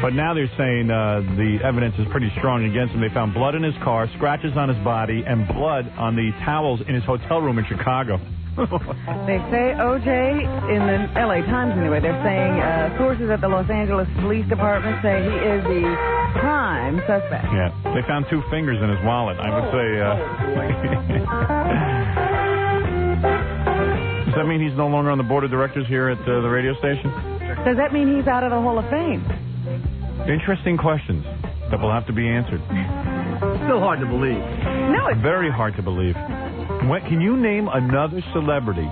But now they're saying the evidence is pretty strong against him. They found blood in his car, scratches on his body, and blood on the towels in his hotel room in Chicago. They say O.J. in the L.A. Times anyway. They're saying sources at the Los Angeles Police Department say he is the prime suspect. Yeah, they found 2 fingers in his wallet. I would say. Does that mean he's no longer on the board of directors here at the radio station? Does that mean he's out of the Hall of Fame? Interesting questions that will have to be answered. Still hard to believe. No, it's very hard to believe. Can you name another celebrity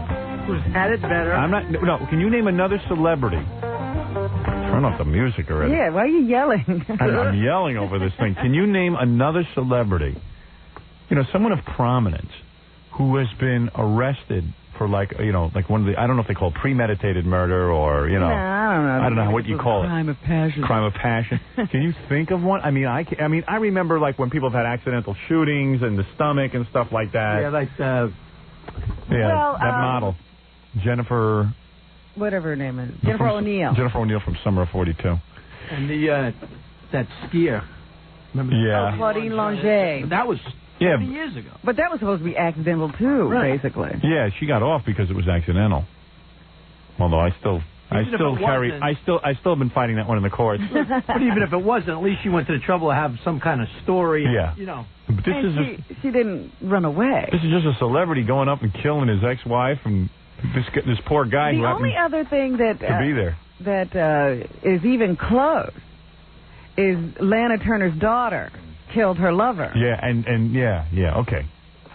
who's had it better? No. Can you name another celebrity? Turn off the music already. Yeah, why are you yelling? I'm yelling over this thing. Can you name another celebrity? Someone of prominence who has been arrested for like one of the, I don't know if they call it premeditated murder or, No, I don't know what you call it. Crime of passion. Crime of passion. Can you think of one? I remember like when people have had accidental shootings in the stomach and stuff like that. Yeah, like that model. Jennifer. Whatever her name is. Jennifer O'Neill. Jennifer O'Neill from Summer of 42. And that skier. Remember? Yeah. Claudine Longet. That was 30 years ago. But that was supposed to be accidental too, basically. Yeah, she got off because it was accidental. Although I still have been fighting that one in the courts. But even if it wasn't, at least she went to the trouble to have some kind of story. Yeah. But she didn't run away. This is just a celebrity going up and killing his ex-wife and this poor guy who happened only other thing that to be there. That is even close is Lana Turner's daughter killed her lover. Yeah, okay.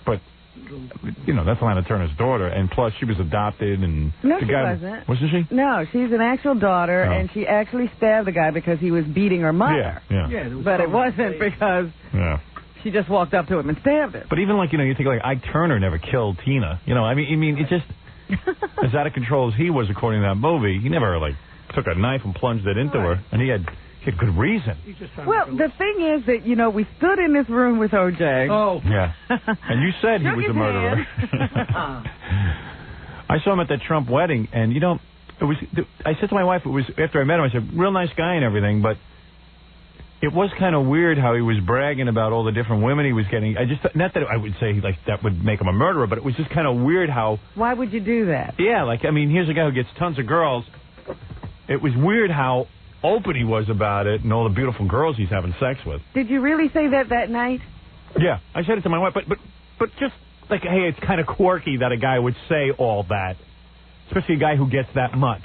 But, that's Lana Turner's daughter, and plus she was adopted, and no, the she guy wasn't. Wasn't she? No, she's an actual daughter, and she actually stabbed the guy because he was beating her mother. Yeah. But it wasn't because she just walked up to him and stabbed him. But even you think like Ike Turner never killed Tina. It just as out of control as he was according to that movie. He never took a knife and plunged it into her, and he had good reason. Well, the thing is that, we stood in this room with O.J. Oh. Yeah. And you said he was a murderer. I saw him at that Trump wedding, and, I said to my wife, it was after I met him, I said, real nice guy and everything, but it was kind of weird how he was bragging about all the different women he was getting. Not that I would say, that would make him a murderer, but it was just kind of weird how... Why would you do that? Yeah, here's a guy who gets tons of girls. It was weird how open he was about it and all the beautiful girls he's having sex with. Did you really say that night? Yeah, I said it to my wife, but just hey, it's kind of quirky that a guy would say all that, especially a guy who gets that much.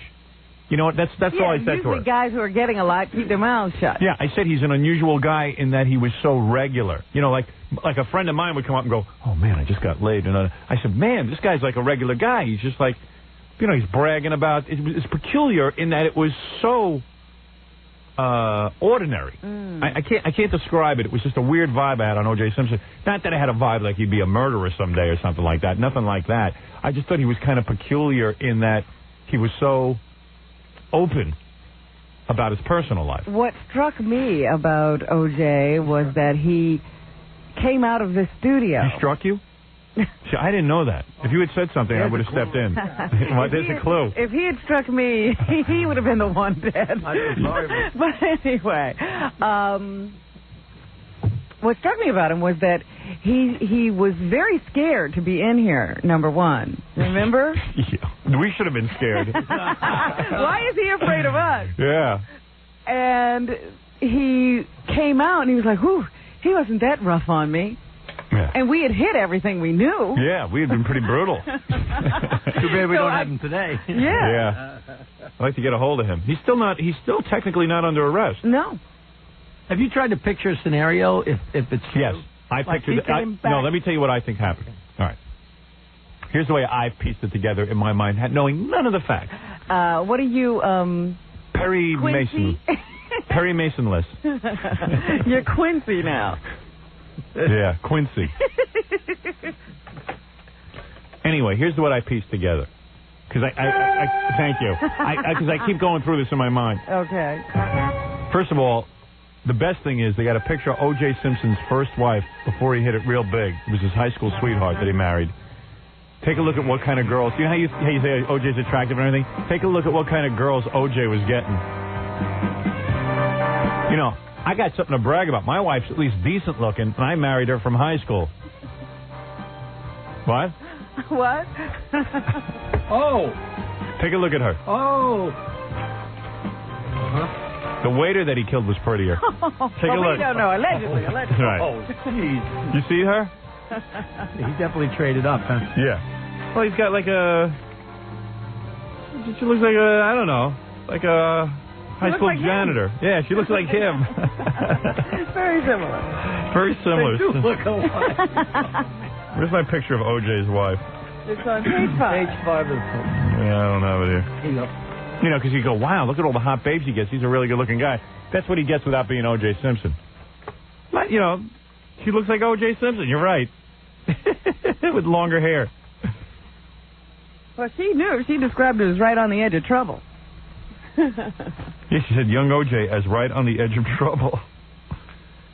That's all I said to her. Usually guys who are getting a lot keep their mouths shut. Yeah, I said he's an unusual guy in that he was so regular. Like a friend of mine would come up and go, oh man, I just got laid, and I said, man, this guy's like a regular guy. He's just like, he's bragging about. It's peculiar in that it was so ordinary. I can't describe it. It was just a weird vibe I had on O.J. Simpson. Not that I had a vibe like he'd be a murderer someday or something like that. Nothing like that. I just thought he was kind of peculiar in that he was so open about his personal life. What struck me about O.J. was that he came out of the studio. He struck you? See, I didn't know that. If you had said something, I would have stepped in. There's a clue. If he had struck me, he would have been the one dead. But anyway, what struck me about him was that he was very scared to be in here, number one. Remember? Yeah. We should have been scared. Why is he afraid of us? Yeah. And he came out and he was like, whew, he wasn't that rough on me. Yeah. And we had hit everything we knew. Yeah, we had been pretty brutal. Too bad we don't have him today. Yeah. I'd like to get a hold of him. He's still technically not under arrest. No. Have you tried to picture a scenario if it's true? Yes. I pictured no, let me tell you what I think happened. All right. Here's the way I've pieced it together in my mind, knowing none of the facts. What are you, Perry Quincy? Mason. Perry Masonless. You're Quincy now. Yeah, Quincy. Anyway, here's what I pieced together. Because I thank you. Because I keep going through this in my mind. Okay. First of all, the best thing is they got a picture of O.J. Simpson's first wife before he hit it real big. It was his high school sweetheart that he married. Take a look at what kind of girls. You know how you say O.J.'s attractive and everything? Take a look at what kind of girls O.J. was getting. You know, I got something to brag about. My wife's at least decent looking, and I married her from high school. What? What? Oh. Take a look at her. Oh. The waiter that he killed was prettier. Take a look. We don't know. Allegedly. Right. Oh, jeez. You see her? He definitely traded up, huh? Yeah. Well, he's got like a... She looks like a, I don't know, like a high school like janitor. Yeah, she looks like him. Very similar. Very similar. They do look alike. Where's my picture of OJ's wife? It's on page 5. Page 5 of the book. Yeah, I don't have it here. Here you go. You know, because you go, wow, look at all the hot babes he gets. He's a really good-looking guy. That's what he gets without being O.J. Simpson. But, you know, she looks like O.J. Simpson. You're right. With longer hair. Well, she knew. She described it as right on the edge of trouble. Yeah, she said young O.J. as right on the edge of trouble.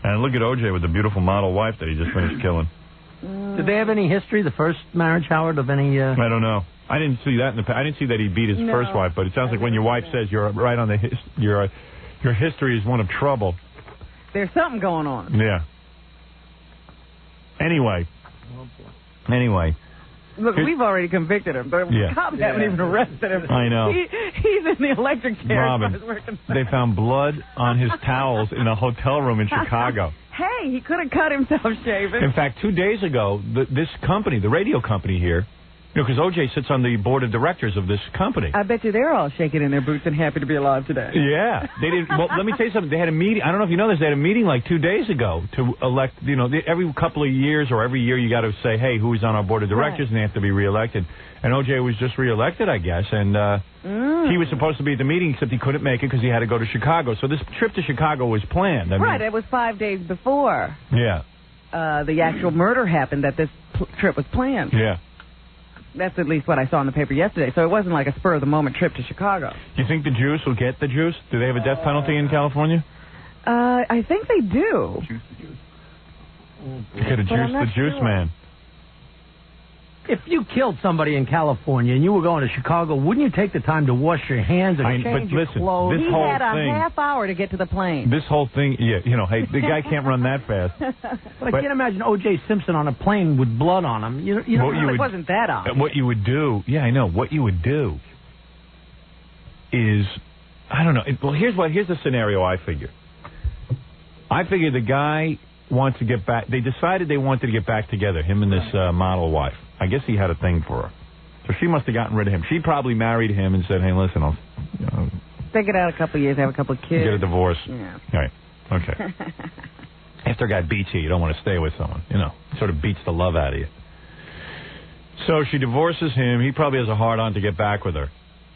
And look at O.J. with the beautiful model wife that he just finished killing. Did they have any history, the first marriage, Howard, of any... I don't know. I didn't see that in the. I didn't see that he beat his first wife, but it sounds like when your wife says you're right on the your history is one of trouble. There's something going on. Yeah. Anyway. Look, we've already convicted him. The cops haven't even arrested him. I know. He's in the electric chair. Robin, they found blood on his towels in a hotel room in Chicago. Hey, he could have cut himself shaving. In fact, 2 days ago, this company, the radio company here, you know, because O.J. sits on the board of directors of this company. I bet you they're all shaking in their boots and happy to be alive today. Yeah. They didn't. Well, let me tell you something. They had a meeting. I don't know if you know this. They had a meeting like 2 days ago to elect, you know, every couple of years or every year you got to say, hey, who's on our board of directors, and they have to be reelected. And O.J. was just reelected, I guess, and he was supposed to be at the meeting, except he couldn't make it because he had to go to Chicago. So this trip to Chicago was planned. I mean, it was 5 days before the actual murder happened that this trip was planned. Yeah. That's at least what I saw in the paper yesterday. So it wasn't like a spur-of-the-moment trip to Chicago. Do you think the juice will get the juice? Do they have a death penalty in California? I think they do. You could have juiced the juice man. If you killed somebody in California and you were going to Chicago, wouldn't you take the time to wash your hands and change your clothes? He had a half hour to get to the plane. This whole thing, you know, hey, the guy can't run that fast. But I can't imagine O.J. Simpson on a plane with blood on him. You know, it wasn't that obvious. What you would do, I know. What you would do is, I don't know. Well, here's the scenario I figure. I figure the guy wants to get back. They decided they wanted to get back together, him and this model wife. I guess he had a thing for her. So she must have gotten rid of him. She probably married him and said, hey, listen, I'll... Take it out a couple of years, have a couple of kids. Get a divorce. Yeah. All right. Okay. After a guy beats you don't want to stay with someone. You know, sort of beats the love out of you. So she divorces him. He probably has a hard-on to get back with her.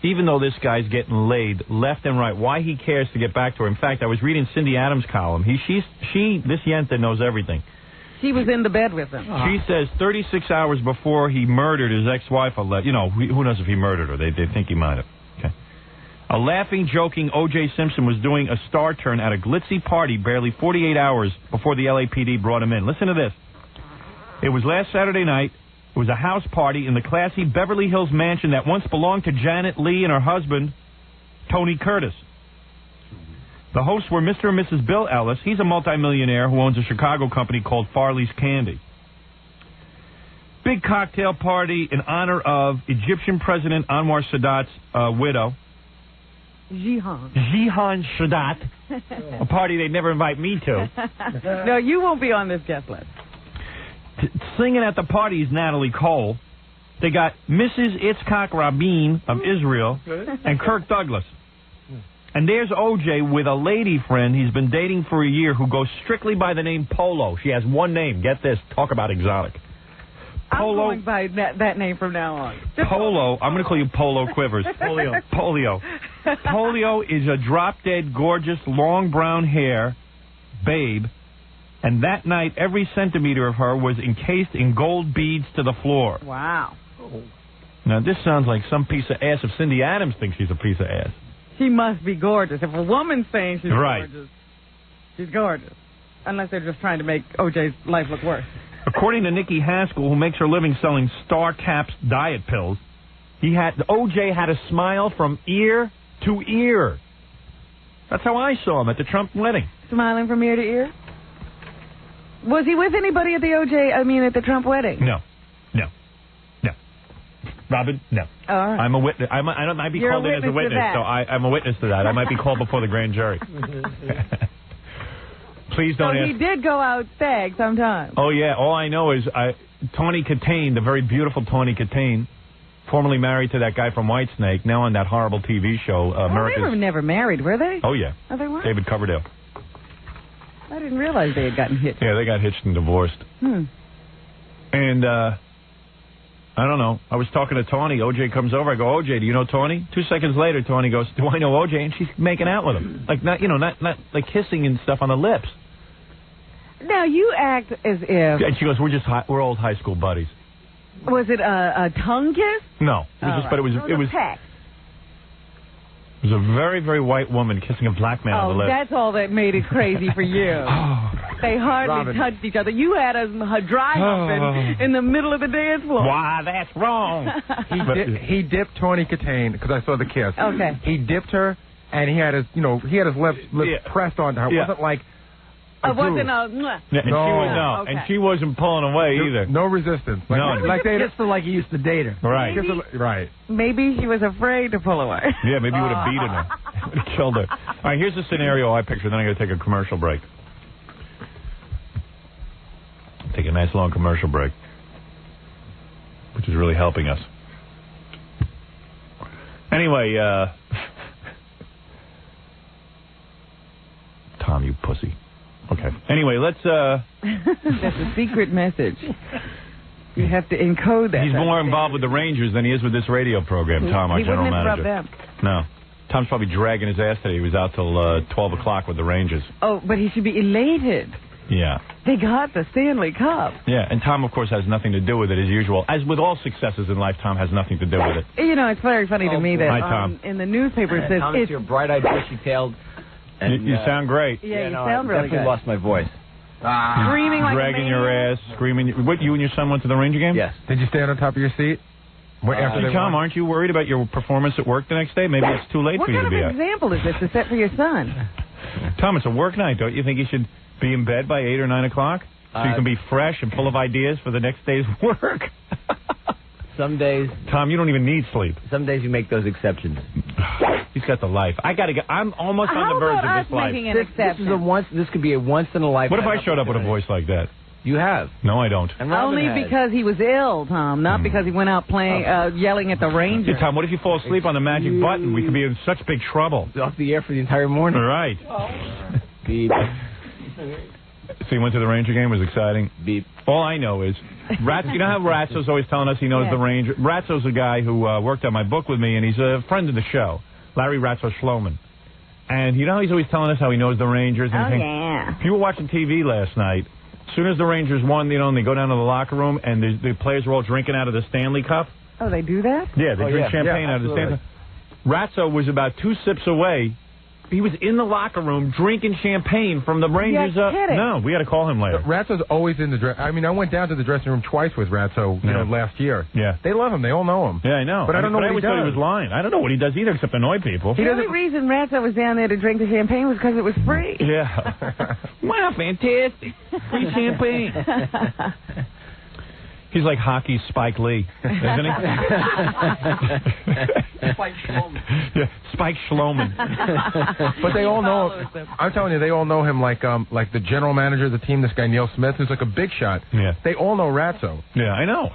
Even though this guy's getting laid left and right. Why he cares to get back to her. In fact, I was reading Cindy Adams' column. This Yenta knows everything. She was in the bed with him. She says 36 hours before he murdered his ex-wife, you know, who knows if he murdered her. They think he might have. Okay. A laughing, joking O.J. Simpson was doing a star turn at a glitzy party barely 48 hours before the LAPD brought him in. Listen to this. It was last Saturday night. It was a house party in the classy Beverly Hills mansion that once belonged to Janet Leigh and her husband, Tony Curtis. The hosts were Mr. and Mrs. Bill Ellis. He's a multimillionaire who owns a Chicago company called Farley's Candy. Big cocktail party in honor of Egyptian President Anwar Sadat's widow. Jihan Sadat. A party they'd never invite me to. No, you won't be on this guest list. Singing at the party is Natalie Cole. They got Mrs. Itzhak Rabin of Israel and Kirk Douglas. And there's O.J. with a lady friend he's been dating for a year who goes strictly by the name Polo. She has one name. Get this. Talk about exotic. Polo. I'm going by that name from now on. Polo. I'm going to call you Polo Quivers. Polio. Polio is a drop-dead, gorgeous, long brown hair babe. And that night, every centimeter of her was encased in gold beads to the floor. Wow. Now, this sounds like some piece of ass if Cindy Adams thinks she's a piece of ass. She must be gorgeous. If a woman's saying she's gorgeous, she's gorgeous. Unless they're just trying to make O.J.'s life look worse. According to Nikki Haskell, who makes her living selling Star Caps diet pills, O.J. had a smile from ear to ear. That's how I saw him at the Trump wedding. Smiling from ear to ear? Was he with anybody at the Trump wedding? No. Robin, no. All right. I'm a witness. I might be called in as a witness, so I'm a witness to that. I might be called before the grand jury. Please don't ask. So he did go out stag sometime. Oh, yeah. All I know is Tawny Katane, the very beautiful Tawny Katane, formerly married to that guy from Whitesnake, now on that horrible TV show, America's... They were never married, were they? Oh, yeah. Oh, they were? David Coverdale. I didn't realize they had gotten hitched. Yeah, they got hitched and divorced. And, I don't know. I was talking to Tawny. OJ comes over. I go, OJ, do you know Tawny? 2 seconds later, Tawny goes, do I know OJ? And she's making out with him. Like, not like kissing and stuff on the lips. Now, you act as if... And she goes, we're old high school buddies. Was it a tongue kiss? No. It was peck. It was a very, very white woman kissing a black man on the lips. That's all that made it crazy for you. They hardly touched each other. You had a dry humping in the middle of the dance floor. Why, that's wrong. He dipped Tawny Katane, because I saw the kiss. Okay. He dipped her, and he had his lips pressed onto her. It wasn't like... It wasn't a... And she wasn't pulling away either. No resistance. Like they kissed her like he used to date her. Right. Right. Maybe she was afraid to pull away. Yeah, maybe he would have beaten her. Would have killed her. All right, here's the scenario I picture. Then I'm going to take a commercial break. Take a nice long commercial break, which is really helping us. Anyway, Tom, you pussy. Okay. Anyway, let's... That's a secret message. You have to encode that. He's more involved with the Rangers than he is with this radio program, Tom, our general manager. He wouldn't interrupt them. No. Tom's probably dragging his ass today. He was out till 12 o'clock with the Rangers. Oh, but he should be elated. Yeah. They got the Stanley Cup. Yeah, and Tom, of course, has nothing to do with it as usual. As with all successes in life, Tom has nothing to do with it. You know, it's very funny to me that Hi, Tom. In the newspaper it says... Thomas, you're bright-eyed, bushy-tailed. You sound great. Yeah, you sound really good. I definitely lost my voice. Screaming like dragging your ass, screaming. What, you and your son went to the Ranger game? Yes. Did you stand on top of your seat? Tom, aren't you worried about your performance at work the next day? Maybe it's too late for you to be What out. kind of example is this to set for your son? Tom, it's a work night. Don't you think you should be in bed by 8 or 9 o'clock so you can be fresh and full of ideas for the next day's work? Some days... Tom, you don't even need sleep. Some days you make those exceptions. He's got the life. I got to get... I'm almost on the verge of this life. This could be a once-in-a-lifetime... What if I showed up with a voice like that? You have. No, I don't. And Only has. because he was ill, Tom, not because he went out playing, yelling at the Rangers. Hey, Tom, what if you fall asleep on the magic button? We could be in such big trouble. Off the air for the entire morning. Right. Beep. So you went to the Ranger game? It was exciting? Beep. All I know is, you know how Ratzo's always telling us he knows the Ranger? Ratzo's a guy who worked on my book with me, and he's a friend of the show, Larry Ratzo Schloman. And you know how he's always telling us how he knows the Rangers? And yeah. If you were watching TV last night, as soon as the Rangers won, you know, and they go down to the locker room, and the players are all drinking out of the Stanley Cup. Oh, they do that? Yeah, they drink champagne out of the Stanley Cup. Ratzo was about 2 sips away. He was in the locker room drinking champagne from the Rangers. No, we got to call him later. Ratzo's always in the dress. I mean, I went down to the dressing room twice with Ratzo last year. Yeah. They love him. They all know him. Yeah, I know. But I don't know what he does. He was lying. I don't know what he does either except annoy people. The only reason Ratzo was down there to drink the champagne was because it was free. Yeah. Wow, fantastic. Free champagne. He's like hockey's Spike Lee, isn't he? Spike Schloman. Yeah, Spike Schloman. But they all know him. I'm telling you, they all know him like the general manager of the team, this guy Neil Smith, who's like a big shot. Yeah. They all know Ratzo. Yeah, I know.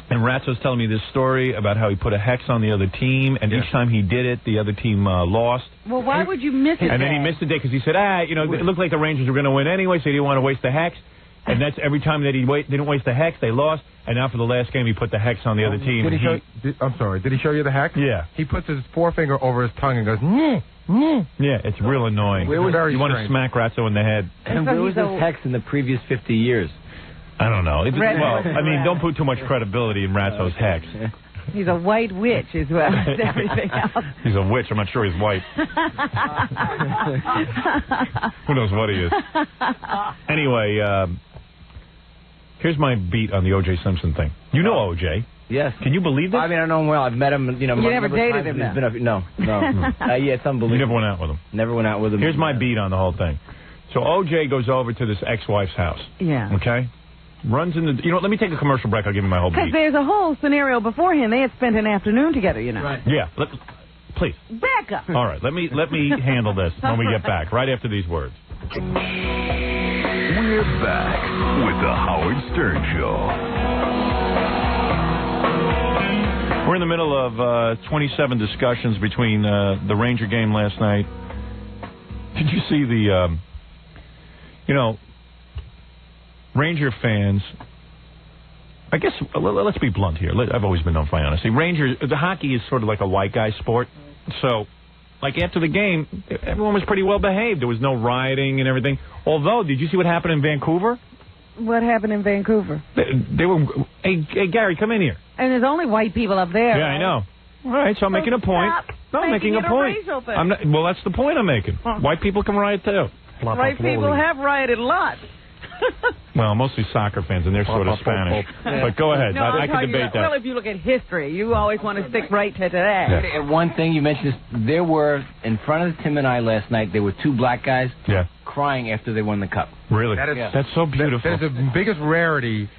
And Ratzo's telling me this story about how he put a hex on the other team, and each time he did it, the other team lost. Well, why would you miss it? And then he missed the day because he said, it looked like the Rangers were going to win anyway, so he didn't want to waste the hex. And that's every time that he didn't waste the hex, they lost. And now for the last game, he put the hex on the other team. I'm sorry. Did he show you the hex? Yeah. He puts his forefinger over his tongue and goes, nyeh, nyeh. Yeah, it's real annoying. You want to smack Ratzo in the head. And where was this hex in the previous 50 years? I don't know. Don't put too much credibility in Ratzo's hex. He's a white witch as well as everything else. He's a witch. I'm not sure he's white. Who knows what he is? Anyway, here's my beat on the O.J. Simpson thing. You know O.J. Yes. Can you believe this? I mean, I know him well. I've met him. You never dated him, No. No. Yeah, it's unbelievable. You never went out with him. Never went out with him. Here's my beat on the whole thing. So O.J. goes over to this ex-wife's house. Yeah. Okay? Runs in the... You know what? Let me take a commercial break. I'll give you my whole Because beat. there's a whole scenario beforehand. They had spent an afternoon together, you know. Right. Yeah. Please. Back up. All right. Let me handle this when we get back, right after these words. We're back with the Howard Stern Show. We're in the middle of 27 discussions between the Ranger game last night. Did you see the, Ranger fans, I guess, let's be blunt here. I've always been known for my honesty. The hockey is sort of like a white guy sport. So, like after the game, everyone was pretty well behaved. There was no rioting and everything. Although, did you see what happened in Vancouver? What happened in Vancouver? They were, hey, Gary, come in here. And there's only white people up there. Yeah, I know. All right, so I'm making a point. No, I'm making a point. Well, that's the point I'm making. White people can riot too. White people have rioted lots. Well, mostly soccer fans, and they're sort of Spanish. But go ahead. No, I can debate that. Well, if you look at history, you always want to stick right to today. Yeah. And one thing you mentioned is there were, in front of Tim and I last night, there were two black guys crying after they won the cup. Really? That's so beautiful. That's the biggest rarity.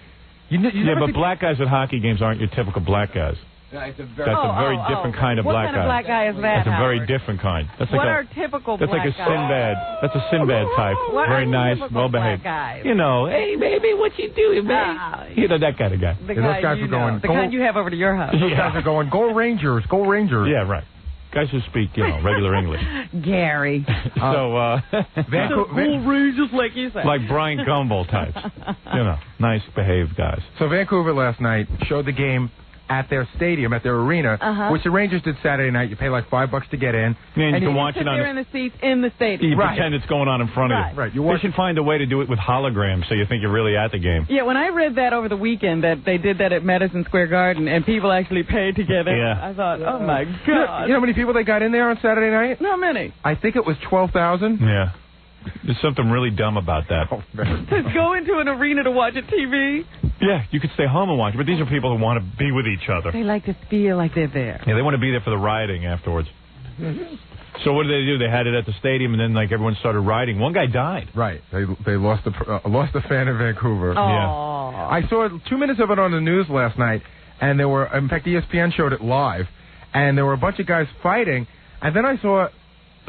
But black guys at hockey games aren't your typical black guys. It's a That's a very different kind of black guy. What kind of black guy is that, That's a very Howard? different kind. That's What like are typical That's black like a guys? Sinbad. That's a Sinbad type. What Very are nice, typical well behaved. black guys? You know, hey baby, what you doing, baby? You know, that kind of guy. The those guys you are going, know. The kind you have over to your house. Those guys are going, go Rangers, go Rangers. Yeah, right. Guys who speak, regular English. Gary. So, Rangers, like you said. like Brian Gumbel types. Nice behaved guys. So Vancouver last night showed the game at their stadium, at their arena, which the Rangers did Saturday night. You pay like $5 to get in. And you can watch sit it on there in the seats in the stadium. You pretend it's going on in front of you. Right. They should find a way to do it with holograms so you think you're really at the game. Yeah, when I read that over the weekend, that they did that at Madison Square Garden, and people actually paid to get in, I thought, oh, my God. You know how many people they got in there on Saturday night? How many? I think it was 12,000. Yeah. There's something really dumb about that. To go into an arena to watch a TV? Yeah, you could stay home and watch it, but these are people who want to be with each other. They like to feel like they're there. Yeah, they want to be there for the rioting afterwards. So what did they do? They had it at the stadium, and then everyone started rioting. One guy died. Right. They lost a fan in Vancouver. Oh. Yeah. I saw 2 minutes of it on the news last night, and there were, in fact, ESPN showed it live, and there were a bunch of guys fighting, and then I saw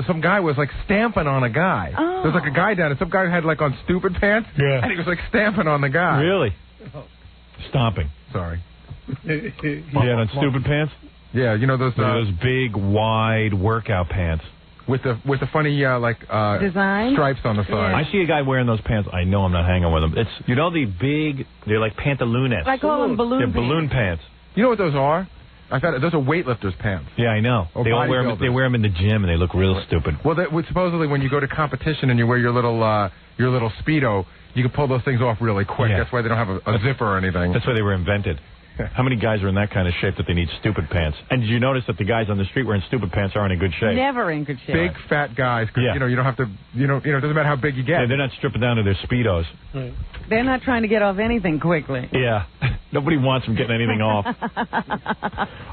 some guy was stamping on a guy. Oh. There was a guy down, and some guy had on stupid pants, and he was stamping on the guy. Really? Stomping. Sorry. Yeah, on stupid pants? Yeah, those big, wide workout pants. With the funny design stripes on the side. I see a guy wearing those pants. I know I'm not hanging with him. It's the big. They're like pantalonettes. I call them balloon pants. They're balloon pants. You know what those are? I found those are weightlifters' pants. Yeah, I know. Or they all wear them. They wear them in the gym, and they look real stupid. Well, supposedly when you go to competition and you wear your little Speedo, you can pull those things off really quick. Yeah. That's why they don't have a zipper or anything. That's why they were invented. How many guys are in that kind of shape that they need stupid pants? And did you notice that the guys on the street wearing stupid pants aren't in good shape? Never in good shape. Big fat guys, because you don't have to. You know, it doesn't matter how big you get. Yeah, they're not stripping down to their Speedos. They're not trying to get off anything quickly. Yeah, nobody wants them getting anything off.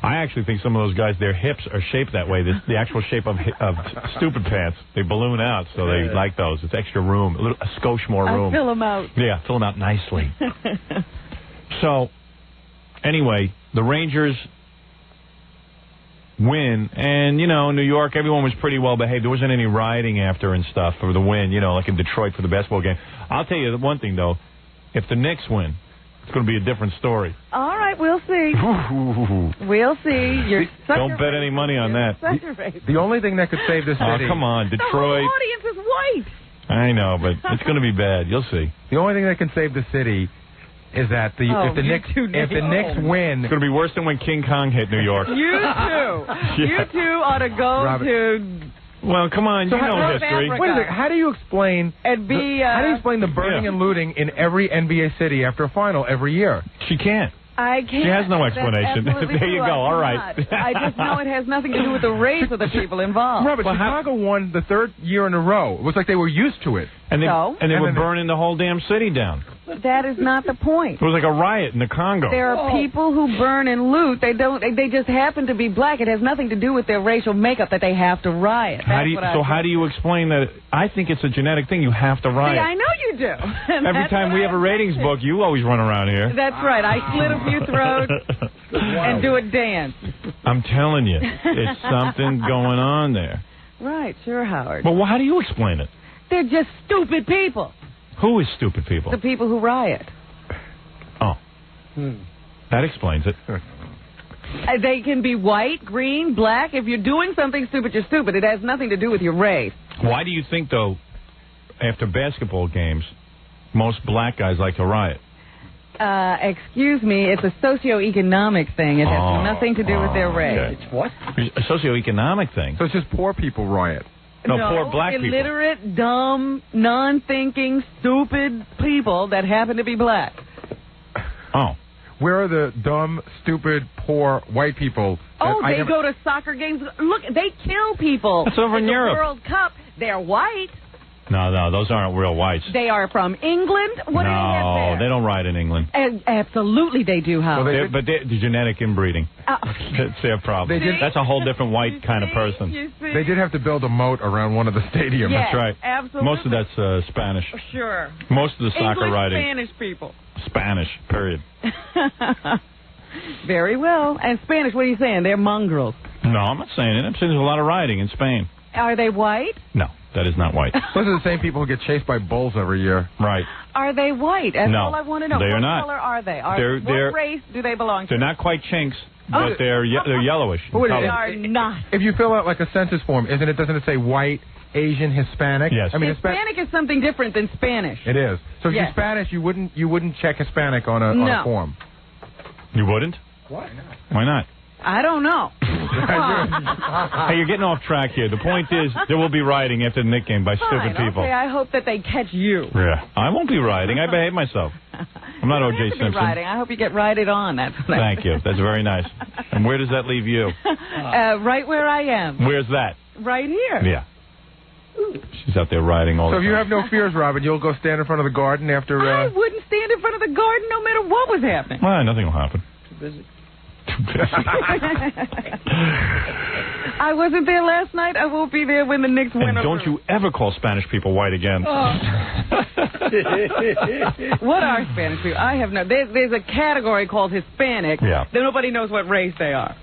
I actually think some of those guys, their hips are shaped that way. The actual shape of stupid pants, they balloon out, so they like those. It's extra room, a skosh more room. Fill them out. Yeah, fill them out nicely. So, anyway, the Rangers win, and New York, everyone was pretty well behaved. There wasn't any rioting after and stuff for the win, like in Detroit for the basketball game. I'll tell you one thing though, if the Knicks win, it's going to be a different story. All right, we'll see. We'll see. Don't bet any money on that. The only thing that could save this city. Oh, come on, Detroit. The whole audience is white. I know, but it's going to be bad. You'll see. The only thing that can save the city is that if the Knicks win, it's going to be worse than when King Kong hit New York. You too. You two ought to go to. Well, come on, history. Wait a second. How do you explain how do you explain the burning and looting in every NBA city after a final every year? She can't. I can't. She has no explanation. There you go. All right. I just know it has nothing to do with the race of the people involved. Robert, Chicago won the third year in a row. It was like they were used to it. And they were burning the whole damn city down. That is not the point. It was like a riot in the Congo. There are people who burn and loot. They just happen to be black. It has nothing to do with their racial makeup that they have to riot. How do you explain that? I think it's a genetic thing. You have to riot. See, I know you do. Every time we have a ratings book, you always run around here. That's right. I slit a few throats and do a dance. I'm telling you, it's something going on there. Right, sure, Howard. Well, how do you explain it? They're just stupid people. Who is stupid people? The people who riot. Oh. That explains it. They can be white, green, black. If you're doing something stupid, you're stupid. It has nothing to do with your race. Why do you think, though, after basketball games, most black guys like to riot? Excuse me, it's a socioeconomic thing. It has nothing to do with their race. Okay. It's what? A socioeconomic thing. So it's just poor people riot. No, poor black people. Illiterate, dumb, non-thinking, stupid people that happen to be black. Oh. Where are the dumb, stupid, poor white people? They go to soccer games. Look, they kill people. That's over in Europe. The World Cup. They're white. No, those aren't real whites. They are from England. What do they have there? No, they don't riot in England. Absolutely they do, Howard. Well, but they're genetic inbreeding. That's their problem. That's a whole different white kind of person. They did have to build a moat around one of the stadiums. Yes, that's right. Absolutely. Most of that's Spanish. Sure. Most of the soccer English, riding. Spanish people. Spanish, period. Very well. And Spanish, what are you saying? They're mongrels. No, I'm not saying it. I'm saying there's a lot of rioting in Spain. Are they white? No, that is not white. Those are the same people who get chased by bulls every year. Right. Are they white? That's all I want to know. They are not. What color are they? They're what race do they belong to? They're not quite chinks, but they're yellowish. They are not. If you fill out like a census form, doesn't it say white, Asian, Hispanic? Yes. I mean, Hispanic is something different than Spanish. It is. So if you're Spanish, you wouldn't check Hispanic on a form. You wouldn't? Why not? Why not? I don't know. Hey, you're getting off track here. The point is, there will be rioting after the Knicks game by stupid people. Okay, I hope that they catch you. Yeah. I won't be rioting. I behave myself. I'm not O.J. Simpson. Rioting. I hope you get rioted on. That's what Thank you. That's very nice. And where does that leave you? Right where I am. Where's that? Right here. Yeah. She's out there riding all the time. So if you have no fears, Robin, you'll go stand in front of the garden after... I wouldn't stand in front of the garden no matter what was happening. Well, nothing will happen. Too busy. I wasn't there last night. I won't be there when the Knicks win. And don't you ever call Spanish people white again. What are Spanish people? I have no... There's a category called Hispanic. Yeah. That nobody knows what race they are.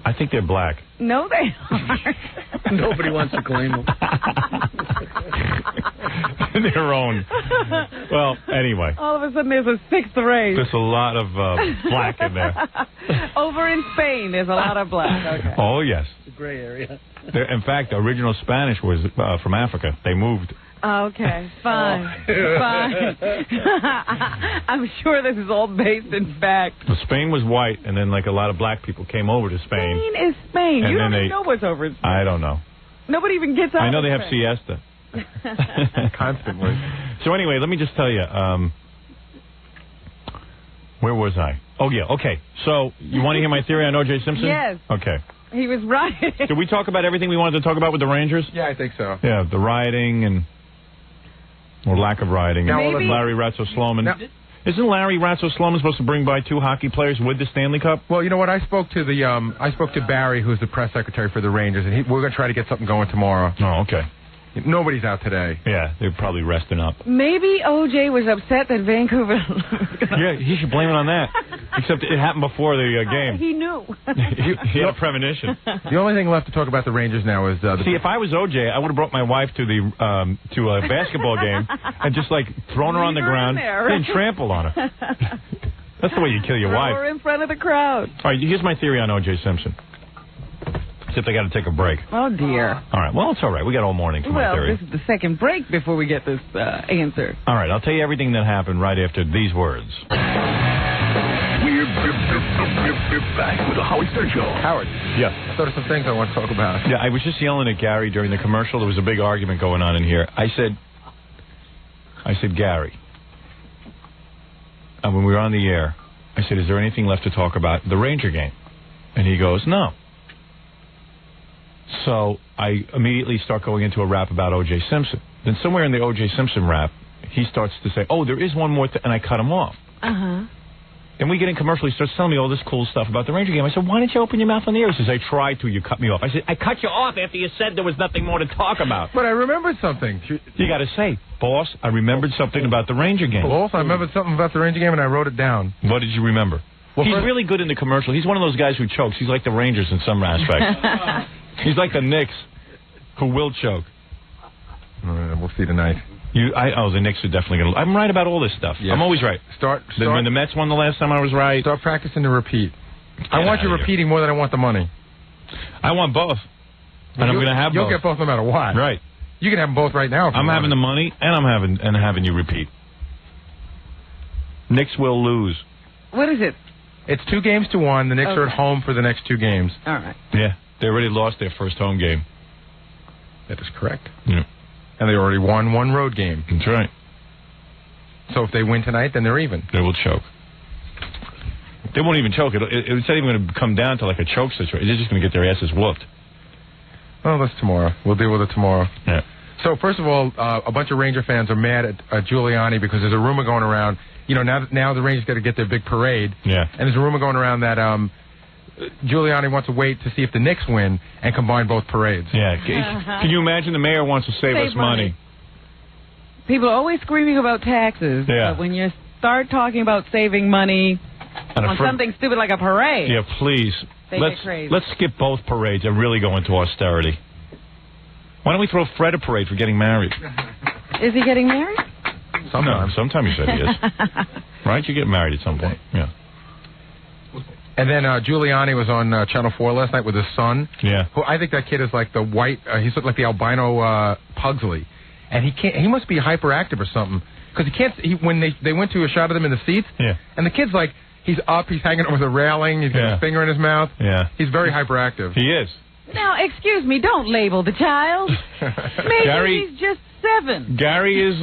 I think they're black. No, they aren't. Nobody wants to claim them. Their own. Well, anyway. All of a sudden, there's a sixth race. There's a lot of black in there. Over in Spain, there's a lot of black. Okay. Oh, yes. It's a gray area. In fact, the original Spanish was from Africa. They moved. Okay, fine. Fine. I'm sure this is all based in fact. Well, Spain was white, and then like a lot of black people came over to Spain. Spain is Spain. And you don't then even know what's over in Spain. I don't know. Nobody even gets out. I know of they have Spain. siesta. Constantly. So anyway, let me just tell you. Where was I? Oh, yeah, okay. So you want to hear my theory on O.J. Simpson? Yes. Okay. He was right. Did we talk about everything we wanted to talk about with the Rangers? Yeah, I think so. Yeah, the rioting and... or lack of rioting. Maybe. Larry Ratso-Sloman. Now, isn't Larry Ratso-Sloman supposed to bring by 2 hockey players with the Stanley Cup? Well, you know what? I spoke to Barry, who's the press secretary for the Rangers, and we're going to try to get something going tomorrow. Oh, okay. Nobody's out today. Yeah, they're probably resting up. Maybe O.J. was upset that Vancouver... Yeah, he should blame it on that. Except it happened before the game. He knew. He had a premonition. The only thing left to talk about the Rangers now is... See, if I was O.J., I would have brought my wife to the to a basketball game and just, like, thrown her on the ground and trampled on her. That's the way you kill your wife. Throw her in front of the crowd. All right, here's my theory on O.J. Simpson. Except I got to take a break. Oh, dear. All right, well, it's all right. We got all morning for my theory. This is the second break before we get this answer. All right, I'll tell you everything that happened right after these words. We're back with the Howard Stern Show. Howard. Yes. I thought of some things I want to talk about. Yeah, I was just yelling at Gary during the commercial. There was a big argument going on in here. I said, Gary, and when we were on the air, I said, is there anything left to talk about the Ranger game? And he goes, no. So I immediately start going into a rap about O.J. Simpson. Then somewhere in the O.J. Simpson rap, he starts to say, "Oh, there is one more," and I cut him off. Then we get in commercial. He starts telling me all this cool stuff about the Ranger game. I said, "Why didn't you open your mouth on the air?" He says, "I tried to. You cut me off." I said, "I cut you off after you said there was nothing more to talk about." But I remembered something. You got to say, "Boss, I remembered something about the Ranger game." Boss, I remembered something about the Ranger game, and I wrote it down. What did you remember? Well, he's really good in the commercial. He's one of those guys who chokes. He's like the Rangers in some aspects. He's like the Knicks, who will choke. We'll see tonight. The Knicks are definitely going to... I'm right about all this stuff. Yes. I'm always right. When the Mets won the last time, I was right. Start practicing to repeat. I want you repeating more than I want the money. I want both. And I'm going to have both. You'll get both no matter what. Right. You can have them both right now. I'm having the money, and I'm having you repeat. Knicks will lose. What is it? It's 2-1. The Knicks are at home for the next 2 games. All right. Yeah. They already lost their first home game. That is correct. Yeah. And they already won 1 road game. That's right. So if they win tonight, then they're even. They will choke. They won't even choke. It's not even going to come down to like a choke situation. They're just going to get their asses whooped. Oh, that's tomorrow. We'll deal with it tomorrow. Yeah. So first of all, a bunch of Ranger fans are mad at Giuliani because there's a rumor going around. You know, now the Rangers got to get their big parade. Yeah. And there's a rumor going around that Giuliani wants to wait to see if the Knicks win and combine both parades. Yeah. Can you imagine the mayor wants to save us money? People are always screaming about taxes. Yeah. But when you start talking about saving money on something stupid like a parade. Yeah, please. Get crazy. Let's skip both parades and really go into austerity. Why don't we throw Fred a parade for getting married? Is he getting married? No, sometime he said he is. Right? You get married at some point. Yeah. And then Giuliani was on Channel 4 last night with his son. Yeah. Who I think that kid is like the white. He's like the albino Pugsley, and he must be hyperactive or something because he can't. When they went to a shot of them in the seats. Yeah. And the kid's like he's up, he's hanging over the railing, he's got his finger in his mouth. Yeah. He's very hyperactive. He is. Now, excuse me, don't label the child. Maybe he's just 7. Gary is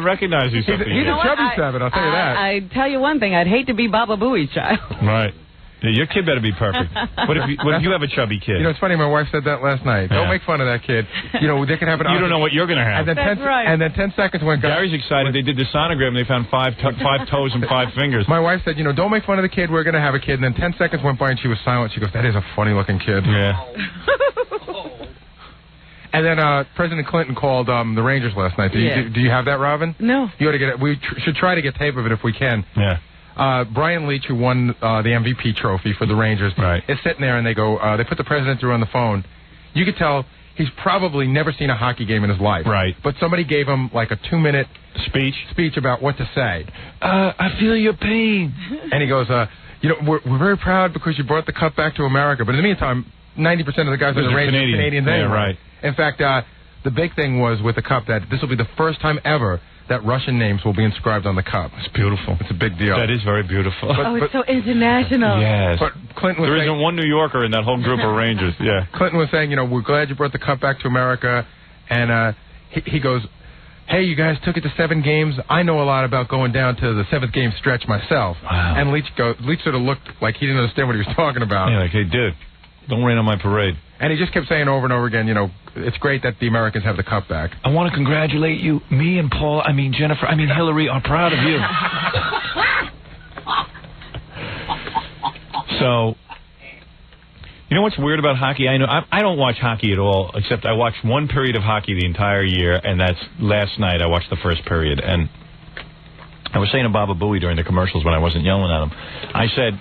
recognizing something. He's a chubby 7, I'll tell you that. I tell you one thing, I'd hate to be Baba Booey's child. Right. Yeah, your kid better be perfect. What if you have a chubby kid? You know, it's funny, my wife said that last night. Don't make fun of that kid. You know, they can have an... You don't know what you're going to have. And then And then 10 seconds went... Gary's excited. They did the sonogram, and they found 5 toes and 5 fingers. My wife said, you know, don't make fun of the kid. We're going to have a kid. And then 10 seconds went by, and she was silent. She goes, that is a funny-looking kid. Yeah. And then President Clinton called the Rangers last night. Do you have that, Robin? No. You ought to get it. We should try to get tape of it if we can. Yeah. Brian Leach, who won the MVP trophy for the Rangers, is sitting there, and they go. They put the president through on the phone. You could tell he's probably never seen a hockey game in his life. Right. But somebody gave him like a 2-minute speech about what to say. I feel your pain. And he goes, you know, we're very proud because you brought the cup back to America. But in the meantime, 90% of the guys on the Rangers are Canadians anyway. Yeah, right. In fact, the big thing was with the cup that this will be the first time ever that Russian names will be inscribed on the cup. It's beautiful. It's a big deal. That is very beautiful. It's so international. Yes. But Clinton was there isn't one New Yorker in that whole group of Rangers. Yeah. Clinton was saying, you know, we're glad you brought the cup back to America. And he goes, hey, you guys took it to 7 games. I know a lot about going down to the 7th game stretch myself. Wow. And Leach sort of looked like he didn't understand what he was talking about. Yeah, like, hey, dude, don't rain on my parade. And he just kept saying over and over again, you know, it's great that the Americans have the cup back. I want to congratulate you. Me and Paul, Jennifer, Hillary are proud of you. So, you know what's weird about hockey? I know I don't watch hockey at all, except I watched one period of hockey the entire year, and that's last night. I watched the first period. And I was saying to Baba Booey during the commercials when I wasn't yelling at him, I said,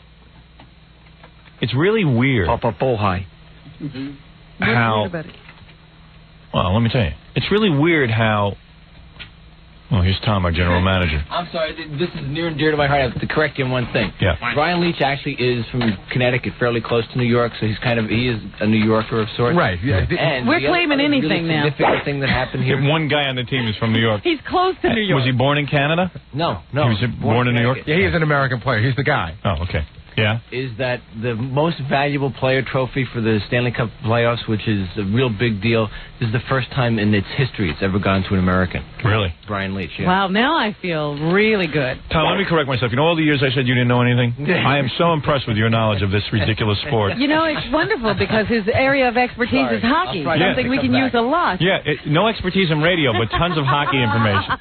it's really weird. Papa Bohai. How? About it? Well, let me tell you. It's really weird how... Well, here's Tom, our general manager. I'm sorry. This is near and dear to my heart. I have to correct you on one thing. Yeah. Brian Leach actually is from Connecticut, fairly close to New York, so he is a New Yorker of sorts. Right. Yeah. And we're claiming anything now. Significant thing that happened here. One guy on the team is from New York. He's close to New York. Was he born in Canada? No. He was born in New York? Yeah, he is an American player. He's the guy. Oh, okay. Yeah. is that the most valuable player trophy for the Stanley Cup playoffs, which is a real big deal, is the first time in its history it's ever gone to an American. Really? Brian Leetch, yeah. Wow, now I feel really good. Tom, let me correct myself. You know all the years I said you didn't know anything? I am so impressed with your knowledge of this ridiculous sport. You know, it's wonderful because his area of expertise is hockey, something we can use a lot. Yeah, no expertise in radio, but tons of hockey information.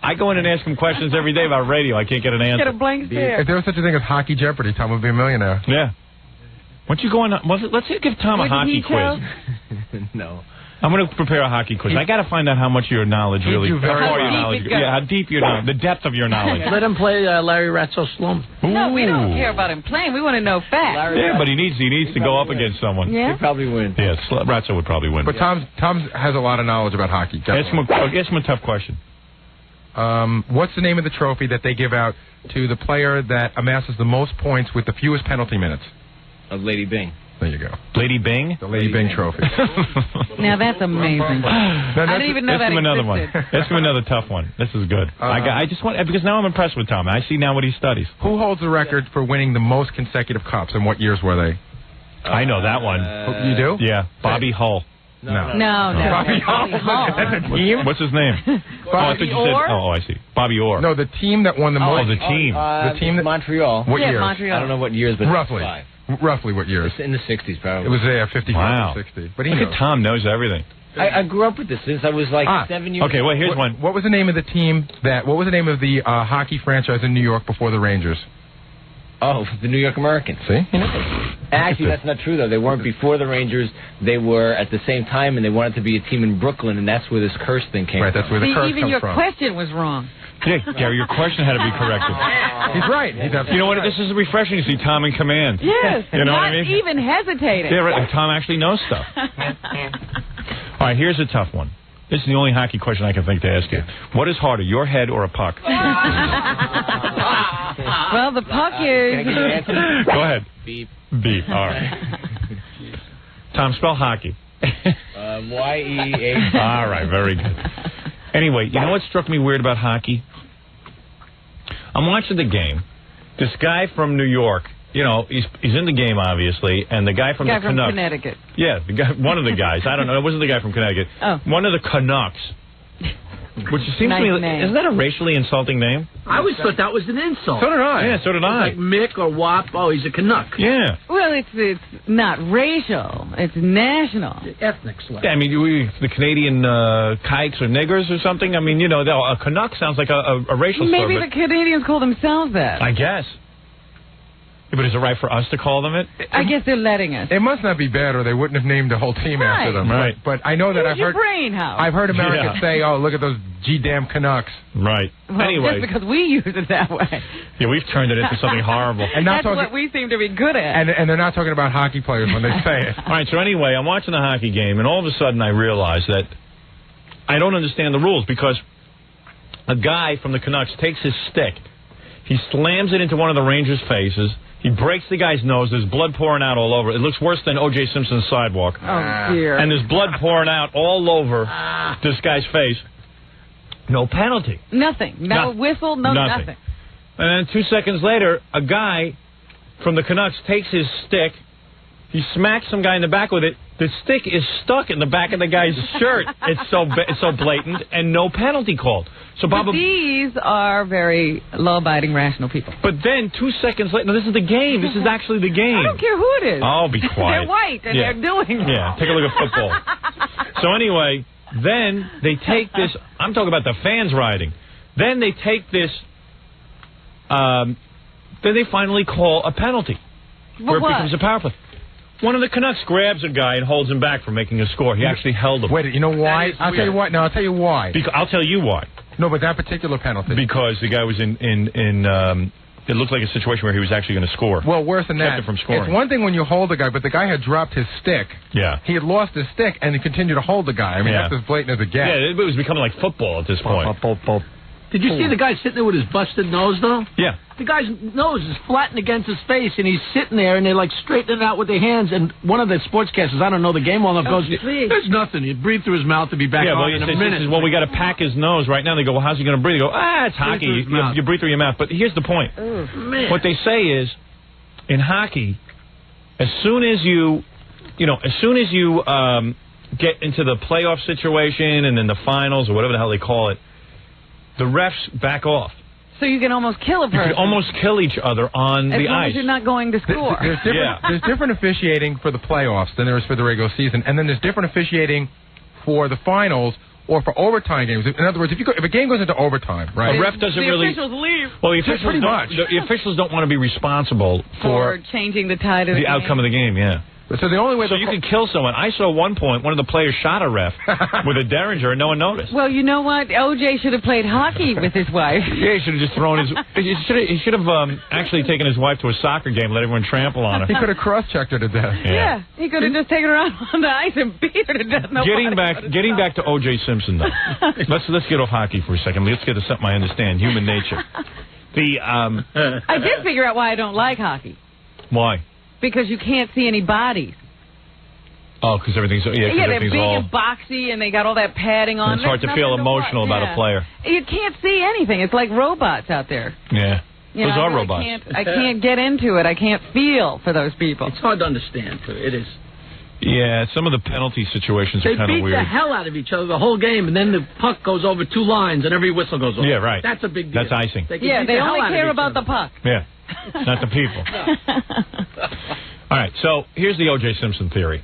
I go in and ask him questions every day about radio. I can't get an answer. Get a blank stare. If there was such a thing as Hockey Jeopardy, Tom would be a millionaire. Yeah. Why don't you go on? Let's give Tom a hockey quiz. No. I'm going to prepare a hockey quiz. I got to find out how much of your knowledge really. How deep your knowledge, the depth of your knowledge. Let him play Larry Ratso Slump. No, we don't care about him playing. We want to know facts. Yeah, but he needs to go up against someone. Yeah? He'd probably win. Yes, Ratso would probably win. But Tom has a lot of knowledge about hockey. Ask him a tough question. What's the name of the trophy that they give out to the player that amasses the most points with the fewest penalty minutes? Of Lady Bing. There you go. Lady Bing? The Lady Bing trophy. Now that's amazing. I didn't even know that existed. Another one. Ask him another tough one. This is good. I just want, because now I'm impressed with Tom. I see now what he studies. Who holds the record for winning the most consecutive cups, and what years were they? I know that one. You do? Yeah, Bobby Hull. No. Bobby Hull. That's a team? What's his name? Bobby Orr? I see. Bobby Orr. No, the team that won the most. The team. The team that Montreal. What years? Montreal. I don't know what years, but roughly. 5. Roughly what years? It's in the 60s, probably. It was 55 wow. or 60. But he Look knows. at Tom knows everything. I grew up with this since I was like 7 years old. Okay, well, here's one. What was the name of the team what was the name of the hockey franchise in New York before the Rangers? Oh, the New York Americans. See? Actually, that's not true, though. They weren't before the Rangers. They were at the same time, and they wanted to be a team in Brooklyn, and that's where this curse thing came from. Right, that's where the curse even comes your from. question was wrong. Yeah, Gary, your question had to be corrected. He's right. You know what? This is refreshing to see Tom in command. Yes, you know not what I mean? even hesitating. Yeah, right. Tom actually knows stuff. All right, here's a tough one. This is the only hockey question I can think to ask you. What is harder, your head or a puck? Well, the puck is... Go ahead. Beep. Beep. All right. Tom, spell hockey. Y-E-A. All right, very good. Anyway, you know what struck me weird about hockey? I'm watching the game. This guy from New York, you know, he's in the game, obviously, and the guy from the Canucks. Connecticut. Yeah, one of the guys. I don't know. It wasn't the guy from Connecticut. Oh. One of the Canucks. Which seems to me, isn't that a racially insulting name? I always thought that was an insult. So did I. Yeah, so did I. Like Mick or Wop. Oh, he's a Canuck. Yeah. Well, it's not racial. It's national. Ethnic slur. Yeah, I mean, the Canadian kikes or niggers or something. I mean, you know, a Canuck sounds like a racial slur. Maybe the Canadians call themselves that. I guess. Yeah, but is it right for us to call them it? I guess they're letting us. It must not be bad, or they wouldn't have named the whole team after them. Right. But I know that Use your brain, Howard. I've heard Americans say, "Oh, look at those G-damn Canucks." Right. Well, anyway, just because we use it that way. Yeah, we've turned it into something horrible. And that's what we seem to be good at. And they're not talking about hockey players when they say it. All right. So anyway, I'm watching the hockey game, and all of a sudden I realize that I don't understand the rules because a guy from the Canucks takes his stick, he slams it into one of the Rangers' faces. He breaks the guy's nose. There's blood pouring out all over. It looks worse than O.J. Simpson's sidewalk. Oh, dear. And there's blood pouring out all over this guy's face. No penalty. Nothing. No whistle, nothing. And then 2 seconds later, a guy from the Canucks takes his stick. He smacks some guy in the back with it. The stick is stuck in the back of the guy's shirt. It's so blatant, and no penalty called. So But these are very law-abiding, rational people. But then 2 seconds later, no, this is the game. This is actually the game. I don't care who it is. Oh, be quiet. They're white, and they're doing it. Yeah, take a look at football. So anyway, then they take this. I'm talking about the fans rioting. Then they take this. Then they finally call a penalty. Where it becomes a power play. One of the Canucks grabs a guy and holds him back from making a score. He actually held him. Wait, you know why? I'll tell you what. No, I'll tell you why. I'll tell you why. No, but that particular penalty. Because the guy was in it looked like a situation where he was actually going to score. Well, worse than that. Kept him from scoring. It's one thing when you hold the guy, but the guy had dropped his stick. Yeah. He had lost his stick, and he continued to hold the guy. I mean, that's as blatant as it gets. Yeah, it was becoming like football at this point. Did you see the guy sitting there with his busted nose, though? Yeah. The guy's nose is flattened against his face, and he's sitting there, and they're, like, straightening it out with their hands, and one of the sportscasters, I don't know the game well enough, goes, there's nothing. He'd breathe through his mouth to be back on in a minute. Well, we got to pack his nose right now. They go, well, how's he going to breathe? They go, it's hockey. You breathe through your mouth. But here's the point. What they say is in hockey, as soon as you get into the playoff situation and then the finals or whatever the hell they call it, the refs back off. So you can almost kill a person. You can almost kill each other on the ice. As long as you're not going to score. There's different officiating for the playoffs than there is for the regular season, and then there's different officiating for the finals or for overtime games. In other words, if a game goes into overtime, right? A ref doesn't really. The officials leave. Well, the officials don't want to be responsible for changing the tide of the outcome of the game. Yeah. So the only way you can kill someone. I saw one point one of the players shot a ref with a Derringer and no one noticed. Well, you know what? OJ should have played hockey with his wife. Yeah, he should have just thrown his. He should have actually taken his wife to a soccer game, let everyone trample on her. He could have cross-checked her to death. Yeah, he could have just taken her out on the ice and beat her to death. Getting back to O.J. Simpson though. let's get off hockey for a second. Let's get to something I understand: human nature. I did figure out why I don't like hockey. Why? Because you can't see any bodies. Oh, because everything's they're big and boxy, and they got all that padding on. It's hard to feel emotional about a player. You can't see anything. It's like robots out there. Yeah, those are robots. I can't get into it. I can't feel for those people. It's hard to understand, too. It is. Yeah, some of the penalty situations are kind of weird. They beat the hell out of each other the whole game, and then the puck goes over 2 lines, and every whistle goes over. Yeah, right. That's a big deal. That's icing. They only care about the puck. Yeah, not the people. All right, so here's the O.J. Simpson theory.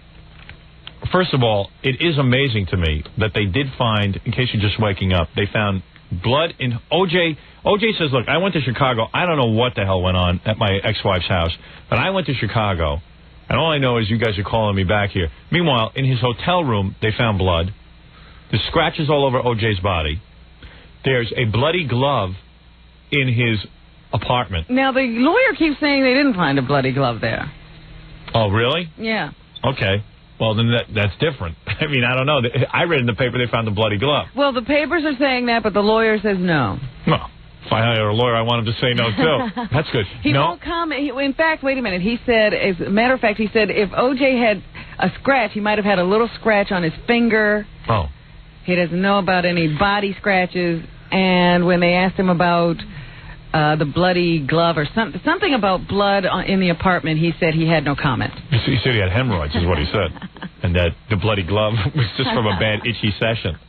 First of all, it is amazing to me that they did find, in case you're just waking up, they found blood in O.J. O.J. says, look, I went to Chicago. I don't know what the hell went on at my ex-wife's house, but I went to Chicago, and all I know is you guys are calling me back here. Meanwhile, in his hotel room, they found blood. There's scratches all over O.J.'s body. There's a bloody glove in his apartment. Now, the lawyer keeps saying they didn't find a bloody glove there. Oh, really? Yeah. Okay. Well, then that's different. I mean, I don't know. I read in the paper they found the bloody glove. Well, the papers are saying that, but the lawyer says no. Well, if I hire a lawyer, I want him to say no, too. That's good. He won't comment. In fact, wait a minute. He said, as a matter of fact, he said if O.J. had a scratch, he might have had a little scratch on his finger. Oh. He doesn't know about any body scratches. And when they asked him about the bloody glove or something about blood in the apartment, he said he had no comment. He said he had hemorrhoids, is what he said. And that the bloody glove was just from a bad, itchy session.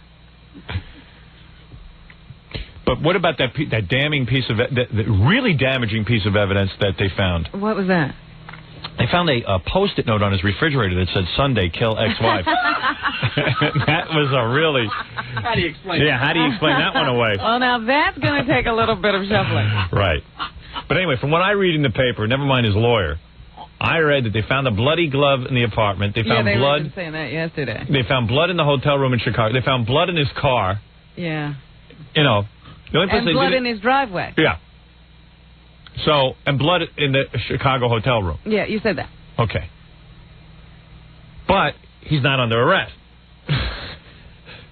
But what about that damning piece of, that really damaging piece of evidence that they found? What was that? They found a Post-it note on his refrigerator that said, Sunday, kill ex-wife. That was a really... How do you explain that? Yeah, how do you explain that one away? Well, now that's going to take a little bit of shuffling. Right. But anyway, from what I read in the paper, never mind his lawyer, I read that they found a bloody glove in the apartment. They found blood. Were saying that yesterday. They found blood in the hotel room in Chicago. They found blood in his car. Yeah. You know. The only place and blood in his driveway. Yeah. So, and blood in the Chicago hotel room. Yeah, you said that. Okay. But he's not under arrest.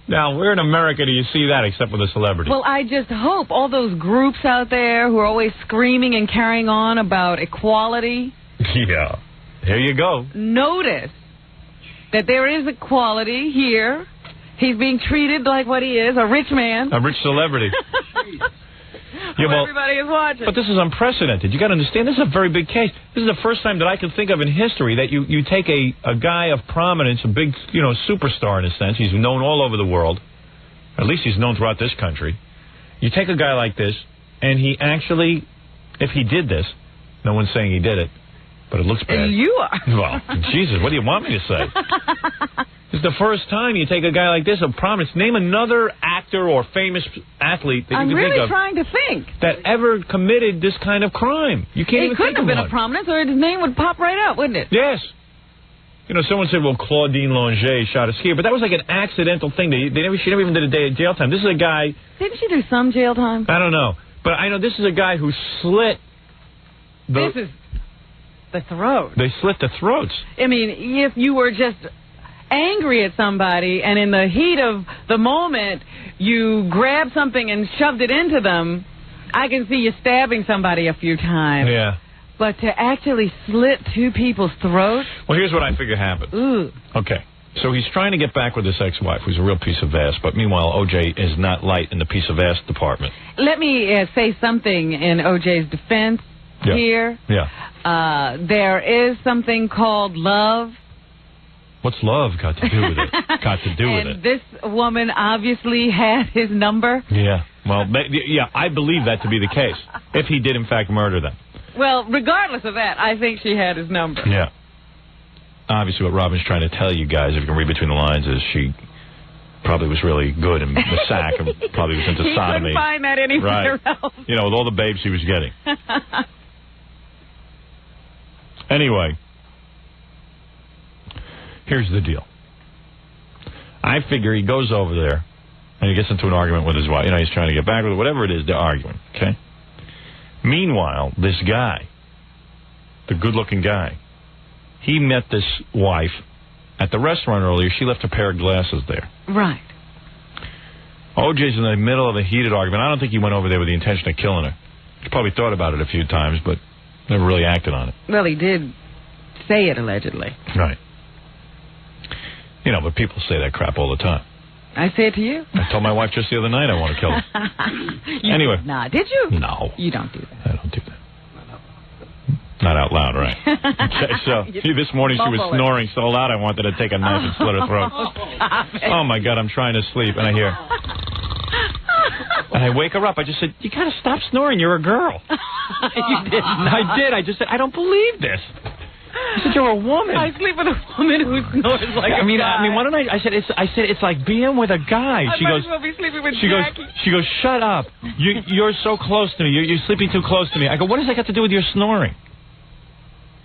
Now, where in America do you see that except with a celebrity? Well, I just hope all those groups out there who are always screaming and carrying on about equality. Yeah. Here you go. Notice that there is equality here. He's being treated like what he is, a rich man. A rich celebrity. Yeah, well, everybody is watching. But this is unprecedented. You got to understand, this is a very big case. This is the first time that I can think of in history that you take a guy of prominence, a big, superstar in a sense. He's known all over the world. At least he's known throughout this country. You take a guy like this, and he actually, if he did this, no one's saying he did it, but it looks bad. You are. Well, Jesus, what do you want me to say? This is the first time you take a guy like this of prominence. Name another actor or famous athlete that you can think of. I'm really trying to think. That ever committed this kind of crime. You can't even think of one. He couldn't have been a prominence, or his name would pop right up, wouldn't it? Yes. Someone said, well, Claudine Longet shot a skier, but that was like an accidental thing. She never even did a day of jail time. This is a guy... Didn't she do some jail time? I don't know. But I know this is a guy who slit... This is the throat. They slit the throats. I mean, if you were just angry at somebody, and in the heat of the moment, you grabbed something and shoved it into them, I can see you stabbing somebody a few times. Yeah. But to actually slit 2 people's throats? Well, here's what I figure happened. Ooh. Okay. So he's trying to get back with his ex-wife, who's a real piece of ass, but meanwhile, O.J. is not light in the piece of ass department. Let me say something in O.J.'s defense. here. Yeah. There is something called love. What's love got to do with it? Got to do with it. And this woman obviously had his number. Yeah. Well, yeah, I believe that to be the case. If he did, in fact, murder them. Well, regardless of that, I think she had his number. Yeah. Obviously, what Robin's trying to tell you guys, if you can read between the lines, is she probably was really good in the sack and probably was into sodomy. He couldn't find that anywhere else. You know, with all the babes he was getting. Anyway, here's the deal. I figure he goes over there and he gets into an argument with his wife. You know, he's trying to get back with her. Whatever it is, they're arguing, okay? Meanwhile, this guy, the good-looking guy, he met this wife at the restaurant earlier. She left a pair of glasses there. Right. OJ's in the middle of a heated argument. I don't think he went over there with the intention of killing her. He probably thought about it a few times, but never really acted on it. Well, he did say it, allegedly. Right. You know, but people say that crap all the time. I say it to you. I told my wife just the other night I want to kill her. Anyway. Did you? No. You don't do that. I don't do that. Not out loud, right? Okay, so this morning she was snoring so loud I wanted to take a knife and slit her throat. Oh, my God, I'm trying to sleep, and I hear... And I wake her up. I just said, you got to stop snoring. You're a girl. You didn't. I did. I just said, I don't believe this. I said, you're a woman. I sleep with a woman who snores like a guy. I mean, why don't I said, it's like being with a guy. She goes, well be sleeping with Jackie. She goes, shut up. You're so close to me. You're sleeping too close to me. I go, what does that got to do with your snoring?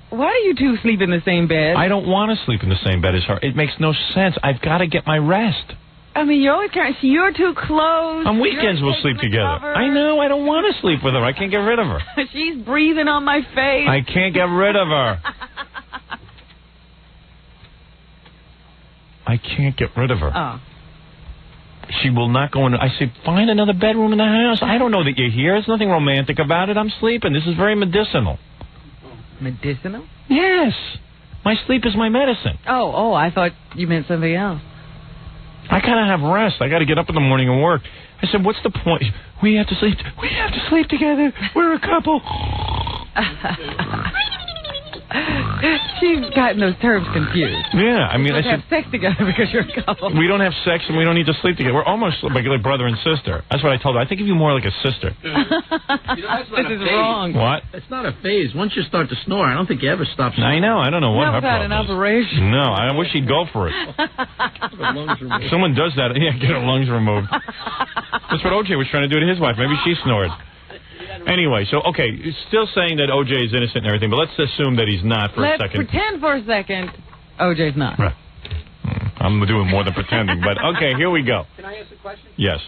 Why do you two sleep in the same bed? I don't want to sleep in the same bed as her. It makes no sense. I've got to get my rest. I mean, you're always trying. You're too close. On weekends we'll sleep together. I know. I don't want to sleep with her. I can't get rid of her. She's breathing on my face. I can't get rid of her. I can't get rid of her. Oh. She will not go in. I say, find another bedroom in the house. I don't know that you're here. There's nothing romantic about it. I'm sleeping. This is very medicinal. Medicinal? Yes. My sleep is my medicine. Oh, I thought you meant something else. I gotta have rest. I gotta get up in the morning and work. I said, what's the point? We have to sleep together. We're a couple. She's gotten those terms confused. Yeah, I mean, I said, have sex together because you're a couple. We don't have sex and we don't need to sleep together. We're almost like brother and sister. That's what I told her. I think of you more like a sister. This is wrong. What? It's not a phase. Once you start to snore, I don't think you ever stop snoring. I know. I don't know what her problem an operation. No, I wish she'd go for it. If someone does that, yeah, get her lungs removed. That's what OJ was trying to do to his wife. Maybe she snored. Anyway, so, okay, still saying that O.J. is innocent and everything, but let's assume that he's not for a second. Let's pretend for a second O.J.'s not. Right. I'm doing more than pretending, but, okay, here we go. Can I ask a question? Yes.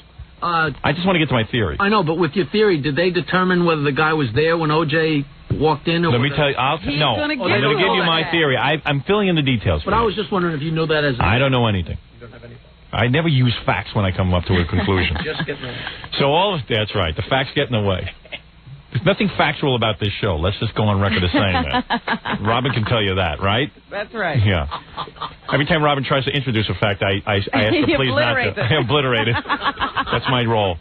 I just want to get to my theory. I know, but with your theory, did they determine whether the guy was there when O.J. walked in? Or Let me tell you, I'm going to give you my theory. I'm filling in the details. But I was just wondering if you know that as I don't know anything. You don't have anything. I never use facts when I come up to a conclusion. Just getting away. So that's right. The facts get in the way. There's nothing factual about this show. Let's just go on record as saying that. Robin can tell you that, right? That's right. Yeah. Every time Robin tries to introduce a fact, I ask her please not to. I obliterate it. That's my role.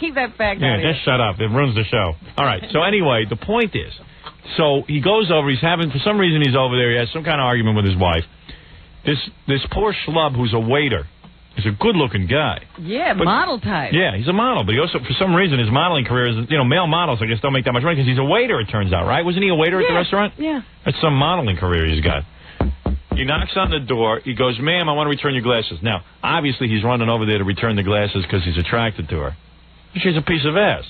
Keep that fact out. Yeah, just shut up. It ruins the show. All right. So anyway, the point is, so he goes over. He's having, for some reason, he's over there. He has some kind of argument with his wife. This poor schlub who's a waiter. He's a good-looking guy. Yeah, model type. Yeah, he's a model, but he also, for some reason, his modeling career is, male models, I guess, don't make that much money because he's a waiter, it turns out, right? Wasn't he a waiter at the restaurant? Yeah. That's some modeling career he's got. He knocks on the door. He goes, ma'am, I want to return your glasses. Now, obviously, he's running over there to return the glasses because he's attracted to her. She's a piece of ass.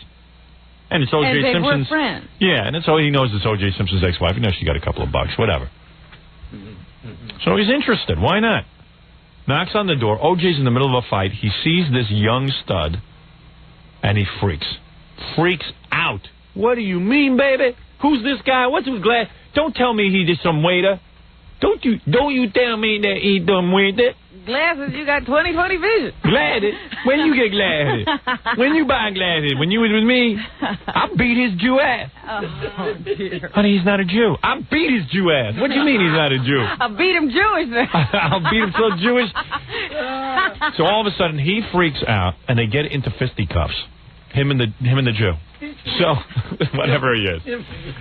And it's O.J. Simpson's. And they were friends. Yeah, and it's all he knows is O.J. Simpson's ex-wife. He knows she got a couple of bucks, whatever. So he's interested. Why not? Knocks on the door. OJ's in the middle of a fight. He sees this young stud, and he freaks. Freaks out. What do you mean, baby? Who's this guy? What's his glass? Don't tell me he just some waiter. Don't you tell me that he done waiter. Glasses, you got 20/20 vision. Glasses? When you get glasses? When you buy glasses? When you was with me? I beat his Jew ass. Oh, dear. Honey, he's not a Jew. I beat his Jew ass. What do you mean he's not a Jew? I beat him Jewish then. I'll beat him so Jewish. So all of a sudden he freaks out and they get into fisticuffs. Him and the Jew. So, whatever he is.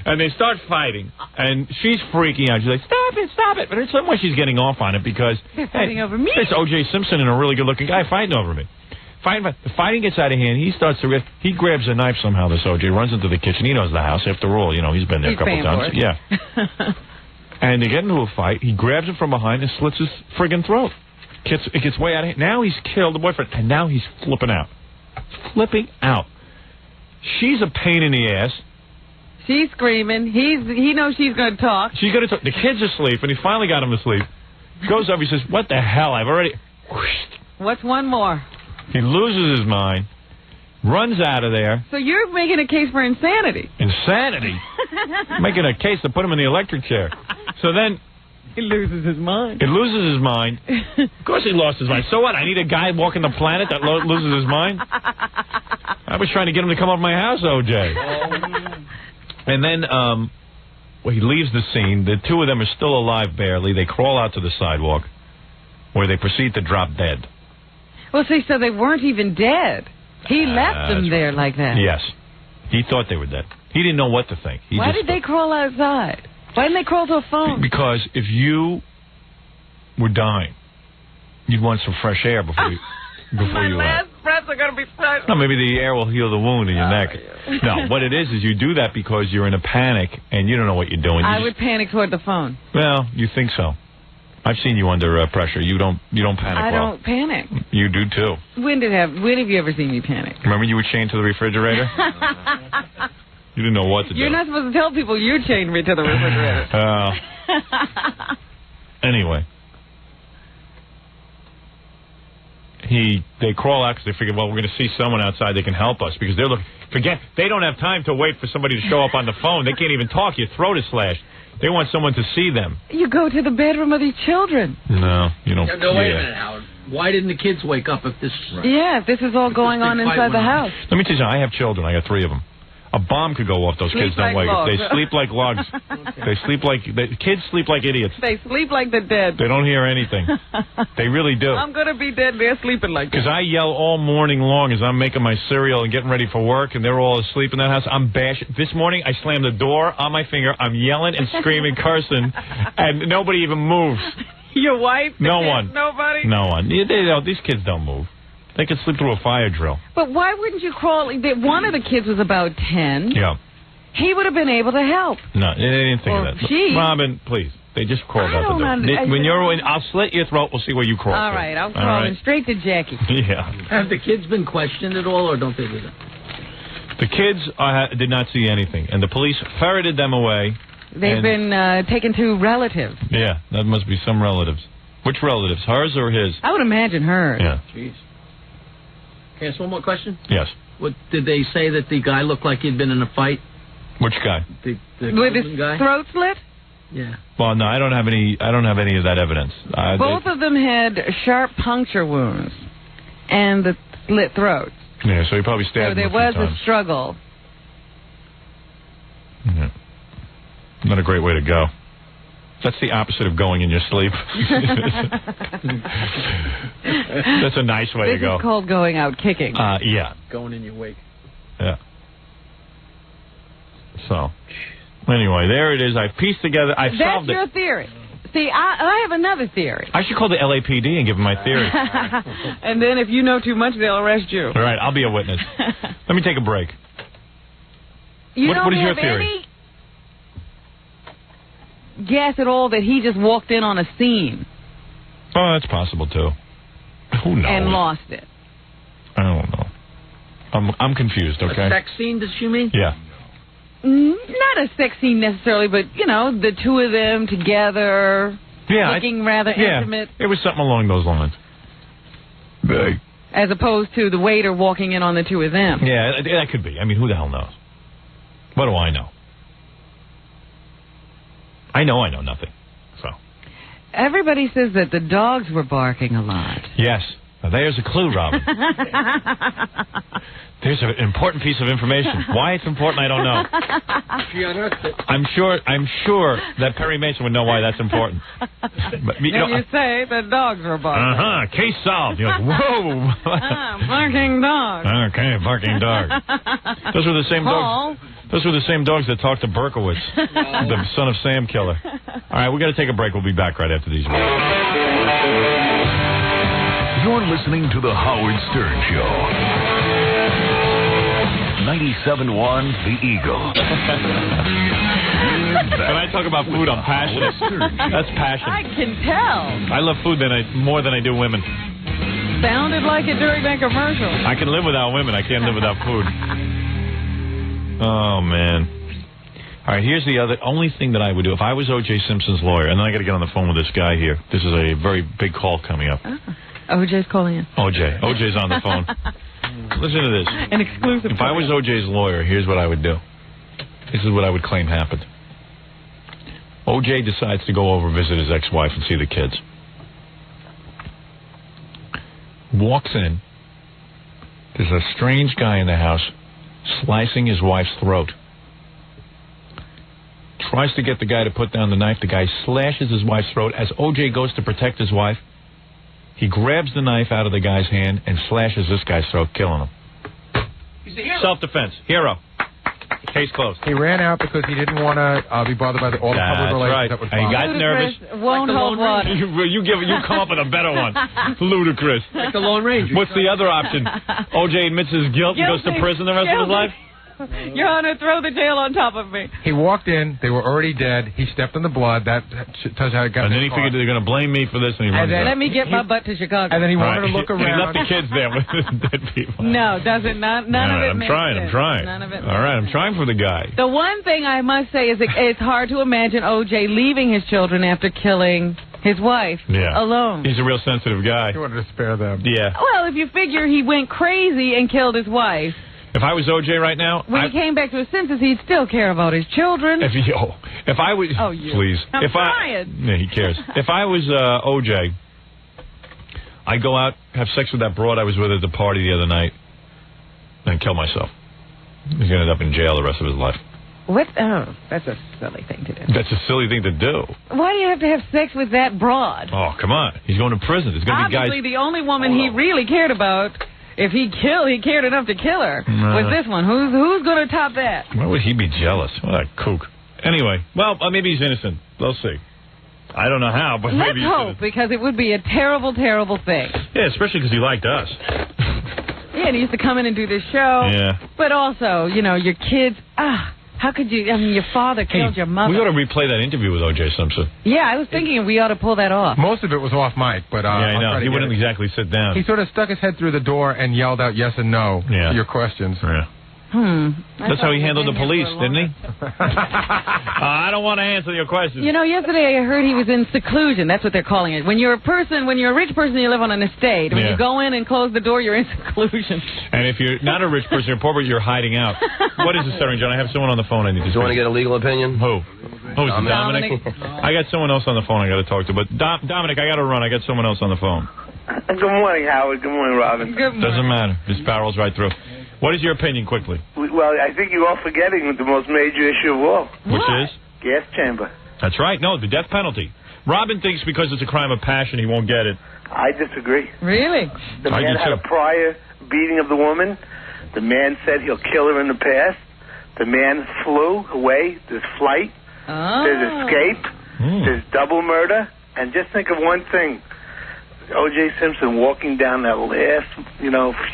And they start fighting, and she's freaking out. She's like, stop it. But in some way she's getting off on it because... They're fighting over me. It's O.J. Simpson and a really good-looking guy fighting over me. The fighting gets out of hand. He starts to... He grabs a knife somehow, this O.J., runs into the kitchen. He knows the house. After all, he's been there a couple times. Yeah. And they get into a fight. He grabs him from behind and slits his friggin' throat. It gets way out of hand. Now he's killed the boyfriend, and now he's flipping out. She's a pain in the ass. She's screaming. He knows she's going to talk. She's going to talk. The kid's asleep, and he finally got him to sleep. Goes up, he says, what the hell? I've already... What's one more? He loses his mind, runs out of there. So you're making a case for insanity. Insanity? Making a case to put him in the electric chair. So then... He loses his mind. He loses his mind. Of course he lost his mind. So what? I need a guy walking the planet that loses his mind? I was trying to get him to come off my house, O.J. And then he leaves the scene. The two of them are still alive barely. They crawl out to the sidewalk where they proceed to drop dead. Well, see, so they weren't even dead. He left them there like that. Yes. He thought they were dead. He didn't know what to think. Why did they crawl outside? Why didn't they crawl to a phone? Because if you were dying, you'd want some fresh air before you My last breaths are going to be fresh. No, maybe the air will heal the wound in your neck. Yeah. No, what it is you do that because you're in a panic and you don't know what you're doing. I would panic toward the phone. Well, you think so. I've seen you under pressure. You don't panic I don't panic. You do too. When have you ever seen me panic? Remember you were chained to the refrigerator? You didn't know what to do. You're not supposed to tell people you chained me to the refrigerator. Anyway. They crawl out because they figure, well, we're going to see someone outside that can help us because they're looking. Forget, they don't have time to wait for somebody to show up on the phone. They can't even talk. Your throat is slashed. They want someone to see them. You go to the bedroom of these children. No, you don't. No, wait a minute, Howard. Why didn't the kids wake up if this... Yeah, if this is all going on inside the house. Let me tell you something. I have children. I got 3 of them. A bomb could go off. Those kids don't wake up. They sleep like logs. Okay. Kids sleep like idiots. They sleep like the dead. They don't hear anything. They really do. I'm going to be dead. They're sleeping like that. Because I yell all morning long as I'm making my cereal and getting ready for work, and they're all asleep in that house. I'm bashing. This morning, I slammed the door on my finger. I'm yelling and screaming, cursing, and nobody even moves. Your wife? No one. Nobody? No one. These kids don't move. They could sleep through a fire drill. But why wouldn't you crawl? One of the kids was about 10. Yeah. He would have been able to help. No, they didn't think of that. Robin, please. They just crawled out the door. When you're in, I'll slit your throat. We'll see where you crawl. All right, I'm crawling straight to Jackie. Yeah. Have the kids been questioned at all, or don't they do that? The kids did not see anything, and the police ferreted them away. They've been taken to relatives. Yeah, that must be some relatives. Which relatives, hers or his? I would imagine hers. Yeah. Jeez. Can I ask one more question? Yes. What did they say that the guy looked like he'd been in a fight? Which guy? The with his guy? throat slit? Yeah. Well, no, I don't have any of that evidence. Both of them had sharp puncture wounds and the slit throats. Yeah, so he probably stabbed him a few times. So there was a struggle. Yeah. Not a great way to go. That's the opposite of going in your sleep. That's a nice way to go. This is called going out kicking. Yeah. Going in your wake. Yeah. So, anyway, there it is. I've pieced together. I've solved it. That's your theory. See, I have another theory. I should call the LAPD and give them my theory. And then if you know too much, they'll arrest you. All right, I'll be a witness. Let me take a break. What is your theory? Any guess at all that he just walked in on a scene? Oh, that's possible, too. Who knows? And lost it. I don't know. I'm confused, okay? A sex scene, does she mean? Yeah. Not a sex scene necessarily, but, the two of them together, looking rather intimate. It was something along those lines. Big. As opposed to the waiter walking in on the two of them. Yeah, that could be. I mean, who the hell knows? What do I know? I know nothing. So. Everybody says that the dogs were barking a lot. Yes. Now, there's a clue, Robin. There's here's an important piece of information. Why it's important, I don't know. I'm sure that Perry Mason would know why that's important. But, you say the dogs were barking. Case solved. You're like, whoa. Barking dog. Okay, barking dog. Those were the same dogs. Those were the same dogs that talked to Berkowitz, the son of Sam killer. All right, we got to take a break. We'll be back right after these words. You're listening to The Howard Stern Show. 97.1 The Eagle. When I talk about food, I'm passionate. That's passion. I can tell. I love food more than I do women. Sounded like it during that commercial. I can live without women. I can't live without food. Oh, man. All right, here's the only thing that I would do. If I was O.J. Simpson's lawyer, and then I got to get on the phone with this guy here. This is a very big call coming up. O.J.'s calling in. O.J.'s on the phone. Listen to this. An exclusive. If I was O.J.'s lawyer, here's what I would do. This is what I would claim happened. O.J. decides to go over visit his ex-wife and see the kids. Walks in. There's a strange guy in the house slicing his wife's throat. Tries to get the guy to put down the knife. The guy slashes his wife's throat. As O.J. goes to protect his wife, he grabs the knife out of the guy's hand and slashes this guy's throat, killing him. He's a hero. Self-defense. Hero. Case closed. He ran out because he didn't want to be bothered by all the public relations that would follow. And he got nervous. Won't hold water. You come up with a better one. Ludicrous. Like the Lone Ranger. What's the other option? O.J. admits his guilt and goes to prison the rest of his life? Your Honor, throw the jail on top of me. He walked in. They were already dead. He stepped in the blood. That tells you how it got. And then he figured they're going to blame me for this, and he runs out. Let me get my butt to Chicago. And then he wanted to look around. He left the kids there with dead people. No, doesn't. None of it makes sense. I'm trying. None of it All right, I'm trying for the guy. The one thing I must say is it's hard to imagine O.J. leaving his children after killing his wife alone. He's a real sensitive guy. He wanted to spare them. Yeah. Well, if you figure he went crazy and killed his wife. If I was O.J. right now... When he came back to his senses, he'd still care about his children. If I was... Please. I'm trying. Yeah, he cares. If I was O.J., I'd go out, have sex with that broad I was with at the party the other night, and kill myself. He's going to end up in jail the rest of his life. What? Oh, that's a silly thing to do. That's a silly thing to do. Why do you have to have sex with that broad? Oh, come on. He's going to prison. There's going to be guys... Obviously, the only woman he really cared about... If he cared enough to kill her. Was this one? Who's going to top that? Why would he be jealous? What a kook. Anyway, well, maybe he's innocent. We'll see. I don't know how, but maybe he's innocent. Let's hope, because it would be a terrible, terrible thing. Yeah, especially because he liked us. Yeah, and he used to come in and do this show. Yeah. But also, your kids... How could you... I mean, your father killed your mother. We ought to replay that interview with O.J. Simpson. Yeah, I was thinking we ought to pull that off. Most of it was off mic, but... yeah, I know. He wouldn't exactly sit down. He sort of stuck his head through the door and yelled out yes and no to your questions. Yeah. That's how he handled the police, didn't he? I don't want to answer your questions. Yesterday I heard he was in seclusion. That's what they're calling it. When you're a rich person, you live on an estate. When you go in and close the door, you're in seclusion. And if you're not a rich person, you're poor, but you're hiding out. What is this, Starring John? I have someone on the phone I need to speak. Do you want to get a legal opinion? Who? Who's it, Dominic? I got someone else on the phone I got to talk to. But Dominic, I got to run. I got someone else on the phone. Good morning, Howard. Good morning, Robin. Good morning. Doesn't matter. This barrels right through. What is your opinion, quickly? Well, I think you're all forgetting the most major issue of all. Which is? Gas chamber. That's right. No, the death penalty. Robin thinks because it's a crime of passion, he won't get it. I disagree. Really? The man had a prior beating of the woman. The man said he'll kill her in the past. The man flew away. There's flight. There's escape. There's double murder. And just think of one thing. O.J. Simpson walking down that last,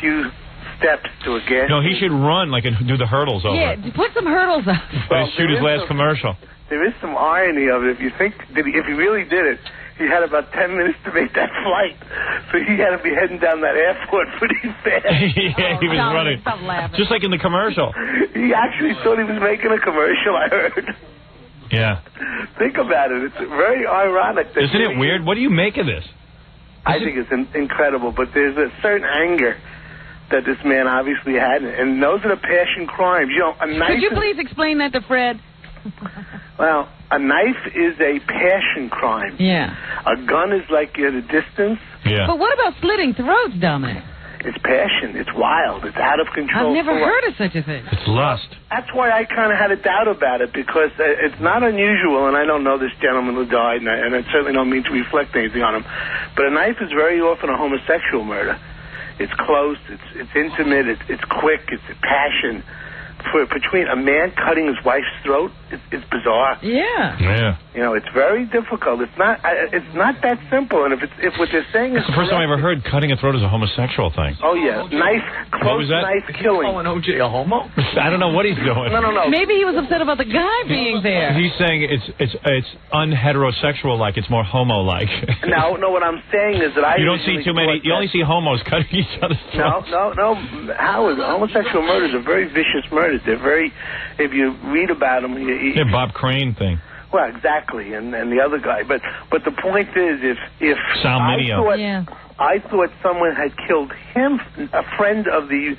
few steps to a gas. No, he should run and do the hurdles over. Yeah, put some hurdles up. And shoot his last commercial. There is some irony of it. If you think that if he really did it, he had about 10 minutes to make that flight. So he had to be heading down that airport pretty fast. Yeah, he was running. Stop laughing. Just like in the commercial. He actually thought he was making a commercial, I heard. Yeah. Think about it. It's very ironic. Isn't it weird? What do you make of this? I think it's incredible, but there's a certain anger that this man obviously had, and those are the passion crimes. Could you please explain that to Fred? Well, a knife is a passion crime. Yeah. A gun is like at a distance. Yeah. But what about slitting throats, Dominic? It's passion. It's wild. It's out of control. I've never heard of such a thing. It's lust. That's why I kind of had a doubt about it, because it's not unusual, and I don't know this gentleman who died, and I certainly don't mean to reflect anything on him, but a knife is very often a homosexual murder. It's close, it's intimate, it's quick, it's a passion. Between a man cutting his wife's throat, it's bizarre. Yeah. You know, it's very difficult. It's not that simple. And if what they're saying is the first time I ever heard cutting a throat is a homosexual thing. Oh yeah, close knife killing. Calling OJ a homo? I don't know what he's doing. No. Maybe he was upset about the guy being there. He's saying it's unheterosexual like. It's more homo like. No. What I'm saying is that you don't see too many. You only see homos cutting each other's throats. No. Howard, homosexual murders are very vicious murders. They're very. If you read about them, yeah, Bob Crane thing. Well, exactly, and the other guy. But the point is, if Sal Mineo. I thought someone had killed him, a friend of the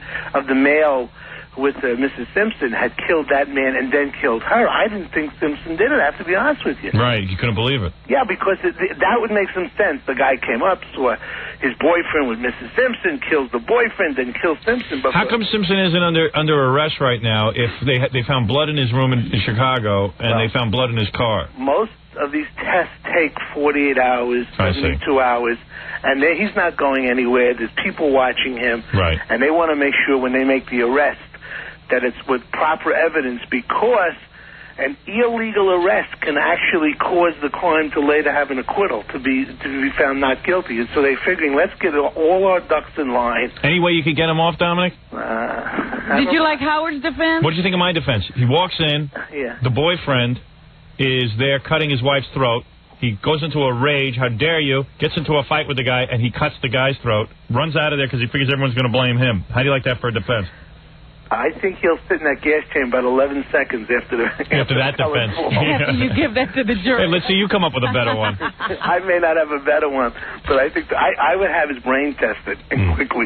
male with Mrs. Simpson had killed that man and then killed her. I didn't think Simpson did it, I have to be honest with you. Right, you couldn't believe it. Yeah, because that would make some sense. The guy came up, saw his boyfriend with Mrs. Simpson, kills the boyfriend, then kills Simpson. But how come Simpson isn't under arrest right now if they found blood in his room in Chicago and they found blood in his car? Most of these tests take 48 hours, 72 hours, and he's not going anywhere. There's people watching him, right? And they want to make sure when they make the arrest that it's with proper evidence, because an illegal arrest can actually cause the crime to later have an acquittal, to be found not guilty. And so they're figuring, let's get all our ducks in line. Any way you could get him off, Dominic? Did you like Howard's defense? What did you think of my defense? He walks in, the boyfriend is there cutting his wife's throat. He goes into a rage, how dare you, gets into a fight with the guy, and he cuts the guy's throat, runs out of there because he figures everyone's going to blame him. How do you like that for a defense? I think he'll sit in that gas chamber about 11 seconds after that defense. After you give that to the jury. Hey, let's see you come up with a better one. I may not have a better one, but I think I would have his brain tested quickly.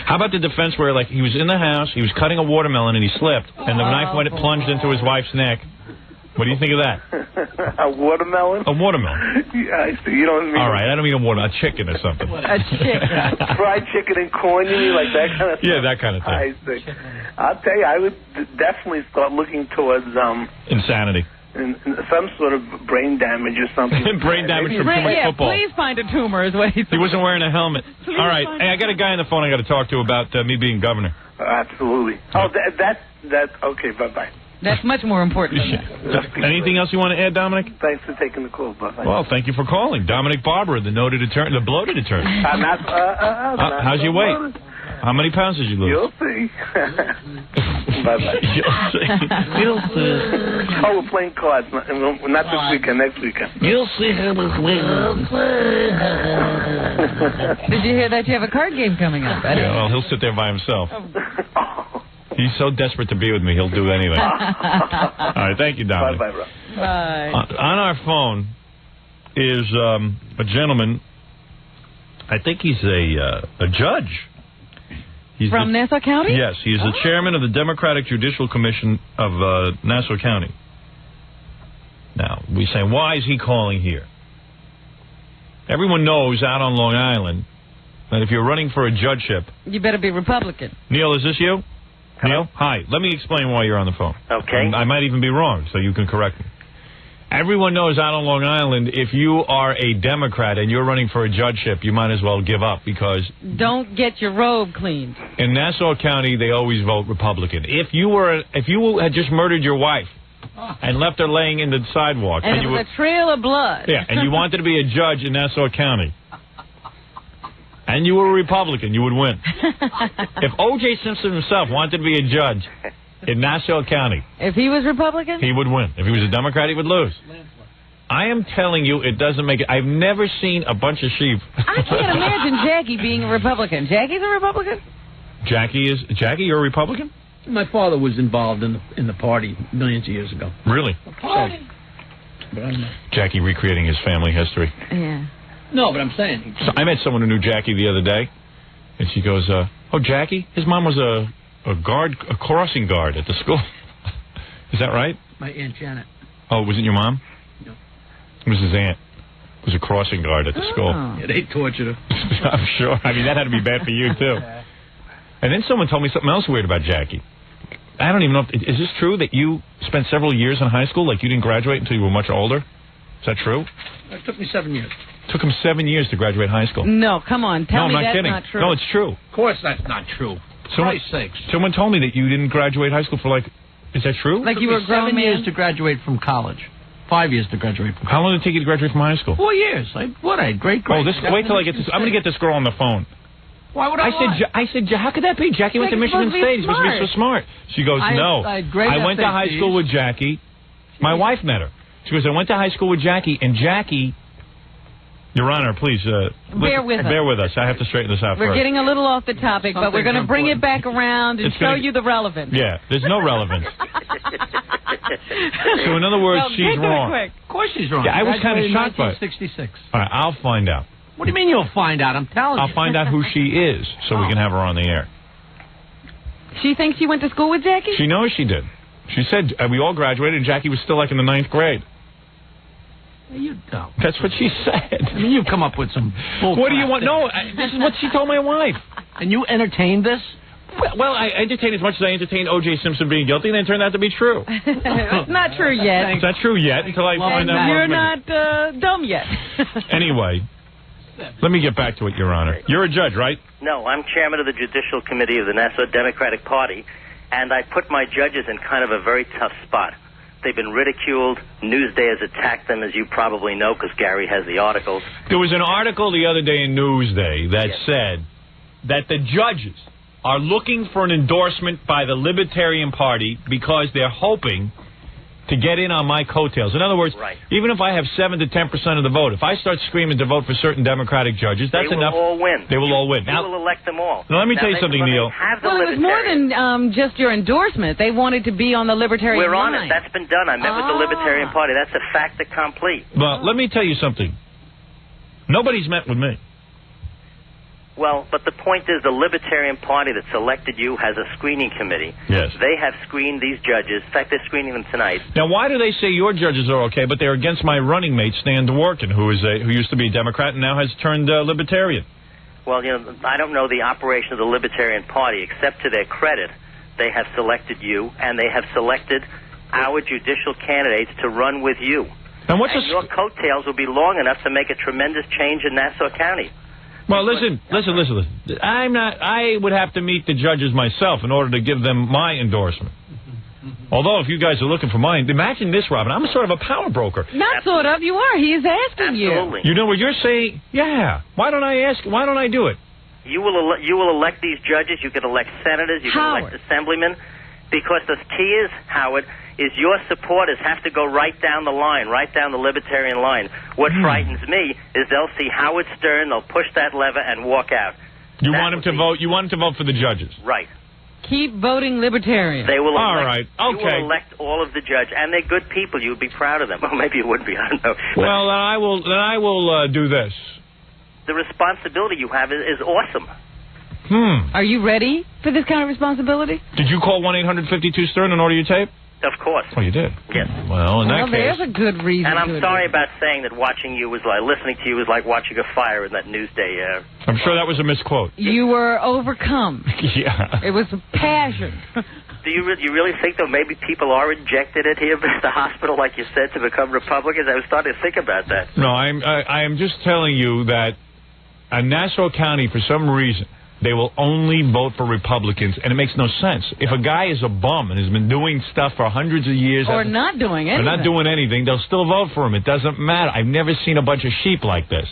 How about the defense where, like, he was in the house, he was cutting a watermelon, and he slipped, and the knife plunged into his wife's neck? What do you think of that? A watermelon? A watermelon. Yeah, I see. You don't mean... All right, I don't mean a watermelon, a chicken or something. A chicken. Fried chicken and corn, you mean, like that kind of stuff? Yeah, that kind of thing. I see. I'll tell you, I would definitely start looking towards... insanity. Some sort of brain damage or something. Brain damage from too much football. Please find a tumor is what he said. He wasn't wearing a helmet. All right. Hey, I got a guy on the phone I got to talk to about me being governor. Absolutely. Oh, that okay, bye-bye. That's much more important than that. Anything else you want to add, Dominic? Thanks for taking the call, bye-bye. Well, thank you for calling. Dominic Barbara, the noted attorney, the bloated attorney. I'm not how's your weight? Bloated. How many pounds did you lose? You'll see. Bye-bye. You'll see. Oh, we're playing cards. Not this weekend, next weekend. You'll see how this wins. Did you hear that you have a card game coming up? Yeah, well, he'll sit there by himself. He's so desperate to be with me, he'll do anything. All right, thank you, Dominic. Bye-bye, bro. Bye. On our phone is a gentleman. I think he's a judge. He's from Nassau County? Yes, he's the chairman of the Democratic Judicial Commission of Nassau County. Now, we're saying, why is he calling here? Everyone knows out on Long Island that if you're running for a judgeship... You better be Republican. Neil, is this you? Neil? Hi. Let me explain why you're on the phone. Okay. I might even be wrong, so you can correct me. Everyone knows out on Long Island, if you are a Democrat and you're running for a judgeship, you might as well give up because... Don't get your robe cleaned. In Nassau County, they always vote Republican. If you had just murdered your wife and left her laying in the sidewalk... And it was a trail of blood. Yeah, and you wanted to be a judge in Nassau County... and you were a Republican, you would win. If O.J. Simpson himself wanted to be a judge in Nassau County... If he was Republican? He would win. If he was a Democrat, he would lose. I am telling you, it doesn't make it... I've never seen a bunch of sheep. I can't imagine Jackie being a Republican. Jackie's a Republican? Jackie, you're a Republican? My father was involved in the party millions of years ago. Really? But I don't know. Jackie recreating his family history. Yeah. No, but I'm saying... So I met someone who knew Jackie the other day, and she goes, oh, Jackie? His mom was a crossing guard at the school. Is that right? My Aunt Janet. Oh, was it your mom? No. It was his aunt. It was a crossing guard at the school. Yeah, they tortured her. I'm sure. I mean, that had to be bad for you, too. And then someone told me something else weird about Jackie. I don't even know. Is this true that you spent several years in high school? Like you didn't graduate until you were much older? Is that true? It took me 7 years. Took him 7 years to graduate high school. No, come on. Tell me I'm not that's kidding. not true. No, it's true. Of course that's not true. Someone told me that you didn't graduate high school for like... Is that true? Like you were a grown 7 years man? to graduate from college. 5 years to graduate from college. How long did it take you to graduate from high school? 4 years. I had great. Oh, wait till I get this. I'm going to get this girl on the phone. Why would I lie? I said, how could that be? Jackie went to Michigan State. He's supposed to be so smart. She goes, no. I went to high school with Jackie. My wife met her. She goes, I went to high school with Jackie, and Jackie... Your Honor, please... Bear with us. I have to straighten this out We're first. getting a little off the topic, but we're going to bring it back around and show you the relevance. Yeah, there's no relevance. So, in other words, she's wrong. Quick. Of course she's wrong. Yeah, I was kind of shocked by it. 1966. All right, I'll find out. What do you mean you'll find out? I'm telling you. I'll find out who she is so we can have her on the air. She thinks you went to school with Jackie? She knows she did. She said we all graduated and Jackie was still like in the 9th grade. You don't. That's what she said. I mean, you've come up with some bull What do you crap want? No, this is what she told my wife. And you entertained this? Well, I entertained as much as I entertained O.J. Simpson being guilty, and then it turned out to be true. It's not true yet. It's not true yet until I find out. You're not dumb yet. Anyway, let me get back to it, Your Honor. You're a judge, right? No, I'm chairman of the Judicial Committee of the Nassau Democratic Party, and I put my judges in kind of a very tough spot. They've been ridiculed. Newsday has attacked them, as you probably know, because Gary has the articles. There was an article the other day in Newsday that said that the judges are looking for an endorsement by the Libertarian Party because they're hoping to get in on my coattails. In other words, even if I have 7 to 10% of the vote, if I start screaming to vote for certain Democratic judges, that's enough. They will all win. They will all win. You will elect them all. Now, let me tell you something, Neil. Well, it was more than just your endorsement. They wanted to be on the Libertarian We're on line. it. That's been done. I met with the Libertarian Party. That's a fait accompli. Well, let me tell you something. Nobody's met with me. Well, but the point is the Libertarian Party that selected you has a screening committee. Yes. They have screened these judges. In fact, they're screening them tonight. Now, why do they say your judges are okay, but they're against my running mate, Stan Dworkin, who used to be a Democrat and now has turned Libertarian? Well, you know, I don't know the operation of the Libertarian Party, except to their credit, they have selected you, and they have selected our judicial candidates to run with you. And your coattails will be long enough to make a tremendous change in Nassau County. Well, listen. I would have to meet the judges myself in order to give them my endorsement. Although, if you guys are looking for mine, imagine this, Robin. I'm sort of a power broker. Not sort of. You are. He is asking you. You know what you're saying? Yeah. Why don't I ask? Why don't I do it? You will elect these judges. You can elect senators. You can elect assemblymen. Because the key is, Howard, is your supporters have to go right down the line, right down the Libertarian line. What frightens me is they'll see Howard Stern, they'll push that lever and walk out. You want them to vote? You want them to vote for the judges? Right. Keep voting Libertarian. They will. All right. Okay. You will elect all of the judges, and they're good people. You would be proud of them. Well, maybe you wouldn't be. I don't know. Well, then I will do this. The responsibility you have is awesome. Are you ready for this kind of responsibility? Did you call 1-800-52-STERN and order your tape? Of course. Oh, you did? Yes. Well, in that case... there's a good reason. And I'm sorry about saying that watching you was like, listening to you was like watching a fire in that Newsday. I'm sure that was a misquote. You were overcome. Yeah. It was passion. Do you really think, though, maybe people are injected at here at the hospital, like you said, to become Republicans? I was starting to think about that. No, I am just telling you that in Nassau County, for some reason, they will only vote for Republicans, and it makes no sense. If a guy is a bum and has been doing stuff for hundreds of years... Or not doing anything. Or not doing anything, they'll still vote for him. It doesn't matter. I've never seen a bunch of sheep like this.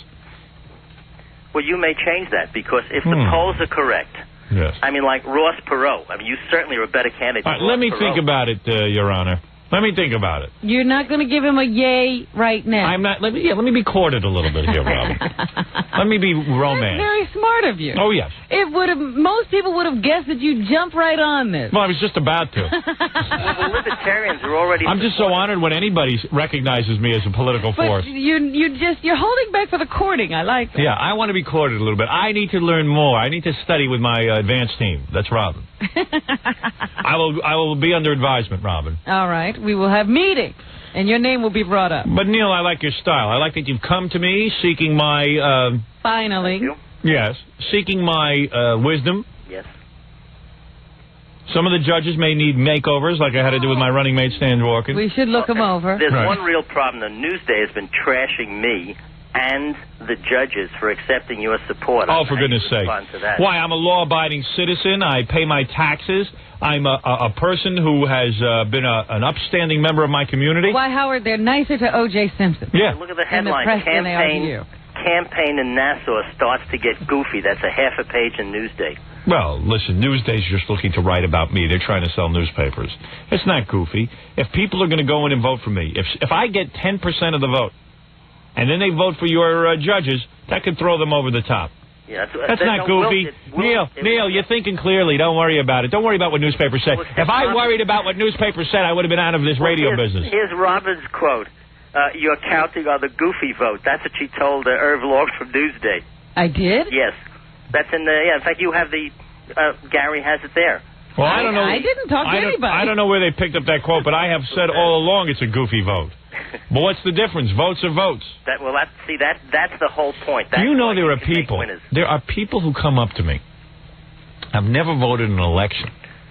Well, you may change that, because if the polls are correct... Yes. I mean, like Ross Perot. I mean, you certainly are a better candidate than Ross let me Perot. think about it, Your Honor. Let me think about it. You're not going to give him a yay right now. I'm not. Let me be courted a little bit here, Robin. Let me be romance. That's very smart of you. Oh, yes. Most people would have guessed that you jumped right on this. Well, I was just about to. Well, the Libertarians are already... I'm just so honored when anybody recognizes me as a political force. But you're holding back for the courting. I like that. Yeah, I want to be courted a little bit. I need to learn more. I need to study with my advanced team. That's Robin. I will be under advisement, Robin. All right. We will have meetings, and your name will be brought up. But, Neil, I like your style. I like that you've come to me seeking my... Finally. Yes. Seeking my wisdom. Yes. Some of the judges may need makeovers, like I had to do with my running mate, Stan Dworkin. We should look them over. There's one real problem. The Newsday has been trashing me and the judges for accepting your support. Oh, for goodness sake. Why? I'm a law-abiding citizen. I pay my taxes. I'm a person who has been an upstanding member of my community. Why, Howard, they're nicer to O.J. Simpson. Yeah. Look at the headline. Campaign in Nassau starts to get goofy. That's a half a page in Newsday. Well, listen, Newsday's just looking to write about me. They're trying to sell newspapers. It's not goofy. If people are going to go in and vote for me, if I get 10% of the vote, and then they vote for your judges, that could throw them over the top. Yeah, that's not goofy. Neil, you're thinking clearly. Don't worry about it. Don't worry about what newspapers say. If I worried about what newspapers said, I would have been out of this radio business. Here's Robin's quote. You're counting on the goofy vote. That's what she told Irv Long from Newsday. I did? Yes. That's in the... Yeah, in fact, you have the... Gary has it there. Well, I don't know. I didn't talk to anybody. I don't know where they picked up that quote, but I have said all along it's a goofy vote. But what's the difference? Votes are votes. That's the whole point. Do you know there are people who come up to me. I've never voted in an election.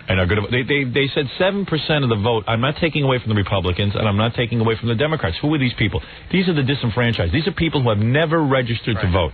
And are going to, they said 7% of the vote. I'm not taking away from the Republicans, and I'm not taking away from the Democrats. Who are these people? These are the disenfranchised. These are people who have never registered to vote.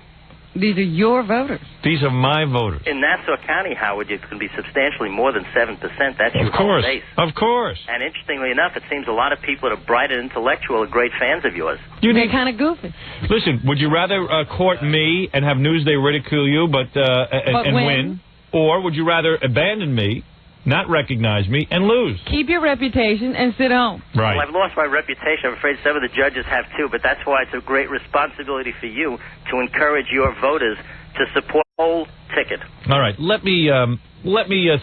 These are your voters. These are my voters. In Nassau County, Howard, it can be substantially more than 7%. That's your home base. Of course. And interestingly enough, it seems a lot of people that are bright and intellectual are great fans of yours. They're kind of goofy. Listen, would you rather court me and have Newsday ridicule you and win? Or would you rather abandon me, not recognize me, and lose? Keep your reputation and sit home. Right. Well, I've lost my reputation. I'm afraid some of the judges have too, but that's why it's a great responsibility for you to encourage your voters to support the whole ticket. All right. Let me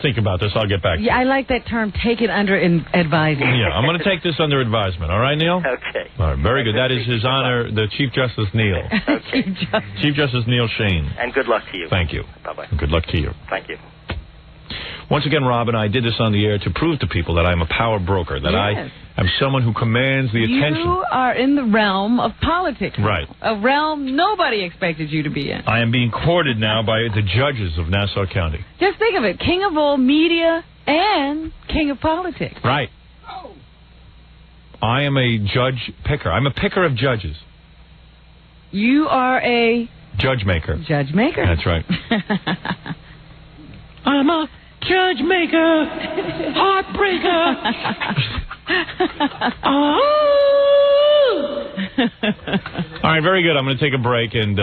think about this. I'll get back to you. I like that term, take it under advisement. Yeah, I'm going to take this under advisement. All right, Neil? Okay. All right, very good. That is His Honor, the Chief Justice Neil. Okay. Chief Justice Neil Shane. And good luck to you. Thank you. Bye-bye. Good luck to you. Thank you. Once again, Robin, I did this on the air to prove to people that I'm a power broker, that I am someone who commands the attention. You are in the realm of politics. Right. A realm nobody expected you to be in. I am being courted now by the judges of Nassau County. Just think of it, king of all media and king of politics. Right. I am a judge picker. I'm a picker of judges. You are a... Judge maker. Judge maker. That's right. I'm a judge maker, heartbreaker. All right, very good. I'm going to take a break and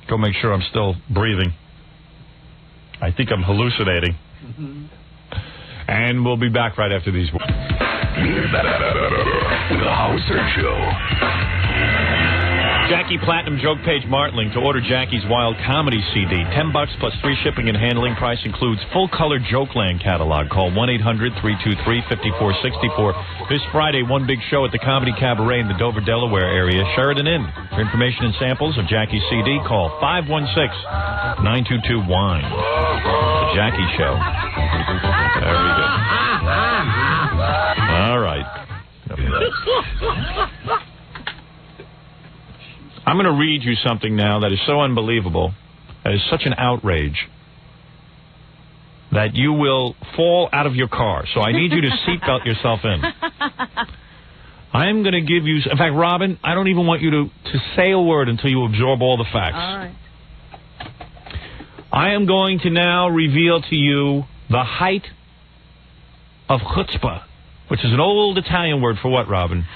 go make sure I'm still breathing. I think I'm hallucinating. And we'll be back right after these. The Howard Stern Show. Jackie Platinum Joke Page Martling to order Jackie's Wild Comedy CD. $10 plus free shipping and handling. Price includes full-color Jokeland catalog. Call 1-800-323-5464. This Friday, one big show at the Comedy Cabaret in the Dover, Delaware area. Sheridan Inn. For information and samples of Jackie's CD, call 516-922-WINE. The Jackie Show. Very good. All right. I'm going to read you something now that is so unbelievable, that is such an outrage, that you will fall out of your car. So I need you to seatbelt yourself in. I am going to give you... In fact, Robin, I don't even want you to say a word until you absorb all the facts. All right. I am going to now reveal to you the height of chutzpah, which is an old Italian word for what, Robin?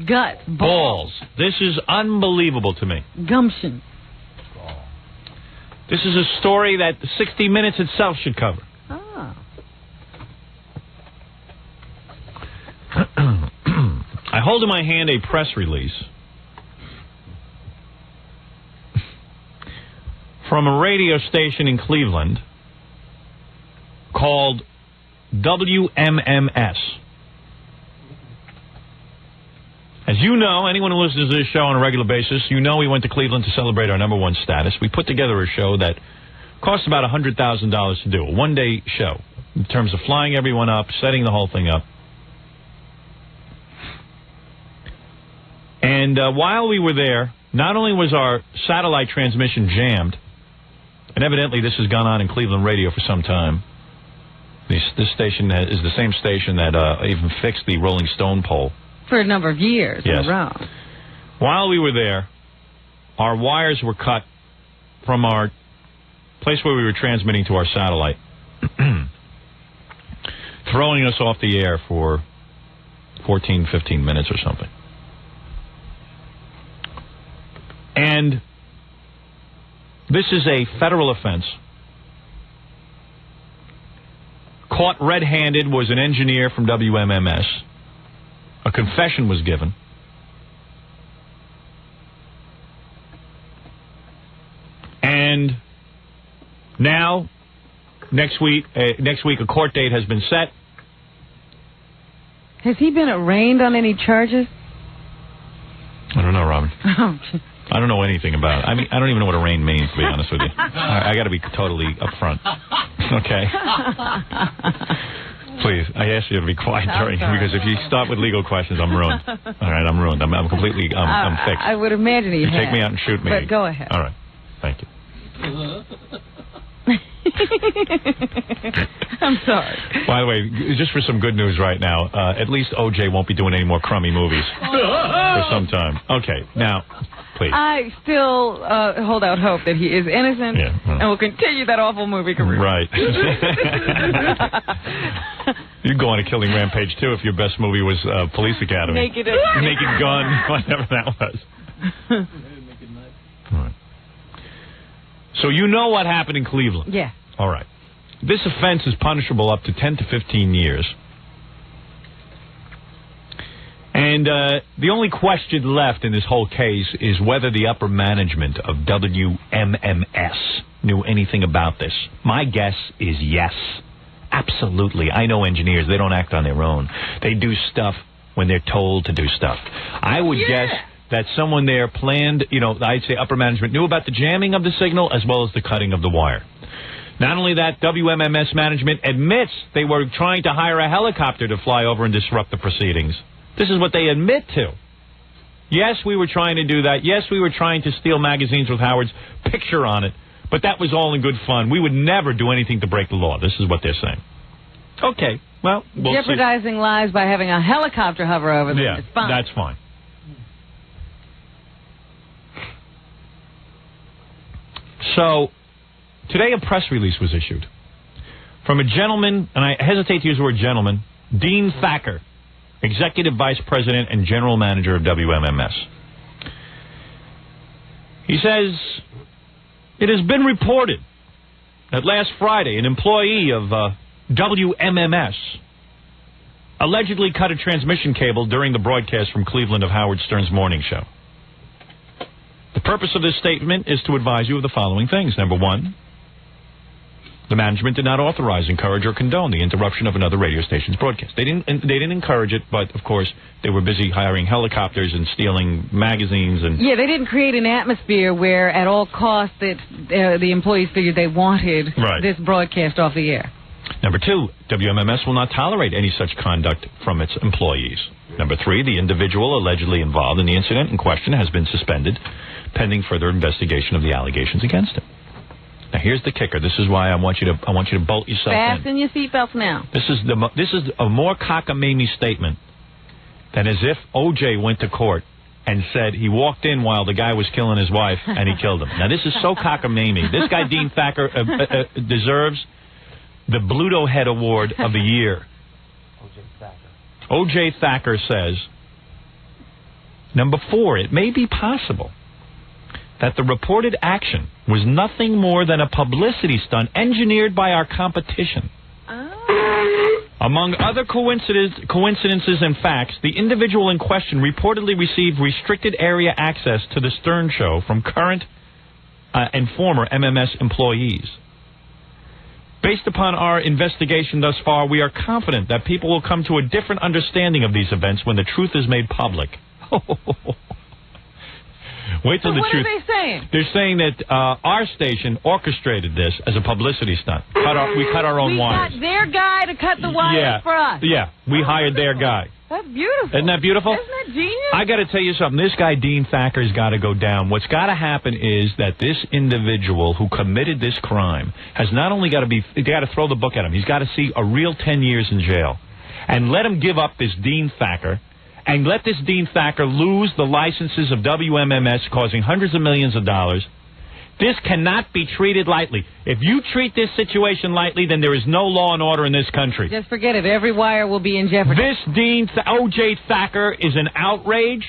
Gut. Balls. This is unbelievable to me. Gumption. This is a story that 60 Minutes itself should cover. Ah. I hold in my hand a press release from a radio station in Cleveland called WMMS. As you know, anyone who listens to this show on a regular basis, you know we went to Cleveland to celebrate our #1 status. We put together a show that cost about $100,000 to do, a one-day show, in terms of flying everyone up, setting the whole thing up. And while we were there, not only was our satellite transmission jammed, and evidently this has gone on in Cleveland radio for some time, This station is the same station that even fixed the Rolling Stone pole. For a number of years in a row. While we were there, our wires were cut from our place where we were transmitting to our satellite, throwing us off the air for 14, 15 minutes or something. And this is a federal offense. Caught red-handed was an engineer from WMMS. A confession was given. And now, next week, a court date has been set. Has he been arraigned on any charges? I don't know, Robin. I don't know anything about it. I mean, I don't even know what arraigned means, to be honest with you. I got to be totally upfront. Okay? Please, I ask you to be quiet during, because if you start with legal questions, I'm ruined. All right, I'm ruined. I'm completely, I'm fixed. I would imagine you take me out and shoot me. But go ahead. All right. Thank you. I'm sorry. By the way, just for some good news right now, at least OJ won't be doing any more crummy movies for some time. Okay, now, please. I still hold out hope that he is innocent and will continue that awful movie career. Right. You'd go on a killing rampage, too, if your best movie was Police Academy. Naked Gun, whatever that was. All right. So you know what happened in Cleveland? Yeah. All right. This offense is punishable up to 10 to 15 years. And the only question left in this whole case is whether the upper management of WMMS knew anything about this. My guess is yes. Absolutely. I know engineers. They don't act on their own. They do stuff when they're told to do stuff. I would guess that someone there planned, I'd say upper management knew about the jamming of the signal as well as the cutting of the wire. Not only that, WMMS management admits they were trying to hire a helicopter to fly over and disrupt the proceedings. This is what they admit to. Yes, we were trying to do that. Yes, we were trying to steal magazines with Howard's picture on it. But that was all in good fun. We would never do anything to break the law. This is what they're saying. Okay, well, we'll jeopardizing lives by having a helicopter hover over them is fine. That's fine. So, today a press release was issued from a gentleman, and I hesitate to use the word gentleman, Dean Thacker, Executive Vice President and General Manager of WMMS. He says, it has been reported that last Friday an employee of WMMS allegedly cut a transmission cable during the broadcast from Cleveland of Howard Stern's morning show. The purpose of this statement is to advise you of the following things. Number one, the management did not authorize, encourage, or condone the interruption of another radio station's broadcast. They didn't encourage it, but, of course, they were busy hiring helicopters and stealing magazines. And yeah, they didn't create an atmosphere where, at all costs, the employees figured they wanted this broadcast off the air. Number two, WMMS will not tolerate any such conduct from its employees. Number three, the individual allegedly involved in the incident in question has been suspended pending further investigation of the allegations against him. Now, here's the kicker. This is why I want you to bolt yourself in. Fasten your seatbelts now. This is a more cockamamie statement than as if O.J. went to court and said he walked in while the guy was killing his wife and he killed him. Now, this is so cockamamie. This guy, Dean Thacker, deserves the Bluto Head Award of the year. O.J. Thacker says, number four, it may be possible that the reported action was nothing more than a publicity stunt engineered by our competition. Among other coincidences and facts, the individual in question reportedly received restricted area access to the Stern Show from current and former MMS employees. Based upon our investigation thus far, we are confident that people will come to a different understanding of these events when the truth is made public. Wait till the truth. What are they saying? They're saying that our station orchestrated this as a publicity stunt. We cut our own wires. We got their guy to cut the wires for us. Yeah, we hired their guy. That's beautiful. Isn't that beautiful? Isn't that genius? I got to tell you something. This guy, Dean Thacker's got to go down. What's got to happen is that this individual who committed this crime has not only got to throw the book at him, he's got to see a real 10 years in jail. And let him give up this Dean Thacker, and let this Dean Thacker lose the licenses of WMMS, causing hundreds of millions of dollars. This cannot be treated lightly. If you treat this situation lightly, then there is no law and order in this country. Just forget it. Every wire will be in jeopardy. This O.J. Thacker is an outrage.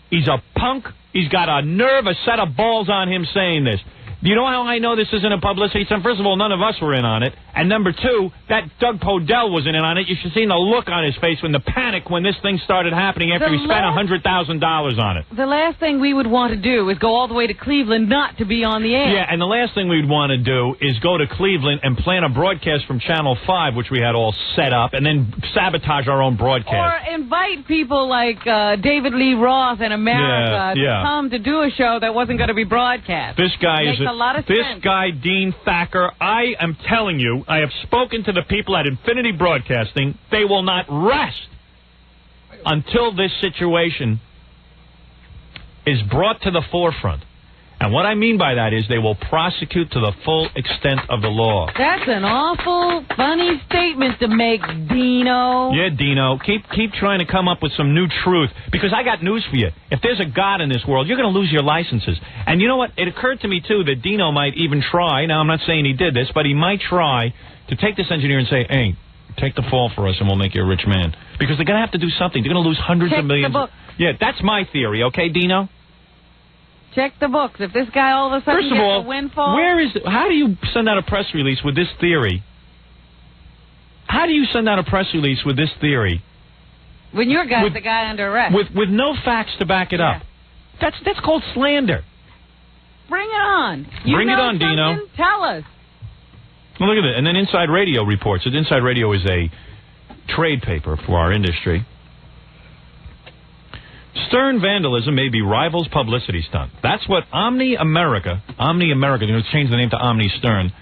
He's a punk. He's got a nerve, a set of balls on him saying this. You know how I know this isn't a publicity stunt? First of all, none of us were in on it. And number two, that Doug Podell wasn't in on it. You should have seen the look on his face when the panic when this thing started happening after he spent $100,000 on it. The last thing we would want to do is go all the way to Cleveland not to be on the air. Yeah, and the last thing we'd want to do is go to Cleveland and plan a broadcast from Channel 5, which we had all set up, and then sabotage our own broadcast. Or invite people like David Lee Roth in America to come to do a show that wasn't going to be broadcast. This guy Makes a lot of sense. This guy, Dean Thacker, I am telling you, I have spoken to the people at Infinity Broadcasting. They will not rest until this situation is brought to the forefront. And what I mean by that is they will prosecute to the full extent of the law. That's an awful funny statement to make, Dino. Yeah, Dino. Keep trying to come up with some new truth. Because I got news for you. If there's a God in this world, you're going to lose your licenses. And you know what? It occurred to me, too, that Dino might even try. Now, I'm not saying he did this, but he might try to take this engineer and say, hey, take the fall for us and we'll make you a rich man. Because they're going to have to do something. They're going to lose hundreds of millions. The book. Yeah, that's my theory. Okay, Dino? Check the books. If this guy all of a sudden First of gets all, a windfall... how do you send out a press release with this theory? How do you send out a press release with this theory? When your guy's the guy under arrest. With no facts to back it up. That's called slander. Bring it on. Bring it on, Dino. Tell us. Well, look at it. And then Inside Radio reports it. Inside Radio is a trade paper for our industry. Stern vandalism may be rival's publicity stunt. That's what Omni America, they're going to change the name to Omni Stern.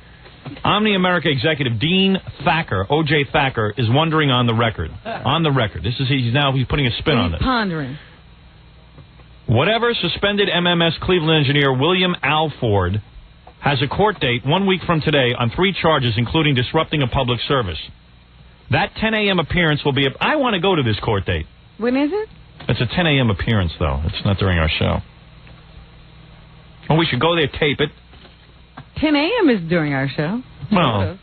Omni America executive Dean Thacker, O.J. Thacker, is wondering on the record. On the record. He's putting a spin on this. He's pondering. Whatever suspended MMS Cleveland engineer William Alford has a court date 1 week from today on 3 charges, including disrupting a public service. That 10 a.m. appearance will be... I want to go to this court date. When is it? It's a 10 a.m. appearance, though. It's not during our show. Oh, we should go there, tape it. 10 a.m. is during our show. Well,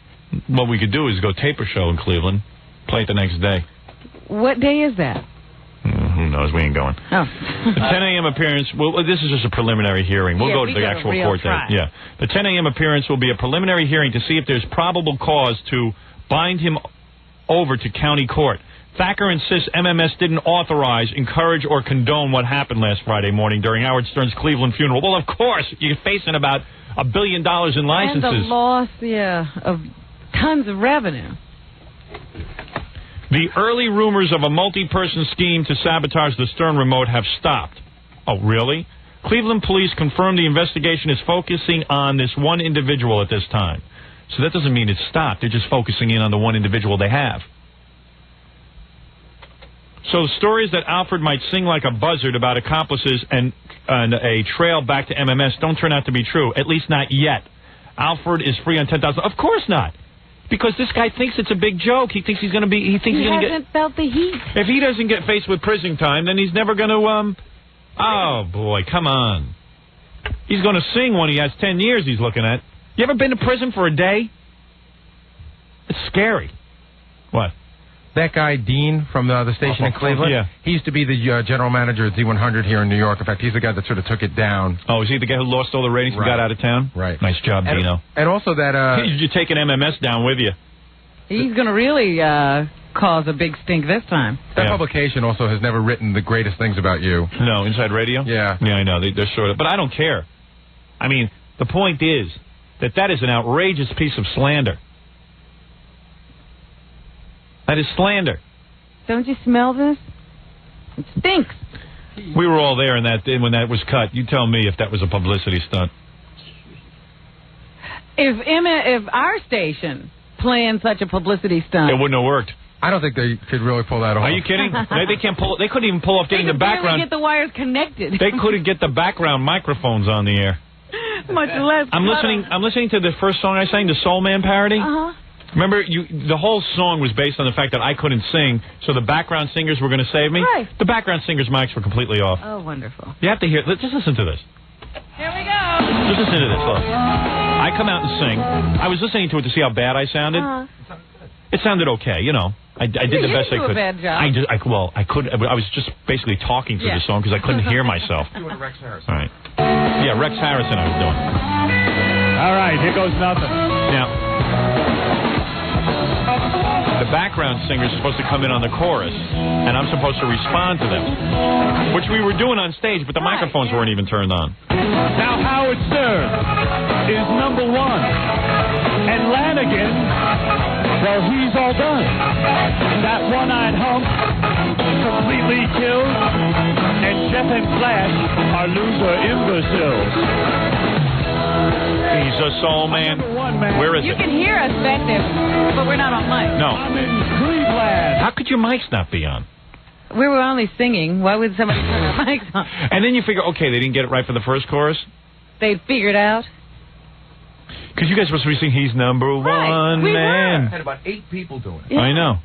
what we could do is go tape a show in Cleveland, play it the next day. What day is that? Who knows? We ain't going. Oh. The 10 a.m. appearance, well, this is just a preliminary hearing. We'll go to the actual court date. Yeah. The 10 a.m. appearance will be a preliminary hearing to see if there's probable cause to bind him over to county court. Thacker insists MMS didn't authorize, encourage, or condone what happened last Friday morning during Howard Stern's Cleveland funeral. Well, of course, you're facing about $1 billion in licenses. And the loss, of tons of revenue. The early rumors of a multi-person scheme to sabotage the Stern remote have stopped. Oh, really? Cleveland police confirmed the investigation is focusing on this one individual at this time. So that doesn't mean it's stopped. They're just focusing in on the one individual they have. So stories that Alfred might sing like a buzzard about accomplices and a trail back to MMS don't turn out to be true, at least not yet. Alfred is free on $10,000. Of course not. Because this guy thinks it's a big joke. He thinks he's going to be... He hasn't felt the heat. If he doesn't get faced with prison time, then he's never going to... Oh, boy, come on. He's going to sing when he has 10 years he's looking at. You ever been to prison for a day? It's scary. What? That guy, Dean, from the station in Cleveland, he used to be the general manager at Z100 here in New York. In fact, he's the guy that sort of took it down. Oh, is he the guy who lost all the ratings and got out of town? Right. Nice job, Dino. And also that... You're taking MMS down with you. He's going to really cause a big stink this time. That publication also has never written the greatest things about you. No, Inside Radio? Yeah. Yeah, I know. They're sort of... But I don't care. I mean, the point is that is an outrageous piece of slander. That is slander. Don't you smell this? It stinks. We were all there when that was cut. You tell me if that was a publicity stunt. If our station planned such a publicity stunt... It wouldn't have worked. I don't think they could really pull that off. Are you kidding? They can't pull. They couldn't even pull off getting the background. They could barely get the wires connected. They couldn't get the background microphones on the air. Much less. I'm listening to the first song I sang, the Soul Man parody. Remember, the whole song was based on the fact that I couldn't sing, so the background singers were going to save me. Right. The background singers' mics were completely off. Oh, wonderful. You have to hear. Just listen to this. Here we go. Just listen to this. Look. I come out and sing. I was listening to it to see how bad I sounded. It sounded okay, you know. I did the best I could. A bad job. I was just basically talking through the song because I couldn't hear myself. Doing Rex Harrison. All right. Yeah, Rex Harrison I was doing. All right, here goes nothing. Now, the background singers are supposed to come in on the chorus, and I'm supposed to respond to them, which we were doing on stage, but the microphones weren't even turned on. Now, Howard Stern is number one, and Lanigan, well, he's all done. That one-eyed hump completely killed, and Jeff and Flash are loser imbeciles. He's a soul man. Where is You it? can hear us back there, but we're not on mic. No. I'm in Cleveland. How could your mics not be on? We were only singing. Why would somebody turn our mics on? And then you figure, okay, they didn't get it right for the first chorus? They figured out. Because you guys were supposed to be singing, he's number one man. Had about 8 people doing it. I know.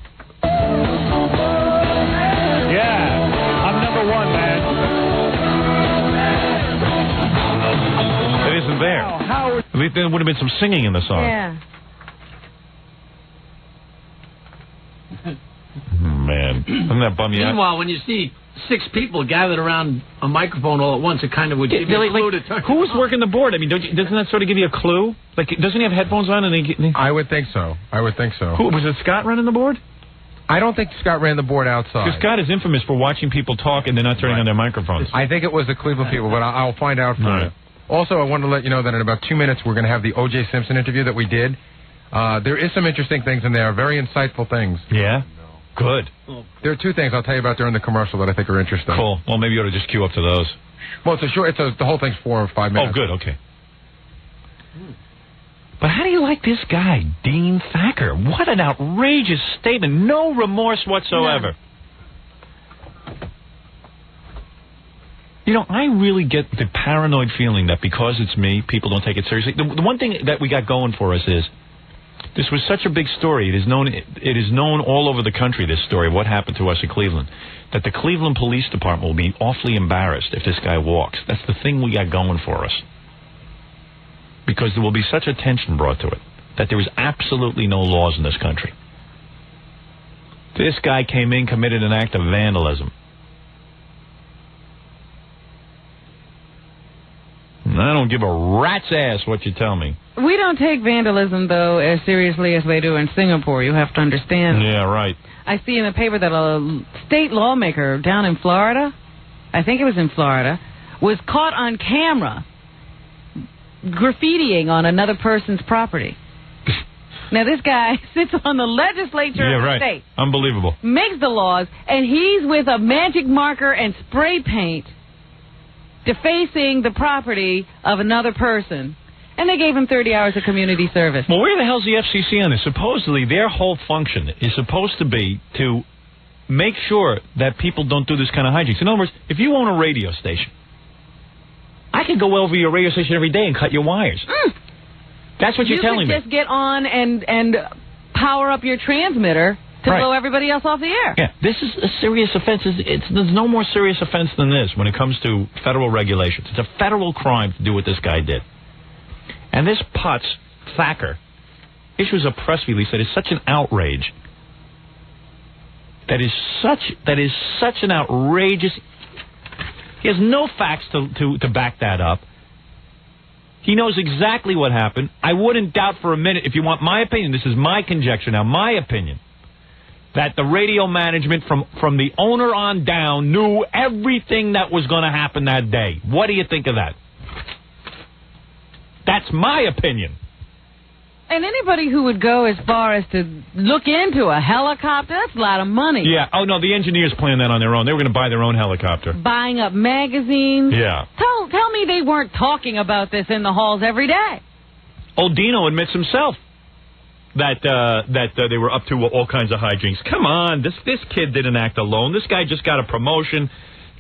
Yeah, I'm number one, man. It isn't there. At least there would have been some singing in the song. Yeah. Man, doesn't that bum you out? Meanwhile, when you see 6 people gathered around a microphone all at once, it kind of would give you a clue to turn. Who's working the board? I mean, doesn't that sort of give you a clue? Like, doesn't he have headphones on? I would think so. Who was it? Scott running the board? I don't think Scott ran the board outside. Because Scott is infamous for watching people talk and they're not turning on their microphones. I think it was the Cleveland people, but I'll find out for you. Also, I wanted to let you know that in about 2 minutes we're going to have the O.J. Simpson interview that we did. There is some interesting things in there, very insightful things. Yeah? Good. There are 2 things I'll tell you about during the commercial that I think are interesting. Cool. Well, maybe you ought to just queue up to those. Well, the whole thing's 4 or 5 minutes. Oh, good. Okay. But how do you like this guy, Dean Thacker? What an outrageous statement. No remorse whatsoever. No. You know, I really get the paranoid feeling that because it's me, people don't take it seriously. The one thing that we got going for us is this was such a big story. It is known all over the country, this story of what happened to us in Cleveland, that the Cleveland Police Department will be awfully embarrassed if this guy walks. That's the thing we got going for us. Because there will be such attention brought to it that there is absolutely no laws in this country. This guy came in, committed an act of vandalism. And I don't give a rat's ass what you tell me. We don't take vandalism, though, as seriously as they do in Singapore. You have to understand. Yeah, right. I see in the paper that a state lawmaker down in Florida, I think it was in Florida, was caught on camera graffitiing on another person's property. Now, this guy sits on the legislature of the state. Unbelievable. Makes the laws, and he's with a magic marker and spray paint defacing the property of another person. And they gave him 30 hours of community service. Well, where the hell's the FCC on this? Supposedly, their whole function is supposed to be to make sure that people don't do this kind of hijinks. In other words, if you own a radio station, I could go over your radio station every day and cut your wires. That's what you're telling me. You could just get on and power up your transmitter to blow everybody else off the air. Yeah, this is a serious offense. There's no more serious offense than this when it comes to federal regulations. It's a federal crime to do what this guy did. And this putz, Thacker, issues a press release that is such an outrage. That is such an outrageous... He has no facts to back that up. He knows exactly what happened. I wouldn't doubt for a minute, if you want my opinion, this is my conjecture now, my opinion, that the radio management from the owner on down knew everything that was going to happen that day. What do you think of that? That's my opinion. And anybody who would go as far as to look into a helicopter, that's a lot of money. Yeah. Oh, no, the engineers planned that on their own. They were going to buy their own helicopter. Buying up magazines. Yeah. Tell me they weren't talking about this in the halls every day. Old Dino admits himself. that they were up to all kinds of hijinks. Come on, this kid didn't act alone. This guy just got a promotion.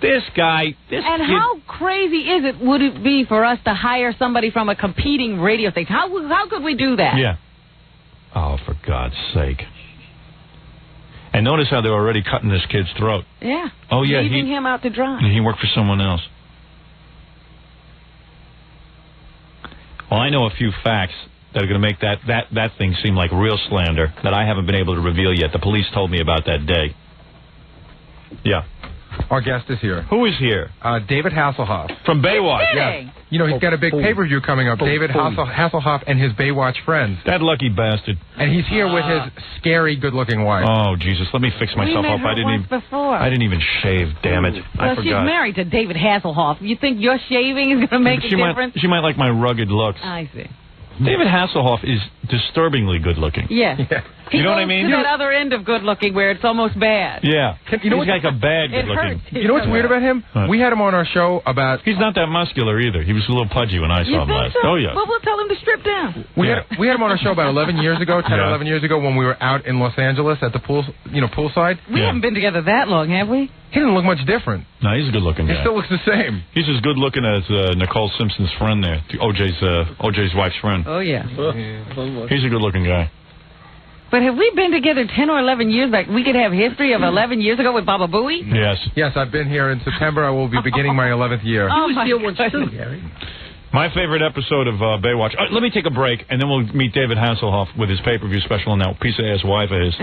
This kid. How crazy would it be for us to hire somebody from a competing radio station? How could we do that? Yeah. Oh, for God's sake. And notice how they're already cutting this kid's throat. Yeah. Oh, yeah. Leaving him out to dry. He worked for someone else. Well, I know a few facts that are going to make that thing seem like real slander that I haven't been able to reveal yet. The police told me about that day. Yeah. Our guest is here. Who is here? David Hasselhoff. From Baywatch. Yeah. You know, he's got a big pay-per-view coming up. David Hasselhoff and his Baywatch friends. That lucky bastard. And he's here with his scary, good-looking wife. Oh, Jesus. Let me fix myself up. I didn't even shave, damn it. I forgot. She's married to David Hasselhoff. You think your shaving is going to make a difference? She might like my rugged looks. I see. David Hasselhoff is disturbingly good-looking. Yes. Yeah. You know what I mean? To that other end of good-looking where it's almost bad. Yeah. He's like a bad good-looking. You know what's weird about him? We had him on our show about... He's not that muscular either. He was a little pudgy when I saw him last. So? Oh, yeah. Well, we'll tell him to strip down. We had him on our show about 11 years ago, 10 or 11 years ago, when we were out in Los Angeles at the poolside. We haven't been together that long, have we? He didn't look much different. No, he's a good-looking guy. He still looks the same. He's as good-looking as Nicole Simpson's friend there, OJ's wife's friend. Oh, yeah. He's a good-looking guy. But have we been together 10 or 11 years? Like, we could have history of 11 years ago with Baba Booey? Yes. Yes, I've been here in September. I will be beginning my 11th year. Oh, my God. Gary. My favorite episode of Baywatch. Let me take a break, and then we'll meet David Hasselhoff with his pay-per-view special and that piece-of-ass wife of his.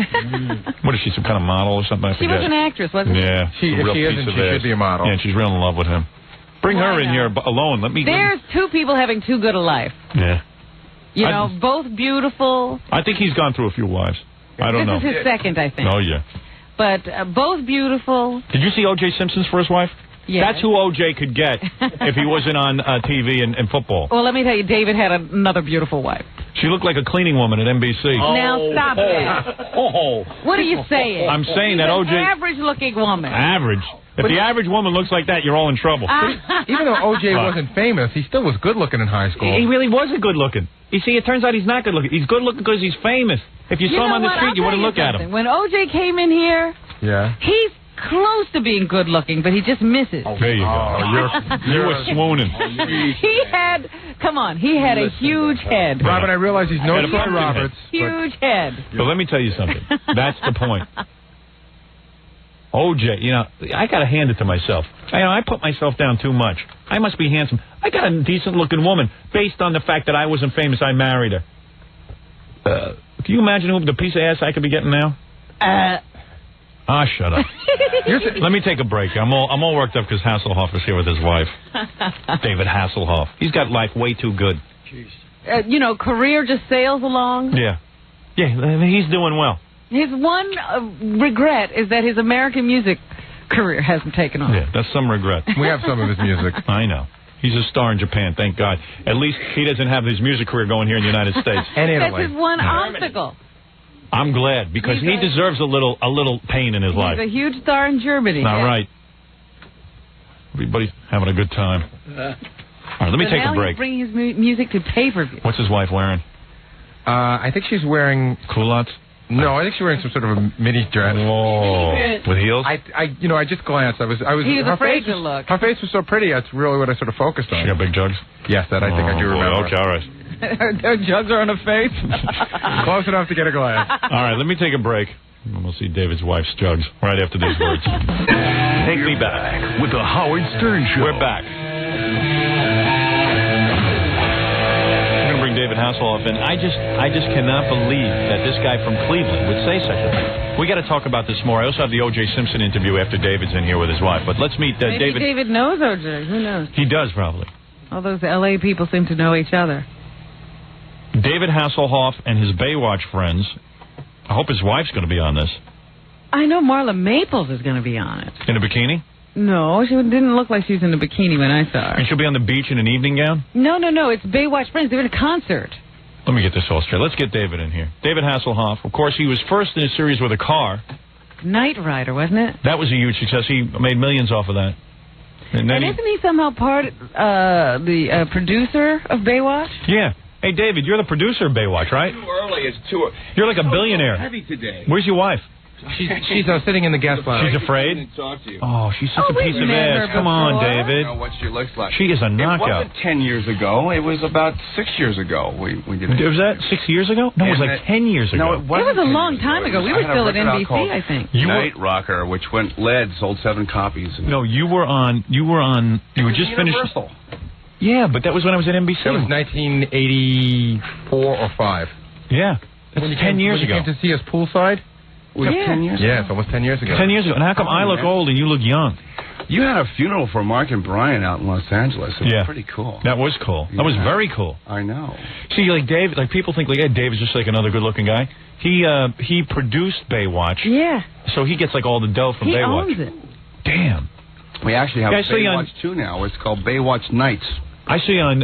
What is she, some kind of model or something? I forget. She was an actress, wasn't she? Yeah. If she isn't, she should be a model. Yeah, she's real in love with him. Bring her in here alone. There's two people having too good a life. Yeah. You know, both beautiful. I think he's gone through a few wives. I don't know. This is his second, I think. Oh, yeah. But both beautiful. Did you see O.J. Simpson's first wife? Yes. That's who O.J. could get if he wasn't on TV and football. Well, let me tell you, David had another beautiful wife. She looked like a cleaning woman at NBC. Now, stop that. What are you saying? I'm saying that O.J. average-looking woman. Average. If the average woman looks like that, you're all in trouble. Even though O.J. wasn't famous, he still was good-looking in high school. He really wasn't good-looking. You see, it turns out he's not good-looking. He's good-looking because he's famous. If you saw him on the street, you wouldn't look at him. When O.J. came in here, he's close to being good-looking, but he just misses. Oh, there you go. You were swooning. He had a huge head. Robin, I realize he's no Troy Roberts. Huge head. But let me tell you something. That's the point. OJ, you know, I got to hand it to myself. I put myself down too much. I must be handsome. I got a decent-looking woman. Based on the fact that I wasn't famous, I married her. Can you imagine who the piece of ass I could be getting now? Shut up. Let me take a break. I'm all worked up because Hasselhoff is here with his wife, David Hasselhoff. He's got life way too good. Jeez. Career just sails along. Yeah, he's doing well. His one regret is that his American music career hasn't taken off. Yeah, that's some regret. We have some of his music. I know. He's a star in Japan, thank God. At least he doesn't have his music career going here in the United States. And Italy. That's his one obstacle. I'm glad, because he deserves a little pain in his life. He's a huge star in Germany. Not right. Everybody's having a good time. All right, let me take a break. He's bringing his music to pay-per-view. What's his wife wearing? I think she's wearing... Culottes? No, I think she's wearing some sort of a mini dress. Whoa. With heels? I just glanced. He was afraid to look. Her face was so pretty. That's really what I sort of focused on. She got big jugs? Yes, I think I do remember. Okay, all right. Her jugs are on her face? Close enough to get a glance. All right, let me take a break. And we'll see David's wife's jugs right after these words. Take me back with the Howard Stern Show. We're back. David Hasselhoff, and I just cannot believe that this guy from Cleveland would say such a thing. We got to talk about this more. I also have the O.J. Simpson interview after David's in here with his wife. But let's meet Maybe David. David knows O.J. Who knows? He does, probably. All those L.A. people seem to know each other. David Hasselhoff and his Baywatch friends. I hope his wife's going to be on this. I know Marla Maples is going to be on it. In a bikini? No, she didn't look like she was in a bikini when I saw her. And she'll be on the beach in an evening gown? No. It's Baywatch Friends. They're in a concert. Let me get this all straight. Let's get David in here. David Hasselhoff, of course, he was first in a series with a car. Knight Rider, wasn't it? That was a huge success. He made millions off of that. And isn't he somehow the producer of Baywatch? Yeah. Hey, David, you're the producer of Baywatch, right? Too early. It's too. You're like a billionaire. Heavy today. Where's your wife? She's sitting in the guest lounge. She's afraid? Talk to you. Oh, she's such a piece of ass. Come on, David. I don't know what she looks like. She is a knockout. It wasn't 10 years ago. It was about 6 years ago. We did it. Was that 6 years ago? No, it was like 10 years ago. No, It was a long time ago. We were still at NBC, I think. Night Rocker, which went lead, sold 7 copies. No, you were just finished. Universal. Yeah, but that was when I was at NBC. That was 1984 or 5. Yeah, that's 10 years ago. You came to see us poolside? Was it 10 years ago? Yeah, it's almost 10 years ago. 10 years ago. And how come I look old and you look young? You had a funeral for Mark and Brian out in Los Angeles. It was pretty cool. That was cool. That was very cool. I know. See, like Dave, like people think like, hey, Dave is just like another good-looking guy. He produced Baywatch. Yeah. So he gets like all the dough from Baywatch. He owns it. Damn. We actually have Baywatch 2 now. It's called Baywatch Nights. I see on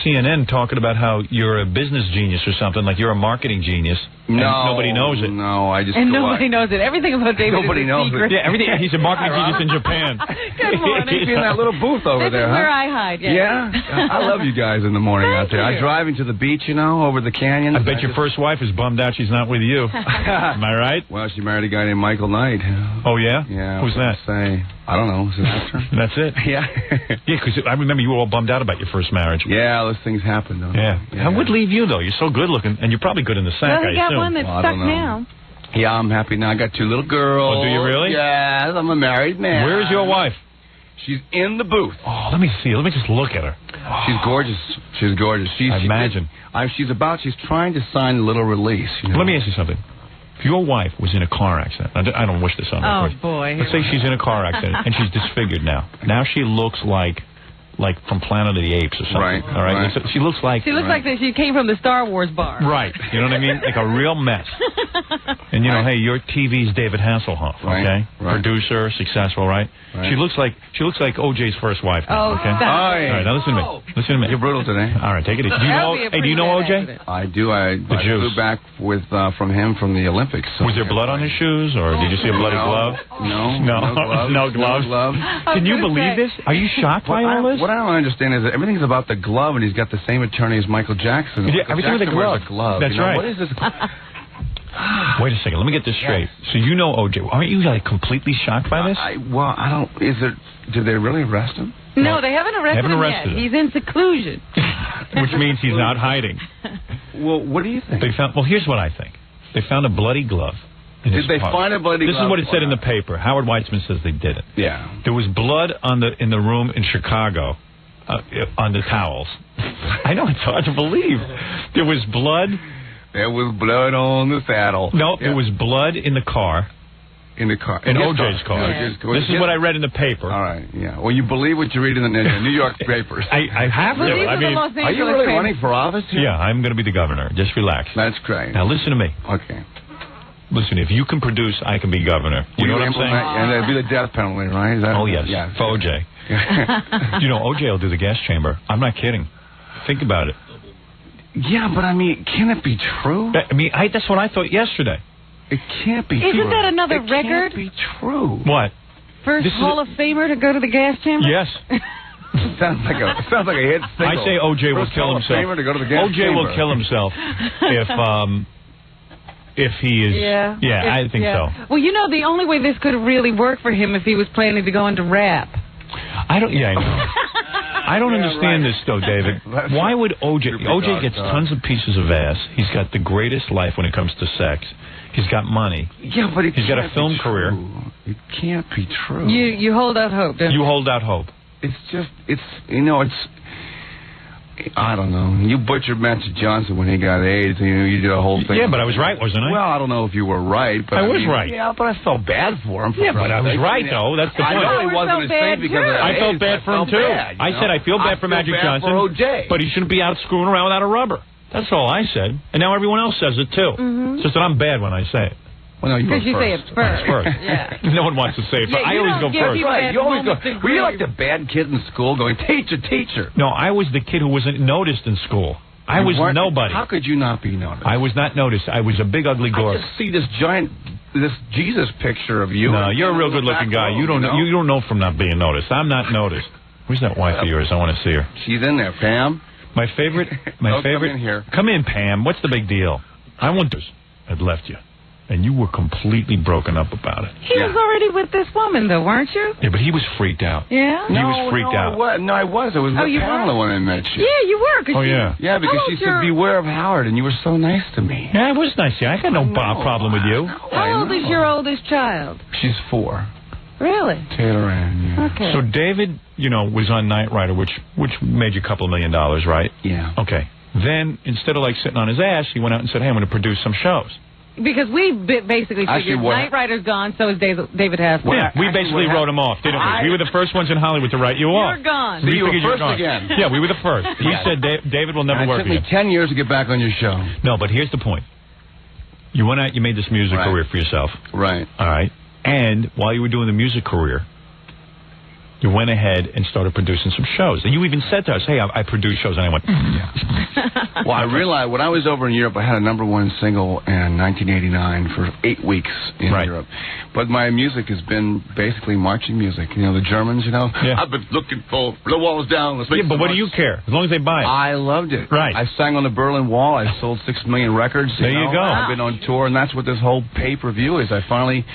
CNN talking about how you're a business genius or something, like you're a marketing genius. And nobody knows it. No, I just... And nobody knows it. Everything about David nobody is a knows secret. It. Yeah, everything. He's a marketing genius in Japan. Good morning. He's in that little booth over there, This is huh? where I hide, Yeah? I love you guys in the morning out there. you. I drive into the beach, you know, over the canyon. I bet your first wife is bummed out she's not with you. Am I right? Well, she married a guy named Michael Knight. Oh, yeah? Yeah. Who's that? Say, I don't know. Is it actor? That's it? Yeah. Yeah, because I remember you were all bummed out about your first marriage. Yeah, those things happen, don't they? Yeah. I would leave you, though. You're so good looking, and you're probably good in the sack, Well, he I got assume. one that's stuck now. Yeah, I'm happy now. I got 2 little girls. Oh, do you really? Yes, I'm a married man. Where's your wife? She's in the booth. Oh, let me see. Let me just look at her. She's gorgeous. She's gorgeous. I imagine. She's trying to sign a little release. You know? Let me ask you something. If your wife was in a car accident, I don't wish this on her. Oh, of course. boy. Let's say she's in a car accident and she's disfigured now. Now she looks like from Planet of the Apes or something. Right. All right. Right. So she looks like. She looks like that she came from the Star Wars bar. Right. You know what I mean? Like a real mess. And you know, hey, your TV's David Hasselhoff, okay? Right. Producer, successful, right? She looks like OJ's first wife now, Oh, okay? stop. Oh, yeah. All right, now listen to me. Listen to me. You're brutal today. All right, take it easy. Do you know? That'll be a Hey, do you know pretty bad OJ? accident. I do. I juice. flew back with from him from the Olympics. So Was there blood on his shoes, or did you see a bloody glove? No. No. No gloves. No gloves. Can you believe this? Are you shocked by all this? What I don't understand is that everything's about the glove, and he's got the same attorney as Michael Jackson. Yeah, Michael everything with Jackson a glove. wears a glove. That's you know, right. What is this? Wait a second. Let me get this straight. So you know OJ. Aren't you like completely shocked by this? I don't. Did they really arrest him? No, they haven't arrested him arrested yet. him. He's in seclusion. Which means he's not hiding. Well, what do you think? Well, here's what I think. They found a bloody glove. Did they find a bloody glove? This is what it said in the paper. Howard Weitzman says they did it. Yeah. There was blood in the room in Chicago on the towels. I know, it's hard to believe. There was blood. There was blood on the saddle. No, there was blood in the car. In the car. In OJ's car. Yeah. This is what I read in the paper. All right, yeah. Well, you believe what you read in the New York papers. I have to. I mean, are you really running for office here? Yeah, I'm going to be the governor. Just relax. That's great. Now, listen to me. Okay. Listen, if you can produce, I can be governor. You know what I'm saying? And that'd be the death penalty, right? Oh, yes. Yeah. For OJ. You know, OJ will do the gas chamber. I'm not kidding. Think about it. Yeah, but I mean, can it be true? I mean, that's what I thought yesterday. It can't be true. Isn't that another record? It can't be true. What? First Hall of Famer to go to the gas chamber? Yes. sounds like a hit single. I say OJ will First kill Hall of himself. Famer to go to the gas OJ chamber. will kill himself if he is. Yeah. I think so. Well, you know, the only way this could really work for him if he was planning to go into rap. I don't. Yeah, I know. I don't understand this though, David. Why would OJ gets tons of pieces of ass. He's got the greatest life when it comes to sex. He's got money. Yeah, but he's got a film career. It can't be true. You hold out hope, don't you? You hold out hope. It's just, I don't know. You butchered Magic Johnson when he got AIDS. You did a whole thing. Yeah, but I was right, wasn't I? Well, I don't know if you were right, but I was right. Yeah, but I felt bad for him. Yeah, but I was right though. That's the point. I know he wasn't as safe because of I felt bad for him too. I said I feel bad for Magic Johnson, for OJ. but he shouldn't be out screwing around without a rubber. That's all I said, and now everyone else says it too. Mm-hmm. It's just that I'm bad when I say it. Well, no, because you say it first. Yeah. No one wants to say it. Yeah, I always go first. Right. You always go. Were you like the bad kid in school going, teacher, teacher? No, I was the kid who wasn't noticed in school. I was nobody. How could you not be noticed? I was not noticed. I was a big ugly dork. I just see this Jesus picture of you. No, you're a real good looking guy. You don't know from not being noticed. I'm not noticed. Where's that wife of yours? I want to see her. She's in there, Pam. My favorite. Come in here. Come in, Pam. What's the big deal? I wonder had left you, and you were completely broken up about it. He was already with this woman, though, weren't you? Yeah, but he was freaked out. Yeah? He was freaked out. I was. I was with Pamela when I met you. Yeah, you were. Yeah, because she said, beware of Howard, and you were so nice to me. Yeah, it was nice. Yeah, I got no problem with you. How old is your oldest child? She's 4. Really? Taylor Ann, yeah. Okay. So David, was on Knight Rider, which made you a couple $1 million, right? Yeah. Okay. Then, instead of sitting on his ass, he went out and said, hey, I'm going to produce some shows. Because we basically figured Knight Rider's gone, so is David Hasselhoff. Yeah, we basically wrote him off, didn't we? We were the first ones in Hollywood to write you off. You're gone. So you were first again. Yeah, we were the first. He said David will never work again. It took me 10 years to get back on your show. No, but here's the point. You went out, you made this music career for yourself. Right. All right. And while you were doing the music career, you went ahead and started producing some shows. And you even said to us, hey, I produce shows. And I went, yeah. Well, I realized when I was over in Europe, I had a #1 single in 1989 for 8 weeks in Europe. But my music has been basically marching music. The Germans, I've been looking for the walls down. Let's make but what do you care? As long as they buy it. I loved it. Right. I sang on the Berlin Wall. I sold 6 million records. There you go. I've been on tour, and that's what this whole pay-per-view is. I finally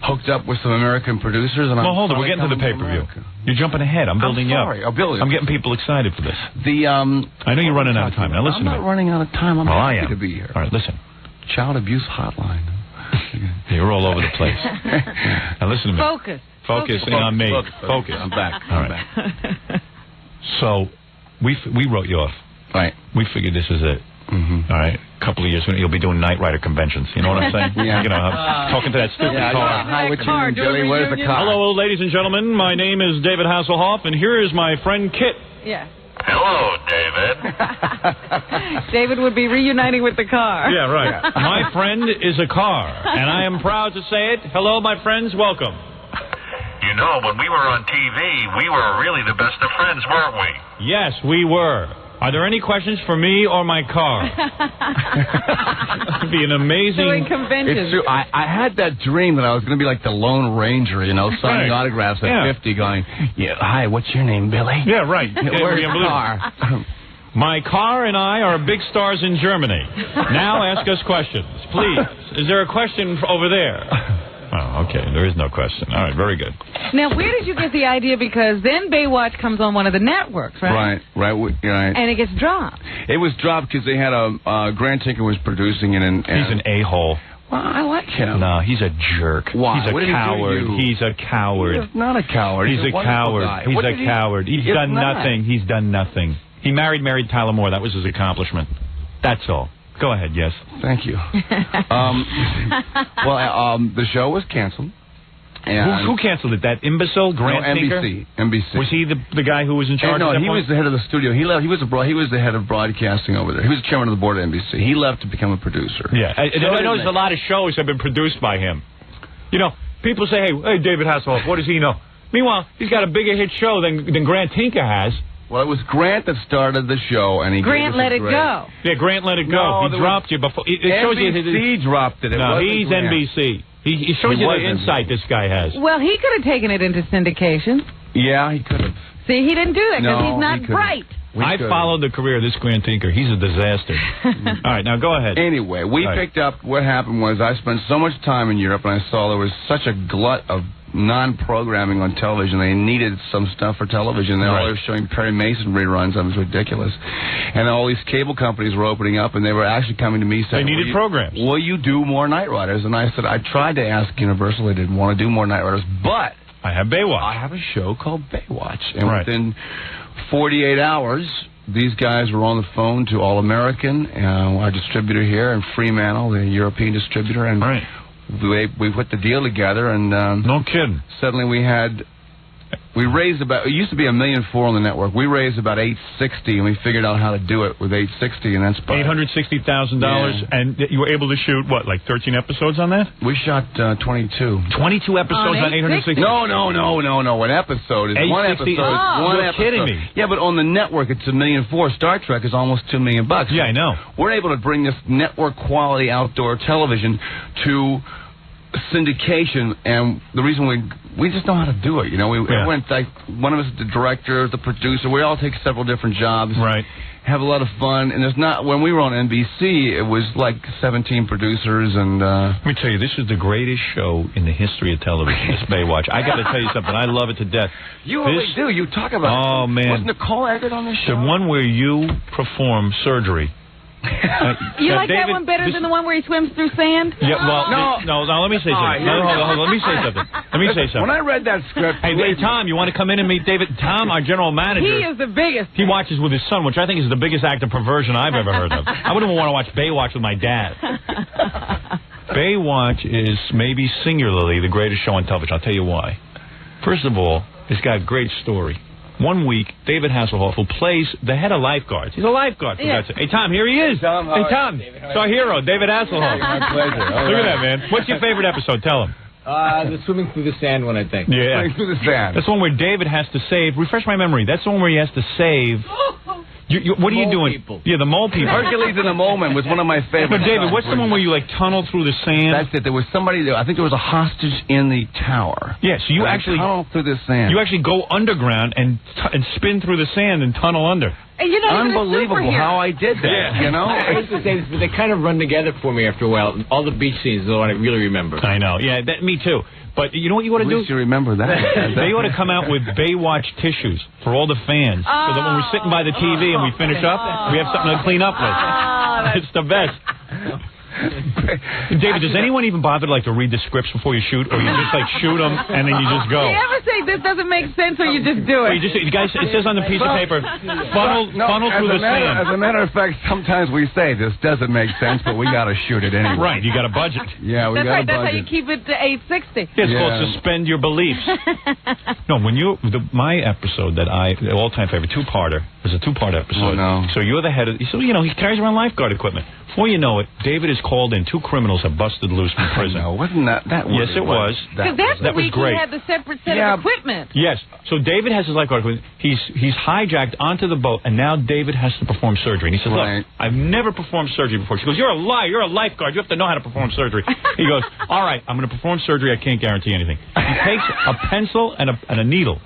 hooked up with some American producers. And well, hold on. We're getting to the pay-per-view. You're jumping ahead. I'm building you up. I'm getting people excited for this. I know you're running out of time. Now listen to me. I'm not running out of time. I'm happy to be here. All right, listen. Child abuse hotline. You're all over the place. Now listen to me. Focusing on me. Focus. I'm back. All right. So we wrote you off. Right. We figured this is it. All right. A couple of years when you'll be doing Knight Rider conventions. You know what I'm saying? Yeah. Talking to that stupid car. Hi, what's your name, Billy? Where's the car? Hello, ladies and gentlemen. My name is David Hasselhoff, and here is my friend Kit. Yeah. Hello, David. David would be reuniting with the car. Yeah, right. My friend is a car, and I am proud to say it. Hello, my friends. Welcome. When we were on TV, we were really the best of friends, weren't we? Yes, we were. Are there any questions for me or my car? It'd be an amazing... Doing conventions. It's true. I had that dream that I was going to be like the Lone Ranger, signing autographs at 50 going, hi, what's your name, Billy? Yeah, right. Where's your car? My car and I are big stars in Germany. Now ask us questions, please. Is there a question over there? Oh, okay. There is no question. All right, very good. Now, where did you get the idea? Because then Baywatch comes on one of the networks, right? Right. And it gets dropped. It was dropped because they had Grant Tinker was producing it. And he's an a-hole. Well, I like him. No, he's a jerk. Why? He's a coward. He's a coward. He's not a coward. He's a coward. Guy. He's a coward. He's done nothing. He's done nothing. He married Tyler Moore. That was his accomplishment. That's all. Go ahead, yes. Thank you. The show was canceled. And who canceled it? That imbecile Grant Tinker? NBC. Was he the guy who was in charge? No, he was the head of the studio. He left. He was the head of broadcasting over there. He was chairman of the board of NBC. He left to become a producer. Yeah, I know there's a lot of shows have been produced by him. People say, hey, David Hasselhoff, what does he know? Meanwhile, he's got a bigger hit show than Grant Tinker has. Well, it was Grant that started the show, and Grant let it go. Yeah, Grant let it go. He dropped you before. It shows NBC dropped it. No, he's NBC. He shows you the insight this guy has. Well, he could have taken it into syndication. Yeah, he could have. See, he didn't do that because he's not bright. I followed the career of this Grant Tinker. He's a disaster. All right, now go ahead. Anyway, we picked up. What happened was I spent so much time in Europe, and I saw there was such a glut of non-programming on television. They needed some stuff for television. They were always showing Perry Mason reruns. That was ridiculous. And all these cable companies were opening up, and they were actually coming to me saying, they needed programs. Will you do more Knight Riders? And I said, I tried to ask Universal. They didn't want to do more Knight Riders, but I have Baywatch. I have a show called Baywatch. And within 48 hours, these guys were on the phone to All American, our distributor here, and Fremantle, the European distributor, and we put the deal together, and no kidding. Suddenly we raised about, it used to be $1.4 million on the network. We raised about $860,000, and we figured out how to do it with $860,000, and that's $860,000, and you were able to shoot what, like 13 episodes on that? We shot 22. 22 episodes on $860,000? No. An episode is one episode. You're kidding me. Yeah, but on the network it's $1.4 million. Star Trek is almost $2 million. Yeah, I know. We're able to bring this network quality outdoor television to syndication, and the reason we just know how to do it. Everyone, like, one of us is the director, the producer. We all take several different jobs. Right. have a lot of fun. And there's not, when we were on NBC, it was like 17 producers and... Let me tell you, this is the greatest show in the history of television, this Baywatch. I got to tell you something. I love it to death. You really do. You talk about it. Oh, man. Was Nicole Eggert on this show? The one where you perform surgery. You like David, that one better than the one where he swims through sand? Yeah, well, no, let me say something. Hold on, let me say something. When I read that script... Hey, Tom, you want to come in and meet David? Tom, our general manager. He is the biggest. He watches with his son, which I think is the biggest act of perversion I've ever heard of. I wouldn't want to watch Baywatch with my dad. Baywatch is maybe singularly the greatest show on television. I'll tell you why. First of all, it's got a great story. One week, David Hasselhoff, who plays the head of lifeguards. He's a lifeguard. Yeah. Hey, Tom, here he is. Tom, it's our hero, David Hasselhoff. My pleasure. Look at that, man. What's your favorite episode? Tell him. The swimming through the sand one, I think. Yeah. Swimming through the sand. That's the one where David has to save. Refresh my memory. That's the one where he has to save. What are you doing? People. Yeah, the mole people. Hercules in the Moment was one of my favorites. But David, what's the one where you like tunnel through the sand? That's it. There was somebody there. I think there was a hostage in the tower. Yeah, so you And I actually tunnel through the sand. You actually go underground and spin through the sand and tunnel under. And you're not Unbelievable even a how I did that. Yeah. You know. I have to say, they kind of run together for me after a while. All the beach scenes is the one I really remember. I know. Yeah, me too. But you know what you ought to At do? least you remember that. They ought to come out with Baywatch tissues for all the fans, so that when we're sitting by the TV and we finish up, we have something to clean up with. It's the best. David, does anyone even bother to read the scripts before you shoot, or you just shoot them and then you just go? Do you ever say this doesn't make sense, or you just do it? Guys, it says on the piece of paper, funnel through the sand. As a matter of fact, sometimes we say this doesn't make sense, but we got to shoot it anyway. Right, you got a budget. Yeah, we That's got right. a That's how you budget. keep it to 860. Yeah, it's called suspend your beliefs. No, when my episode that all-time favorite, two-parter, was a two-part episode. Oh, no. So you're the head of, so he carries around lifeguard equipment. Before you know it, David is called in. Two criminals have busted loose from prison. No, wasn't that Yes, it was. Because that's the week great. he had the separate set of equipment. Yes. So David has his lifeguard equipment. He's hijacked onto the boat, and now David has to perform surgery. And he says, Right. look, I've never performed surgery before. She goes, you're a liar. You're a lifeguard. You have to know how to perform surgery. He goes, all right, I'm going to perform surgery. I can't guarantee anything. He takes a pencil and a needle,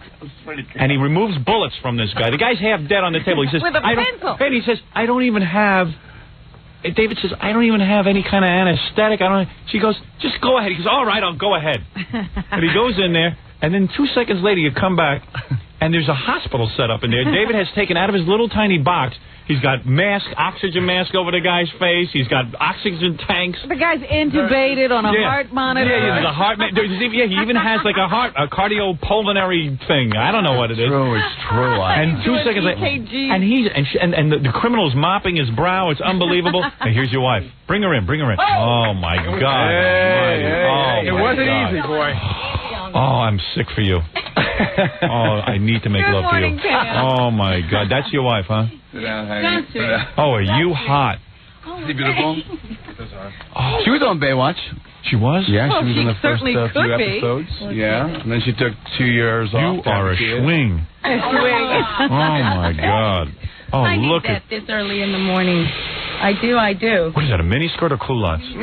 and he removes bullets from this guy. The guy's half dead on the table. He says, With a pencil. And he says, I don't even have... David says, I don't even have any kind of anesthetic. She goes, just go ahead. He goes, all right, I'll go ahead. But he goes in there, and then 2 seconds later you come back, and there's a hospital set up in there. David has taken out of his little tiny box, he's got oxygen mask over the guy's face. He's got oxygen tanks. The guy's intubated on a heart monitor. Yeah, there's a heart. He even has a cardiopulmonary thing. I don't know what it is. It's true. And 2 seconds later, and the criminal's mopping his brow. It's unbelible. And here's your wife. Bring her in. Oh my God. It wasn't easy, boy. Oh, I'm sick for you. Oh, I need to make Good love morning, to you. Tim. Oh my God, that's your wife, huh? Sit down, honey. Sit down. Oh, are you hot? Is he beautiful? Oh. She was on Baywatch. She was? Yeah, Well, she was she in the first certainly few could be. episodes. Yeah, and then she took 2 years off. You are a swing. Oh my God. Oh, I need look that at this early in the morning. I do. what is that? A mini skirt or culottes? I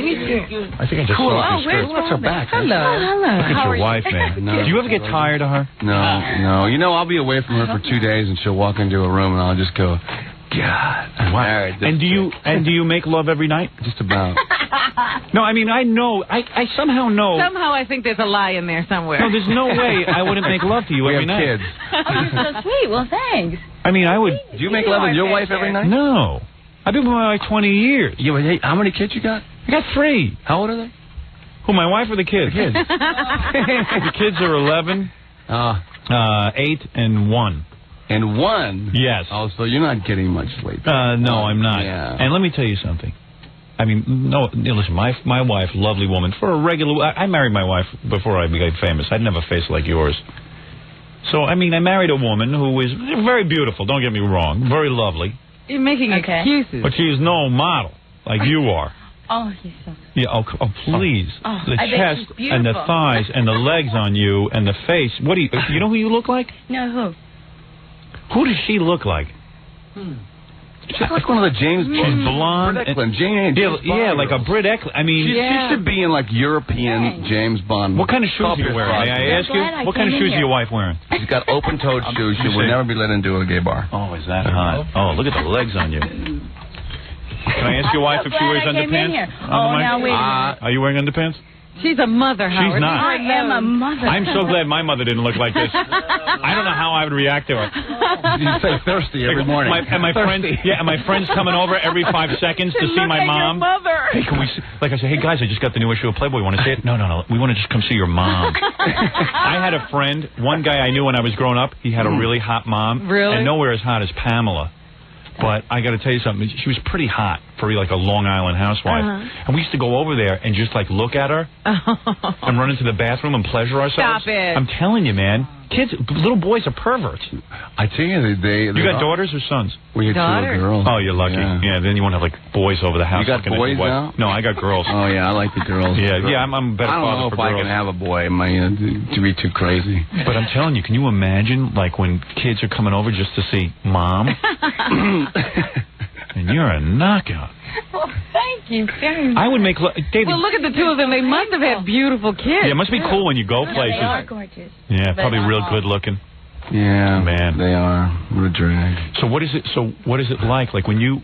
think I just saw your skirt. What's her back? Hello. Look at How your are wife, you? man. No. Do you ever get tired of her? No. You know, I'll be away from her for 2 days, and she'll walk into a room, and I'll just go, God. Wow. And do you make love every night? Just about. No, I mean, I know. I somehow know. Somehow I think there's a lie in there somewhere. No, there's no way I wouldn't make love to you We every have night. kids. Oh, you're so sweet. Well, thanks. I mean, I would. Do you make love with your wife every night? No. I've been with my wife 20 years. Yeah, but hey, how many kids you got? I got 3. How old are they? Who, my wife or the kids? The kids. The kids are 11, 8, and 1. And 1? Yes. Oh, so you're not getting much sleep. No, I'm not. Yeah. And let me tell you something. I mean, no, listen, my wife, lovely woman. For a regular, I married my wife before I became famous. I didn't have a face like yours. So, I mean, I married a woman who is very beautiful, don't get me wrong, very lovely. You're making excuses. But she is no model like you are. Oh, he's so... Yeah, oh please. Oh, The I bet chest she's and the beautiful. thighs and the legs on you and the face. What do you know who you look like? No, who? Who does she look like? She's like one of the James. She's blonde. Brit Eklund. James like a Brit Eklund. I mean, she should be in like European James Bond. What kind of shoes are you wearing? May I ask you? What kind of shoes is your wife wearing? She's got open-toed shoes. She would never be let into a gay bar. Oh, is that hot? Oh, look at the legs on you. Can I ask your wife if she wears underpants? Oh, now wait a minute. Are you wearing underpants? She's a mother, Howard. She's not. I am a mother. I'm so glad my mother didn't look like this. I don't know how I would react to her. You say thirsty every morning. My friends coming over every 5 seconds to see my mom. Hey, can we see? Like I say, hey guys, I just got the new issue of Playboy. Want to see it? No. We want to just come see your mom. I had a friend, one guy I knew when I was growing up. He had a really hot mom. Really? And nowhere as hot as Pamela. But I got to tell you something. She was pretty hot for like a Long Island housewife. And we used to go over there and just like look at her and run into the bathroom and pleasure ourselves. Stop it. I'm telling you, man. Kids, little boys are perverts. I tell you, they You got daughters or sons? We had two girls. Oh, you're lucky. Yeah, then you won't have like boys over the house. You got boys now? No, I got girls. Oh yeah, I like the girls. Yeah, I'm a better father I don't know for if I girls. can have a boy. To be too crazy. But I'm telling you, can you imagine like when kids are coming over just to see mom? And you're a knockout. Well, thank you very much. I would make David. Well, look at the two of them. They must have had beautiful kids. Yeah, it must be cool when you go places. They are gorgeous. Yeah, probably real good looking. Yeah, man, they are. What a drag. So what is it? Like when you?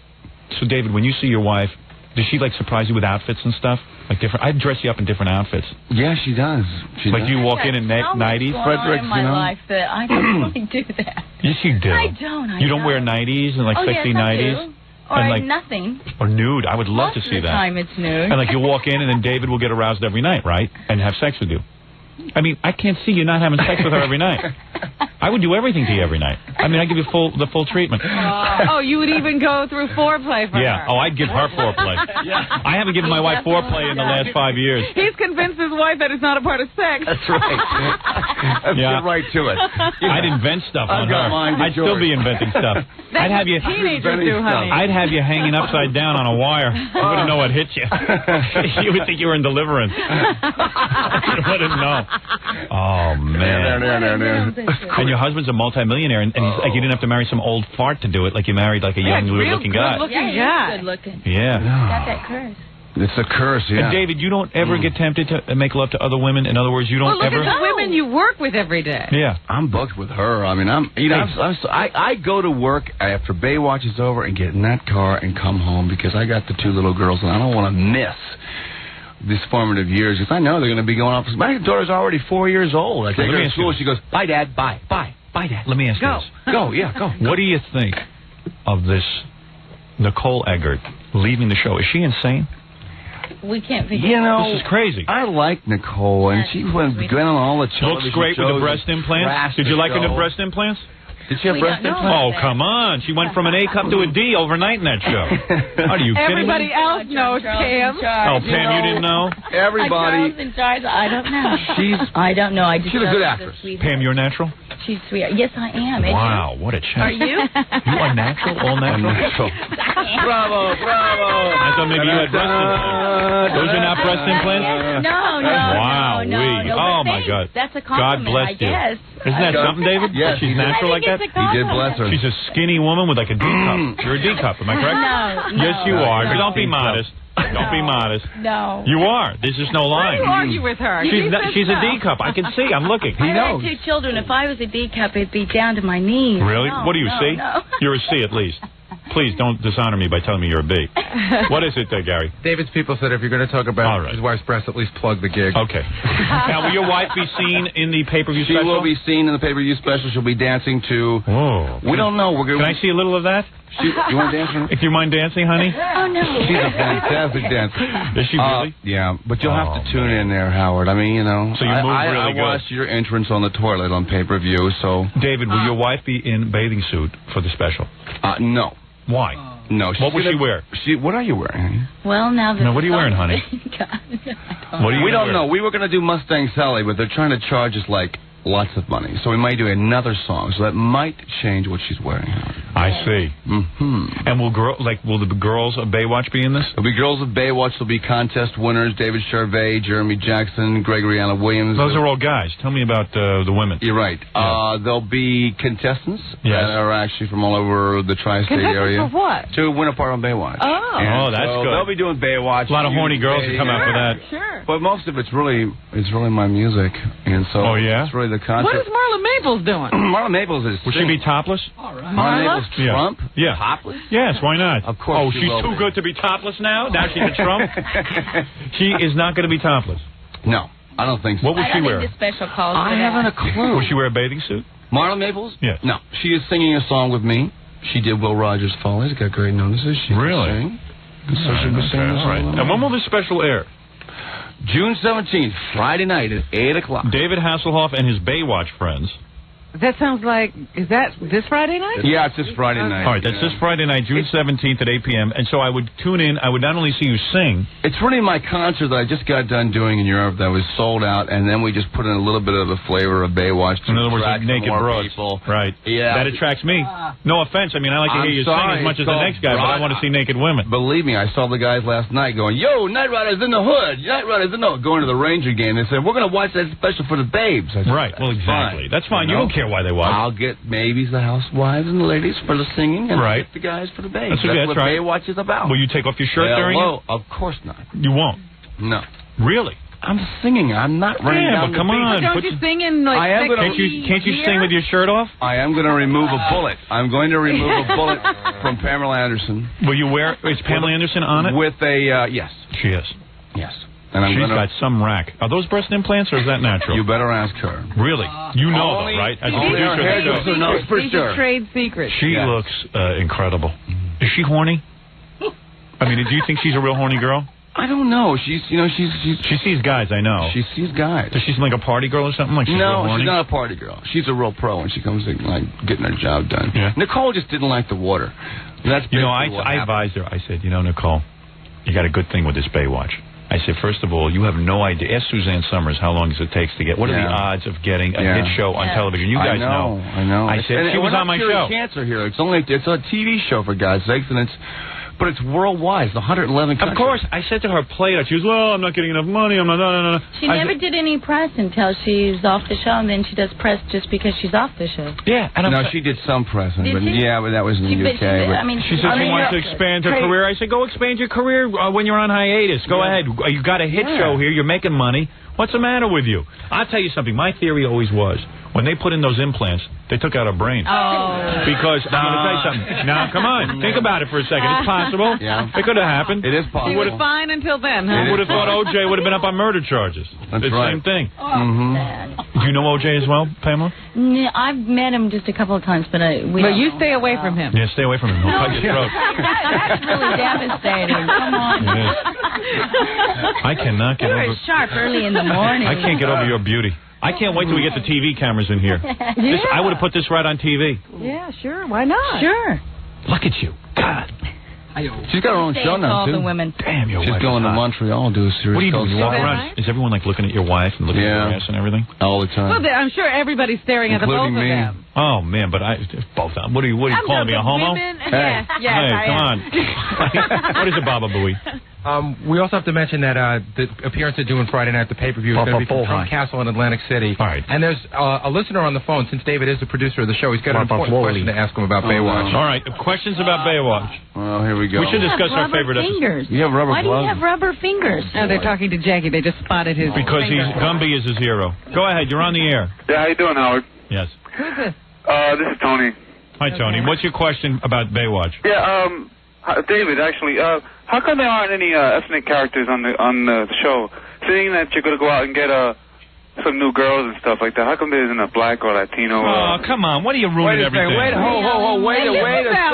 So David, when you see your wife, does she like surprise you with outfits and stuff? Like different? I'd dress you up in different outfits. Yeah, she does. Like do you walk in 90s? Frederick's, in my life that I don't really do that. Yes, you do. I don't. You don't wear 90s and like sexy 90s. Or and like nothing. Or nude. I would love to see that. Most of the time it's nude. And like you'll walk in and then David will get aroused every night, right? And have sex with you. I mean, I can't see you not having sex with her every night. I would do everything to you every night. I mean, I'd give you the full treatment. Oh, you would even go through foreplay for her. Oh, I'd give her foreplay. I haven't given my wife foreplay in the last 5 years. He's convinced his wife that it's not a part of sex. That's right. Let's get right to it. I'd invent stuff on her. I'd still be inventing stuff. That's I'd have you teenagers do, honey. I'd have you hanging upside down on a wire. You wouldn't know what hit you. You would think you were in Deliverance. You wouldn't know. Oh, man. And your husband's a multimillionaire, and he's like, you didn't have to marry some old fart to do it, like you married like a young, good-looking guy. Yeah, he's good looking. Yeah. Got that curse. It's a curse, yeah. And David, you don't ever get tempted to make love to other women? In other words, you don't look ever... at the women you work with every day. Yeah. I'm booked with her. I mean, I go to work after Baywatch is over and get in that car and come home because I got the two little girls and I don't want to miss these formative years because I know they're going to be going off. My daughter's already 4 years old. I take her to school. She goes, bye, Dad. Bye. Bye. Bye, Dad. Let me ask you this. Go. Yeah, go. What do you think of this Nicole Eggert leaving the show? Is she insane? We can't figure this is crazy. I like Nicole, and she went on all the television looks great with the breast implants. Did you like her breast implants? Did she have breast implants? Oh, come on. She went from an A cup to a D overnight in that show. Are you kidding me? Everybody else knows, Pam. Oh, Pam, you didn't know? Everybody. In charge. I don't know. I don't know. I just she's a good actress. Pam, you're natural? She's sweet. Yes, I am. Wow, what a chance. Are you? You are natural? All natural? Bravo. I thought maybe you had breast implants. Those are not breast implants? No. Wow, Oh, my God. That's a compliment, God bless you. I guess. Isn't that something, David? Yes. She's natural like that? He did bless her. She's a skinny woman with like a D cup. You're a D cup, am I correct? No. Yes, you are. Don't be modest. Don't be modest. No. You are. There's just no lying. Why do you argue with her? She's a D cup. I can see. I'm looking. I had 2 children. If I was a D cup, it'd be down to my knees. Really? No, What do you see? No. You're a C at least. Please don't dishonor me by telling me you're a B. What is it, Gary? David's people said if you're going to talk about his wife's breasts, at least plug the gig. Okay. Now, will your wife be seen in the pay-per-view special? She will be seen in the pay-per-view special. She'll be dancing to... Whoa. We don't know. Can I see a little of that? You want to dance? If you mind dancing, honey? Oh, no. She's a fantastic dancer. Is she really? Yeah, but you'll have to tune in there, Howard. I mean, you know. So you move really good. I watched your entrance on the toilet on pay-per-view, so... David, will your wife be in bathing suit for the special? No. Why? No. What would she wear? What are you wearing? Well, now that... No, what are you wearing, honey? We don't know. We were going to do Mustang Sally, but they're trying to charge us, like, lots of money. So we might do another song, so that might change what she's wearing. I see. And will the girls of Baywatch be in this? There'll be girls of Baywatch. There'll be contest winners: David Charvet, Jeremy Jackson, Gregory Allen Williams. Those are all guys. Tell me about the women. You're right. There'll be contestants that are actually from all over the tri-state area. For what? To win a part on Baywatch. Oh, that's good. They'll be doing Baywatch. A lot of horny girls that come out for that. Sure. But most of it's really my music, and so it's really the contest. What is Marla Maples doing? Marla Maples is. Will she be topless? All right. Marla Maples Trump? Yeah. Topless? Yes, why not? Of course. Oh, she's too good to be topless now? Now she can Trump? She is not going to be topless. No, I don't think so. What will she wear? I haven't a clue. Will she wear a bathing suit? Marla Maples? Yes. No. She is singing a song with me. She did Will Rogers Follies. Got great notices. She really? Sing. So she'll be singing all right. And when will this special air? June 17th, Friday night at 8 o'clock. David Hasselhoff and his Baywatch friends. That sounds like, is that this Friday night? Yeah, it's this Friday night. All right, that's this Friday night, June 17th at 8 p.m. And so I would tune in. I would not only see you sing. It's really my concert that I just got done doing in Europe that was sold out, and then we just put in a little bit of the flavor of Baywatch to in other words, like naked broads. People. Right. Yeah. That attracts me. No offense. I mean, I like to hear you sing as much as the next guy, but I want to see naked women. Believe me, I saw the guys last night going, "Yo, Night Riders in the Hood. Night Riders in the Hood." Going to the Ranger game. They said, "We're going to watch that special for the babes." I said, right. Well, exactly. Fine. That's fine. You don't care why they watch. I'll get maybe the housewives and the ladies for the singing, and right. I'll get the guys for the babes. That's what right. Baywatch is about. Will you take off your shirt during it? Of course not. You won't? No. Really? I'm singing. I'm not running down but come the on. Don't you sing in like I am can't you sing with your shirt off? I am going to remove a bullet. I'm going to remove a bullet from Pamela Anderson. Will you wear? Is Pamela Anderson on it? With a yes. She is. Yes. And She's got some rack. Are those breast implants or is that natural? You better ask her. Really? You know though, right? As a producer of the show. knows for sure. Trade secret. She looks incredible. Is she horny? I mean, do you think she's a real horny girl? I don't know. She sees guys, I know. She sees guys. Does she seem like a party girl or something? Like she's real horny? She's not a party girl. She's a real pro when she comes to getting her job done. Yeah. Nicole just didn't like the water. That's I advised her. I said, Nicole, you got a good thing with this Baywatch. I said, first of all, you have no idea. Ask Suzanne Summers how long it takes to get. What are the odds of getting a hit show on television? You guys know. I know. I said she was on my show. Cancer here. It's a TV show for God's sakes, and but it's worldwide. It's 111 countries. Of course. I said to her, play it. She goes, well, I'm not getting enough money. I'm not. No. She never did any press until she's off the show, and then she does press just because she's off the show. Yeah. She did some press, but but that was in the UK. She said she wants to expand her career. I said, go expand your career when you're on hiatus. Go ahead. You got a hit show here. You're making money. What's the matter with you? I'll tell you something. My theory always was, when they put in those implants, they took out her brain. Oh. Because, I'm going to tell you something. Now, come on. Think about it for a second. It's possible. Yeah. It could have happened. It is possible. She was fine until then, huh? Who would have thought O.J. would have been up on murder charges? That's the right. same thing. Mm-hmm. Do you know O.J. as well, Pamela? Yeah, I've met him just a couple of times, but you stay away from him. Yeah, stay away from him. He'll cut your throat. That's really devastating. Come on. It is. I cannot get over... You're sharp early in the morning. I can't get over your beauty. I can't wait till we get the TV cameras in here. I would have put this right on TV. Yeah, sure. Why not? Sure. Look at you. God. She's got her own show now, too. The women. Damn, your wife. She's going to Montreal to do a series. What are you doing? You walk Right? around? Is everyone looking at your wife and looking at your ass and everything? All the time. Well, I'm sure everybody's staring at the both of them. Oh man, but both of them. What are you calling me, a homo? Women, hey, come on. What is it, Baba Booey? We also have to mention that the appearance they're doing Friday night at the pay-per-view is going to be from Trump Castle in Atlantic City. All right. And there's a listener on the phone, since David is the producer of the show. He's got an important question to ask him about Baywatch. All right, questions about Baywatch. Well, here we go. We should discuss our favorite fingers. You have rubber Why do you have rubber fingers? No, they're talking to Jackie. They just spotted his Because Gumby is his hero. Go ahead, you're on the air. Yeah, how you doing, Howard? Yes. Who's this? This is Tony. Hi, Tony. What's your question about Baywatch? Yeah, David, actually, how come there aren't any ethnic characters on the show? Seeing that you're going to go out and get some new girls and stuff like that, how come there isn't a black or Latino? Oh, come on. What are you ruining everything? Wait a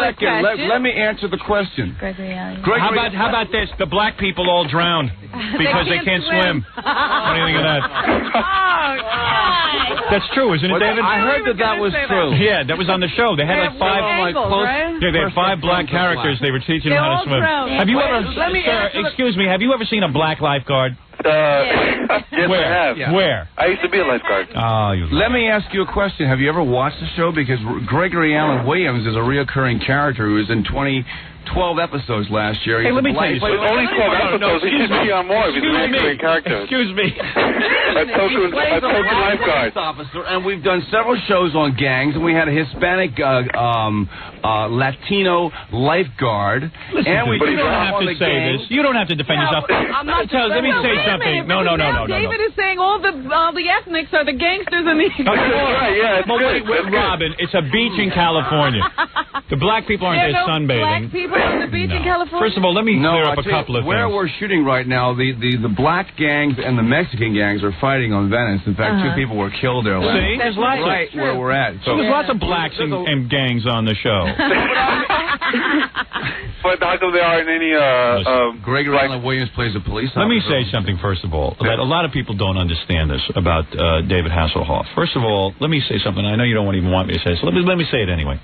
second. Let me answer the question. How about this? The black people all drowned because they can't swim. What do you think of that? That's true, isn't it, David? I heard that was true. Yeah, that was on the show. They had like five they had 5 black characters. They were teaching them how to swim. Have you ever, sir, excuse me, have you ever seen a black lifeguard? Yes, Where? I have. Yeah. Where? I used to be a lifeguard. Oh, you. Let me ask you a question. Have you ever watched the show? Because Gregory Allen Williams is a reoccurring character who was in 12 episodes last year. Hey, let me tell you something. Only 12 episodes. He should be on more. He's an reoccurring character. Excuse me. A token lifeguard. Officer, and we've done several shows on gangs, and we had a Hispanic Latino lifeguard. Listen, and we you don't have to say gang. this. You don't have to defend yourself. I'm not Let me say something. No. David is saying all the ethnics are the gangsters in the. That's right. Yeah. Wait, Robin, it's a beach in California. The black people aren't there sunbathing. Black people on the beach in California. First of all, let me clear up a couple of where things. we're shooting right now, the black gangs and the Mexican gangs are fighting on Venice. In fact, 2 people were killed there. See, there's lots right of, where we're at. So there's lots of blacks and gangs on the show. But how come they aren't any? Gregory Allen Williams plays a police officer. Let me say something first of all. That a lot of people don't understand this about David Hasselhoff. First of all, let me say something. I know you don't even want me to say it, so let me say it anyway.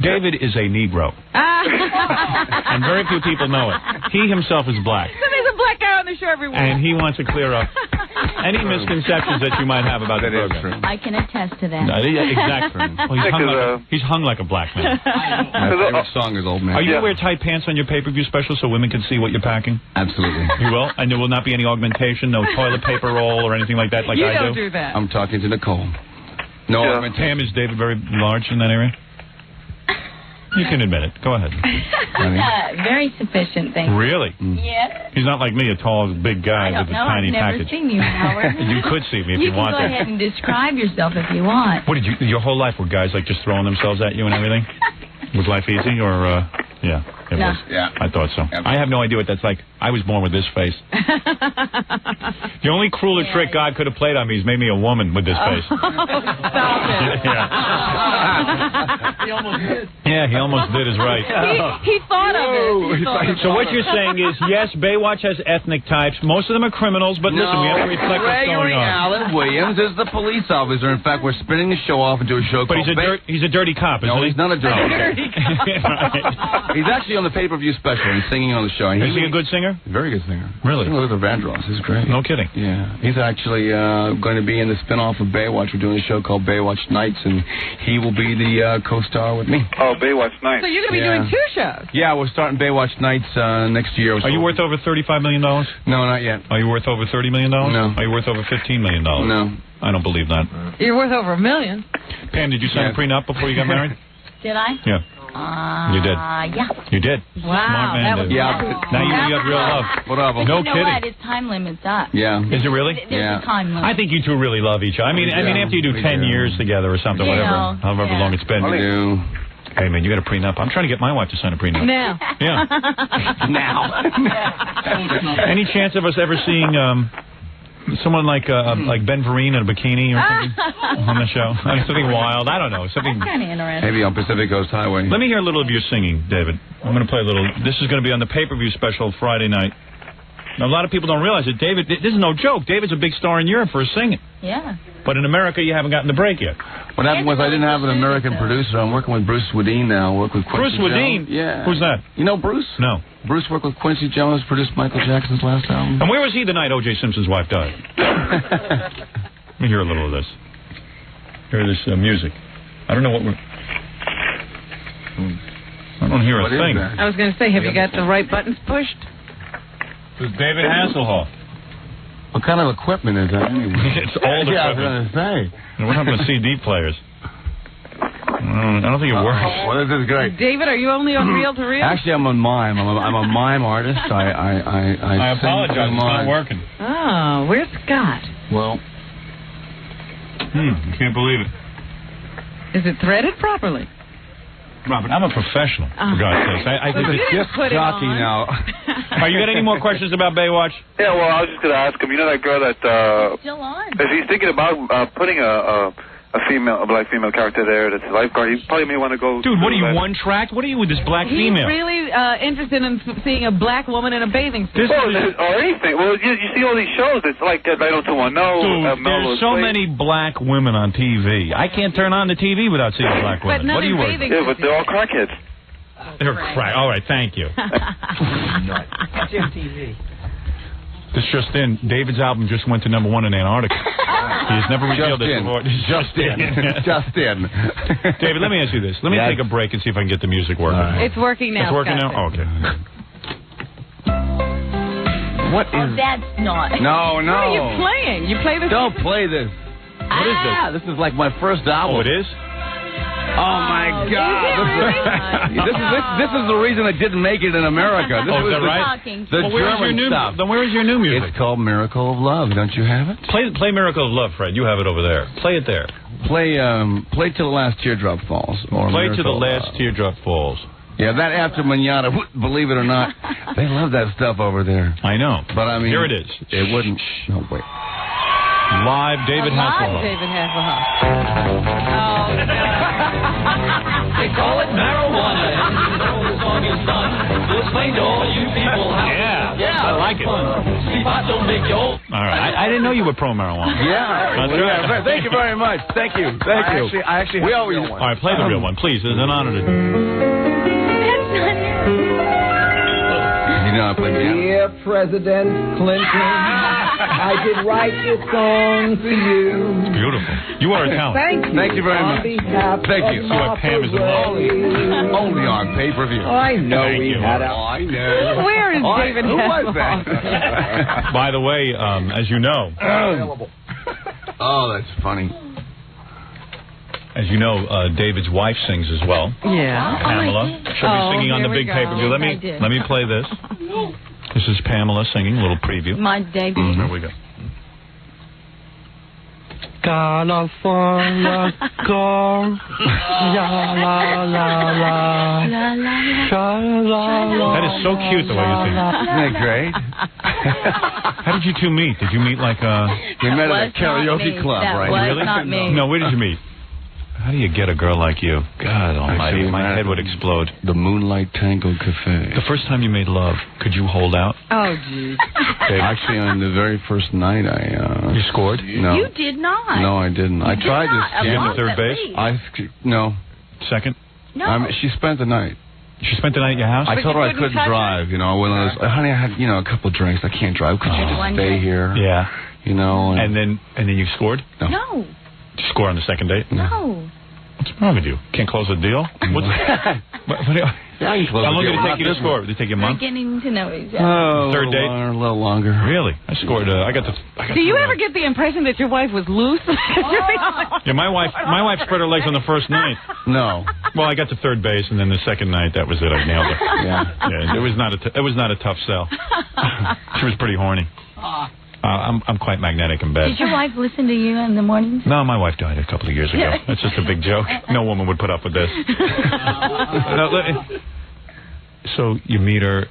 David is a Negro. And very few people know it. He himself is black. So there's a black guy on the show every week. And he wants to clear up any misconceptions that you might have about the program. I can attest to that. Exactly. Well, he's hung like a black man. My favorite song is Old Man. Are you going to wear tight pants on your pay-per-view special so women can see what you're packing? Absolutely. You will? And there will not be any augmentation, no toilet paper roll or anything like that like I do? You don't do that. I'm talking to Nicole. No augmentation. Pam, is David very large in that area? You can admit it. Go ahead. Very sufficient, thank you. Really? Yes. He's not like me, a tall, big guy with a tiny I've never package. seen you, Howard. You could see me if you wanted. You can go ahead and describe yourself if you want. What did you? Your whole life were guys like just throwing themselves at you and everything? Was life easy or? Yeah, it was. Yeah, I thought so. Absolutely. I have no idea what that's like. I was born with this face. The only crueler trick God could have played on me is made me a woman with this face. Stop it. He almost did. Yeah, he almost did. Is right. He thought of it. So what you're saying is, yes, Baywatch has ethnic types. Most of them are criminals, but listen, we have to reflect what's going Gregory on. Allen Williams is the police officer. In fact, we're spinning the show off into a show But called he's a dirty cop, isn't No, he? he's not a dirty cop. He's actually on the pay-per-view special and singing on the show. Is he a good singer? Very good singer. Really? Singing with the Vandross. He's great. No kidding. Yeah. He's actually going to be in the spin-off of Baywatch. We're doing a show called Baywatch Nights, and he will be the co-star with me. Oh, Baywatch Nights. So you're going to be doing 2 shows? Yeah, we're starting Baywatch Nights next year. Are you worth over $35 million? No, not yet. Are you worth over $30 million? No. Are you worth over $15 million? No. I don't believe that. You're worth over $1 million. Pam, did you sign a prenup before you got married? Did I? Yeah. You did. Yeah. You did. Wow. Smart man. That was David. Now you got real love. Whatever. No you know kidding. what? His time limit's up. Yeah. Is it really? There's a time limit. I think you two really love each other. I mean, after you do 10 years together or something, You whatever, know, however long it's been. We do. Hey, man, you got a prenup. I'm trying to get my wife to sign a prenup. Now. Yeah. Now. Any chance of us ever seeing someone like Ben Vereen in a bikini or something on the show? I mean, something wild. I don't know. Something. Kind of interesting. Maybe on Pacific Coast Highway. Let me hear a little of your singing, David. I'm going to play a little. This is going to be on the pay-per-view special Friday night. Now, a lot of people don't realize it. David, this is no joke. David's a big star in Europe for his singing. Yeah. But in America, you haven't gotten the break yet. What happened was I didn't have an American producer. I'm working with Bruce Woodine now. I work with Quincy Bruce Woodine? Jones. Yeah. Who's that? You know Bruce? No. Bruce worked with Quincy Jones, produced Michael Jackson's last album. And where was he the night O.J. Simpson's wife died? Let me hear a little of this. Hear this music. I don't know what we're... I don't hear a thing. I was going to say, have you got the right buttons pushed? It's David Hasselhoff. What kind of equipment is that anyway? It's old Yeah, I was equipment. going to say. And what happened to CD players? I don't think it works. Well, this is great. David, are you only on reel to reel? Actually, I'm on mime. I'm a mime artist. I sing apologize. through It's not mime. working. Oh, where's Scott? Well, I can't believe it. Is it threaded properly? Robert, I'm a professional, for God's sakes. I think You didn't put it jockey on. now. Are you got any more questions about Baywatch? Yeah, well, I was just going to ask him. You know that girl that Still on. if he's thinking about putting a black female character there that's a lifeguard, he probably may want to go. Dude, what are you, that. one-tracked? What are you with this black He's female? really interested in seeing a black woman in a bathing suit. Or anything. Well, you see all these shows. It's like 90210. Dude, there's so many black women on TV. I can't turn on the TV without seeing black women. But What are you worried Yeah, but they're all crackheads. They're crack. All right, thank you. Jim TV. This just in, David's album just went to #1 in Antarctica. He's never revealed this before. Just in. David, let me ask you this. Let me take a break and see if I can get the music working. It's working now. It's working now? Oh, okay. What is... Oh, that's not. No. What are you playing? You play this? Don't play this. What is this? This is like my first album. Oh, it is? Oh, my God. This is the reason I didn't make it in America. This is that right? The German stuff. Then where is your new music? It's called Miracle of Love. Don't you have it? Play Miracle of Love, Fred. You have it over there. Play it there. Play Till the Last Teardrop Falls. Or Play Miracle Till the of Last Love. Teardrop Falls. Yeah, that after Manana, believe it or not, they love that stuff over there. I know. But I mean... Here it is. It wouldn't... No, wait. Live David Hasselhoff. David Hasselhoff. Oh, they call it marijuana. The song is done. We'll explain to all you people how. Yeah, I like it. Sleep out don't make you old. All right. I didn't know you were pro marijuana. Yeah. That's right. Thank you very much. Thank you. I actually we have always... the real one. All right, play the real one, please. It's an honor to... You know I play piano. Dear President Clinton, I did write this song for you. It's beautiful. You are a talent. Thank you very much. Thank you. So Pam is in love. Only on pay-per-view. I know Thank we you. had a... I know. Where is David Who was Hasselhoff? that? By the way, as you know... Oh, that's funny. As you know, David's wife sings as well. Yeah. Pamela. She'll be singing on the big pay-per-view. Let me play this. This is Pamela singing, a little preview. My debut. There we go. California girl, la la la la, That is so cute the way you sing. Isn't that great? How did you two meet? Did you meet like We met at a karaoke club, right? Was Really? not me. No, where did you meet? How do you get a girl like you? God almighty, my head would explode. The Moonlight Tango Cafe. The first time you made love, could you hold out? Oh, geez. Actually, on the very first night, You scored? No. You did not. No, I didn't. I tried to... You had the third base? No. Second? No. She spent the night. She spent the night at your house? I told her I couldn't drive, you know. When I was, honey, I had, a couple drinks. I can't drive. Could you just stay here? Yeah. You know. And then you scored? No. Did you score on the second date? No. What's wrong with you? Can't close the deal? How long did it take you to score? Did it take you a We're month? getting to know each other. Oh, Third date? A little longer. Really? I scored. I got Do you ever get the impression that your wife was loose? Yeah, my wife spread her legs on the first night. No. Well, I got to third base, and then the second night, that was it. I nailed it. Yeah. It was not a tough sell. She was pretty horny. I'm quite magnetic in bed. Did your wife listen to you in the mornings? No, my wife died a couple of years ago. That's just a big joke. No woman would put up with this. So you meet her,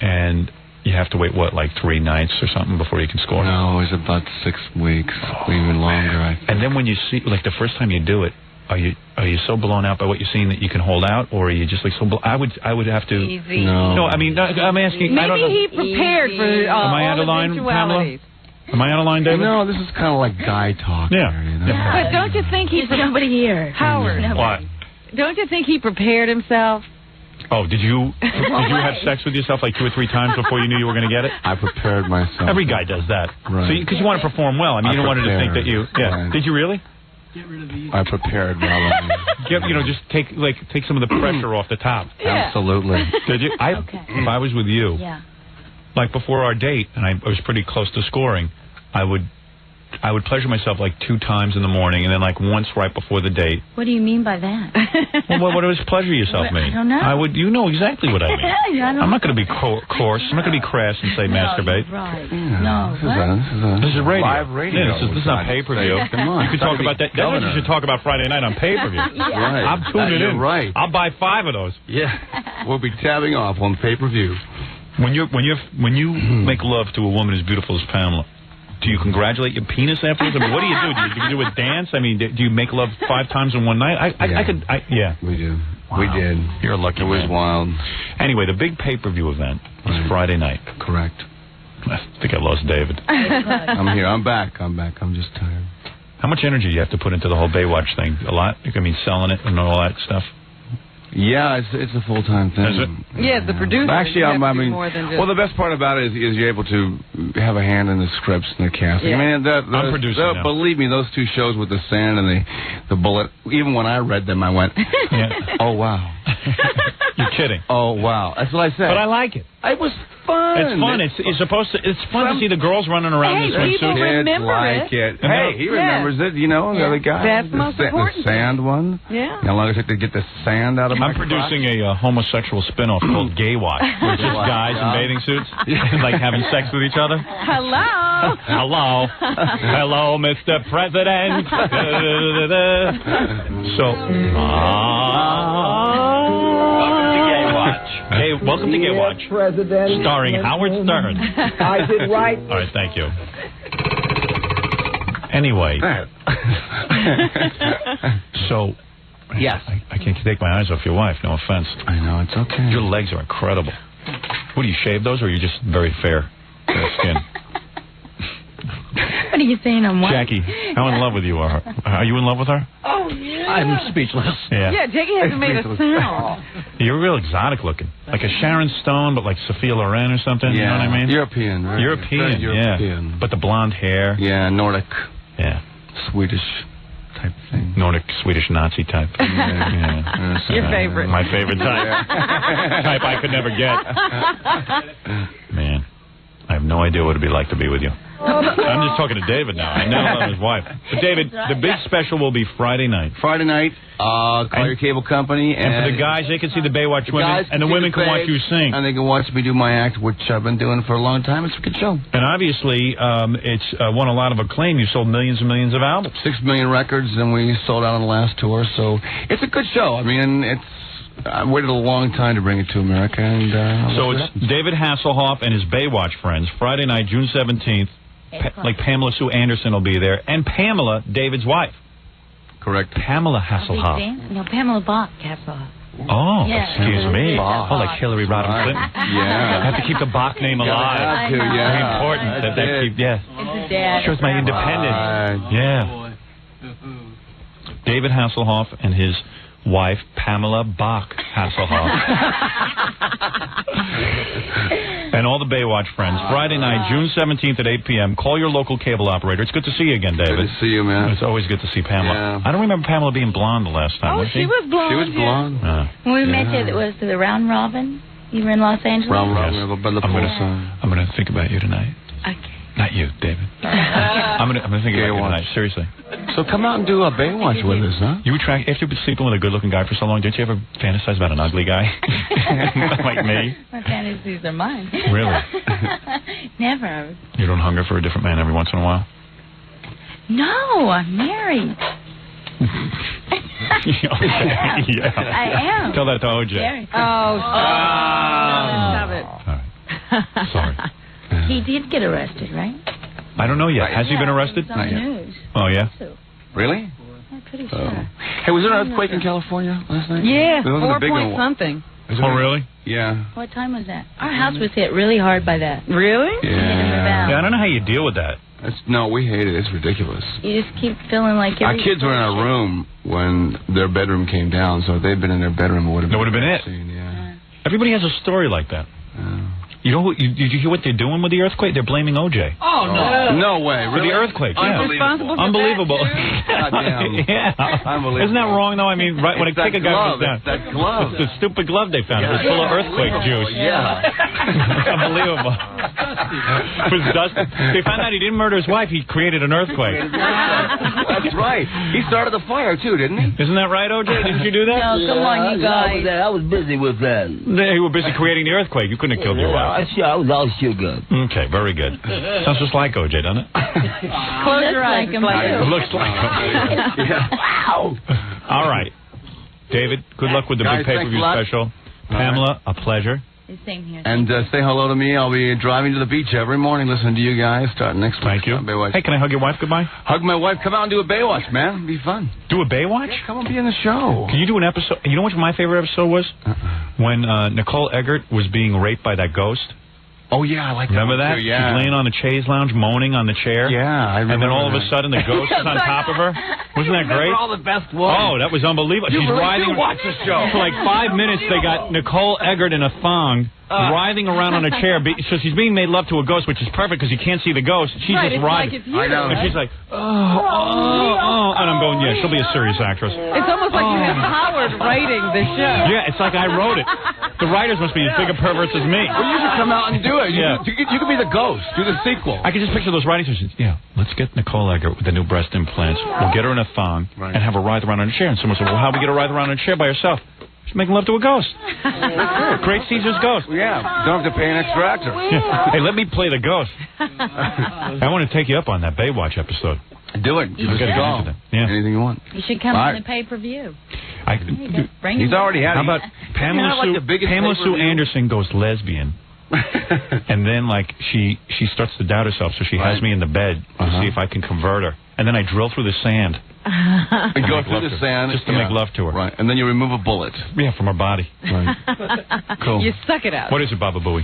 and you have to wait, like 3 nights or something before you can score? No, it was about 6 weeks, even longer, I think. And then when you see, like the first time you do it, are you so blown out by what you're seeing that you can hold out, or are you just like so? I would have to. Easy. No, I mean, I'm asking. Maybe I don't know. he prepared for Am I out of line, Pamela? Am I out of line, David? No, this is kind of like guy talk. Yeah. Here, you know? But don't you think There's nobody here. Howard? What? Don't you think he prepared himself? Oh, did you have sex with yourself like 2 or 3 times before you knew you were going to get it? I prepared myself. Every guy does that. Right. So because you want to perform well. I mean, you don't want her to think that you. Yeah. Right. Did you really? I prepared well. Just take some of the pressure off the top. Yeah. Absolutely. Did you? If I was with you, like before our date, and I was pretty close to scoring, I would pleasure myself like 2 times in the morning, and then like once right before the date. What do you mean by that? Well, what does pleasure yourself mean? I don't know. You know exactly what I mean. I'm not going to be coarse. I'm not going to be crass and say masturbate. Right. Yeah, No. This is radio. Live radio. Yeah, this is not pay-per-view. Come on. You could talk about that. That's what you should talk about Friday night on pay-per-view. Right. I'm tuning in. Right. I'll buy 5 of those. Yeah. We'll be tabbing off on pay-per-view. When you make love to a woman as beautiful as Pamela, do you congratulate your penis afterwards? I mean, what do you do? Do you do a dance? I mean, do you make love 5 times in one night? Yeah. We do. Wow. We did. You're a lucky man. It was wild. Anyway, the big pay-per-view event is Friday night. Correct. I think I lost David. I'm here. I'm back. I'm just tired. How much energy do you have to put into the whole Baywatch thing? A lot? I mean, selling it and all that stuff? Yeah, it's a full-time thing. Is it? Yeah, the producer. Actually, I mean, more than just... well, the best part about it is you're able to have a hand in the scripts and the casting. Yeah. I mean, I'm producing now. Believe me, those two shows with the sand and the bullet, even when I read them, I went, oh, wow. You're kidding. Oh, wow. That's what I said. But I like it. It was fun. It's fun. It's supposed to. It's fun to see the girls running around in swimsuits. People remember it. Hey, he remembers it. You know, the other guy. That's most important. The sand one. Yeah. How long does it take to get the sand out of my I'm producing a homosexual spin-off called Gay Watch, where it's just guys in bathing suits, like having sex with each other. Hello. Hello. Hello, Mr. President. So, welcome to Gay Watch. President. Starring Howard Stern. I did right. All right, thank you. Anyway. So, yes. I can't take my eyes off your wife, no offense. I know, it's okay. Your legs are incredible. What, do you shave those, or are you just very fair skin? What are you saying? I'm what? Jackie, how in love with you are? Are you in love with her? Oh, yeah. I'm speechless. Yeah. Yeah, Jackie hasn't made a sound. You're real exotic looking. Like a Sharon Stone, but like Sophia Loren or something. Yeah. You know what I mean? European, right? European, European. yeah. But the blonde hair. Yeah, Nordic. Yeah. Swedish type thing. Nordic, Swedish, Nazi type. Yeah. Your favorite. My favorite type. Type I could never get. Man, I have no idea what it'd be like to be with you. I'm just talking to David now. I never love his wife. But David, the big special will be Friday night. Friday night, call your cable company. And for the guys, they can see the Baywatch women, and the women can watch you sing. And they can watch me do my act, which I've been doing for a long time. It's a good show. And obviously, it's won a lot of acclaim. You sold millions and millions of albums. 6 million records, and we sold out on the last tour. So it's a good show. I mean, I waited a long time to bring it to America. And so it's David Hasselhoff and his Baywatch friends, Friday night, June 17th. Like Pamela Sue Anderson will be there, and Pamela, David's wife. Correct. Pamela Hasselhoff. No, Pamela Bach Hasselhoff. Oh, yeah. Excuse me. Bach. Oh, like Hillary Rodham Clinton. Yeah. I have to keep the Bach name alive. Have to, yeah. Very important that keep, yeah. It's dad. Shows my independence. Yeah. David Hasselhoff and his wife, Pamela Bach Hasselhoff. And all the Baywatch friends. Friday night, June 17th at 8 p.m. Call your local cable operator. It's good to see you again, David. Good to see you, man. It's always good to see Pamela. Yeah. I don't remember Pamela being blonde the last time, was she? She was blonde. She was blonde. When we met you, it was the Round Robin. You were in Los Angeles? Round Robin. Yes. I'm going to think about you tonight. Okay. Not you, David. I'm gonna think about you tonight. Seriously. So come out and do a Baywatch with us, huh? You after you've been sleeping with a good-looking guy for so long, didn't you ever fantasize about an ugly guy like me? My fantasies are mine. Really? Never. You don't hunger for a different man every once in a while? No, I'm married. Yeah. I am. Tell that to OJ. Married. Stop it. All right. Sorry. He did get arrested, right? I don't know yet. Has he been arrested? It's on the news. Oh, yeah? Really? I'm pretty sure. Hey, was there an earthquake in California last night? Yeah, There wasn't a 4 big point one. something. Oh, really? Yeah. What time was that? Our house was hit really hard by that. Really? Yeah, I don't know how you deal with that. No, we hate it. It's ridiculous. You just keep feeling like Our kids were in our room when their bedroom came down, so if they'd been in their bedroom, it would have been it. Yeah. Everybody has a story like that. You know, did you hear what they're doing with the earthquake? They're blaming OJ. Oh, no. No way. For the earthquake, yeah. Unbelievable. Unbelievable. Yeah. Unbelievable. Isn't that wrong, though? I mean, right when a kick a guy goes down. That glove. It's the stupid glove they found. It was full of earthquake juice. Yeah. Unbelievable. It was dusty. They found out he didn't murder his wife. He created an earthquake. That's right. He started the fire, too, didn't he? Isn't that right, OJ? Didn't you do that? No, come on, you guys. I was busy with that. They were busy creating the earthquake. You couldn't have killed your wife. I was all sugar. Okay, very good. Sounds just like OJ, doesn't it? Close your eyes. Like him, It looks like OJ. Wow. All right. David, good luck with the Guys, big pay-per-view thanks a lot. special. Pamela, a pleasure. Same here. And say hello to me. I'll be driving to the beach every morning listening to you guys starting next week. Thank you. Baywatch. Hey, can I hug your wife goodbye? Hug my wife. Come out and do a Baywatch, man. It'd be fun. Do a Baywatch? Yeah, come on, be in the show. Can you do an episode? You know what my favorite episode was? When Nicole Eggert was being raped by that ghost. Oh, yeah, I like that. Remember that? Too, yeah. She's laying on the chaise lounge, moaning on the chair. Yeah, I remember. And then all of a that. sudden, the ghost is on top of her. Wasn't that great? all the best ones. Oh, that was unbelievable. You She's really writhing. do watch the show. For like 5 minutes, they got Nicole Eggert in a thong, writhing around on a chair. So she's being made love to a ghost, which is perfect because you can't see the ghost. She's Right, just it's like writhing. it's you, I know. And she's like, and I'm going, yeah, she'll be a serious actress. It's almost like you have Howard writing the show. Yeah, it's like I wrote it. The writers must be as big a perverts as me. Well, you should come out and do it. You could be the ghost. Do the sequel. I can just picture those writing sessions. Yeah, let's get Nicole Eggert with the new breast implants. We'll get her in a thong and have her writhe around on a chair. And someone said, well, how do we get her writhe around on a chair by herself? She's making love to a ghost. Great Caesar's ghost. Yeah, don't have to pay an extra actor. Yeah. Hey, let me play the ghost. I want to take you up on that Baywatch episode. Do it. You Just should. go. Yeah. Anything you want. You should come All on right. the pay-per-view. He's already had. How about Pamela Sue Anderson goes lesbian, and then like she starts to doubt herself, so she has me in the bed to see if I can convert her, and then I drill through the sand. And go through the sand just to make love to her. Right, and then you remove a bullet. Yeah, from her body. Right. Cool. You suck it out. What is it, Baba Booey?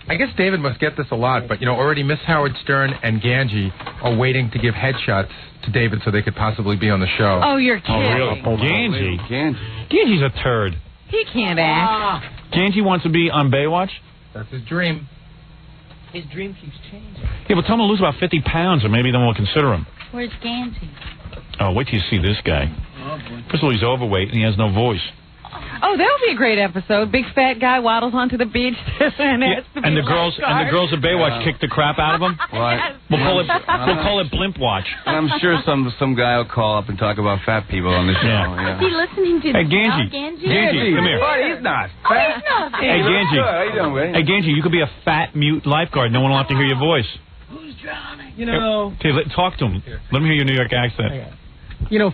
I guess David must get this a lot, but, already Miss Howard Stern and Ganji are waiting to give headshots to David so they could possibly be on the show. Oh, you're kidding. Oh, really? Ganji's a turd. He can't act. Ganji wants to be on Baywatch? That's his dream. His dream keeps changing. Yeah, but tell him to lose about 50 pounds, and maybe then we'll consider him. Where's Gansey? Oh, wait till you see this guy. First of all, he's overweight, and he has no voice. Oh, that'll be a great episode. Big fat guy waddles onto the beach and asks to be And the a girls lifeguard. at Baywatch kick the crap out of him. Right. We'll call it Blimp Watch. And I'm sure some guy will call up and talk about fat people on the show. Yeah. Is he listening to Hey, the Ganji. Ganji, come here. He's not. Oh, he's not. Hey, Ganji. How you doing, buddy? Hey, Ganji, you could be a fat mute lifeguard. No one will have to hear your voice. Talk to him. Let me hear your New York accent.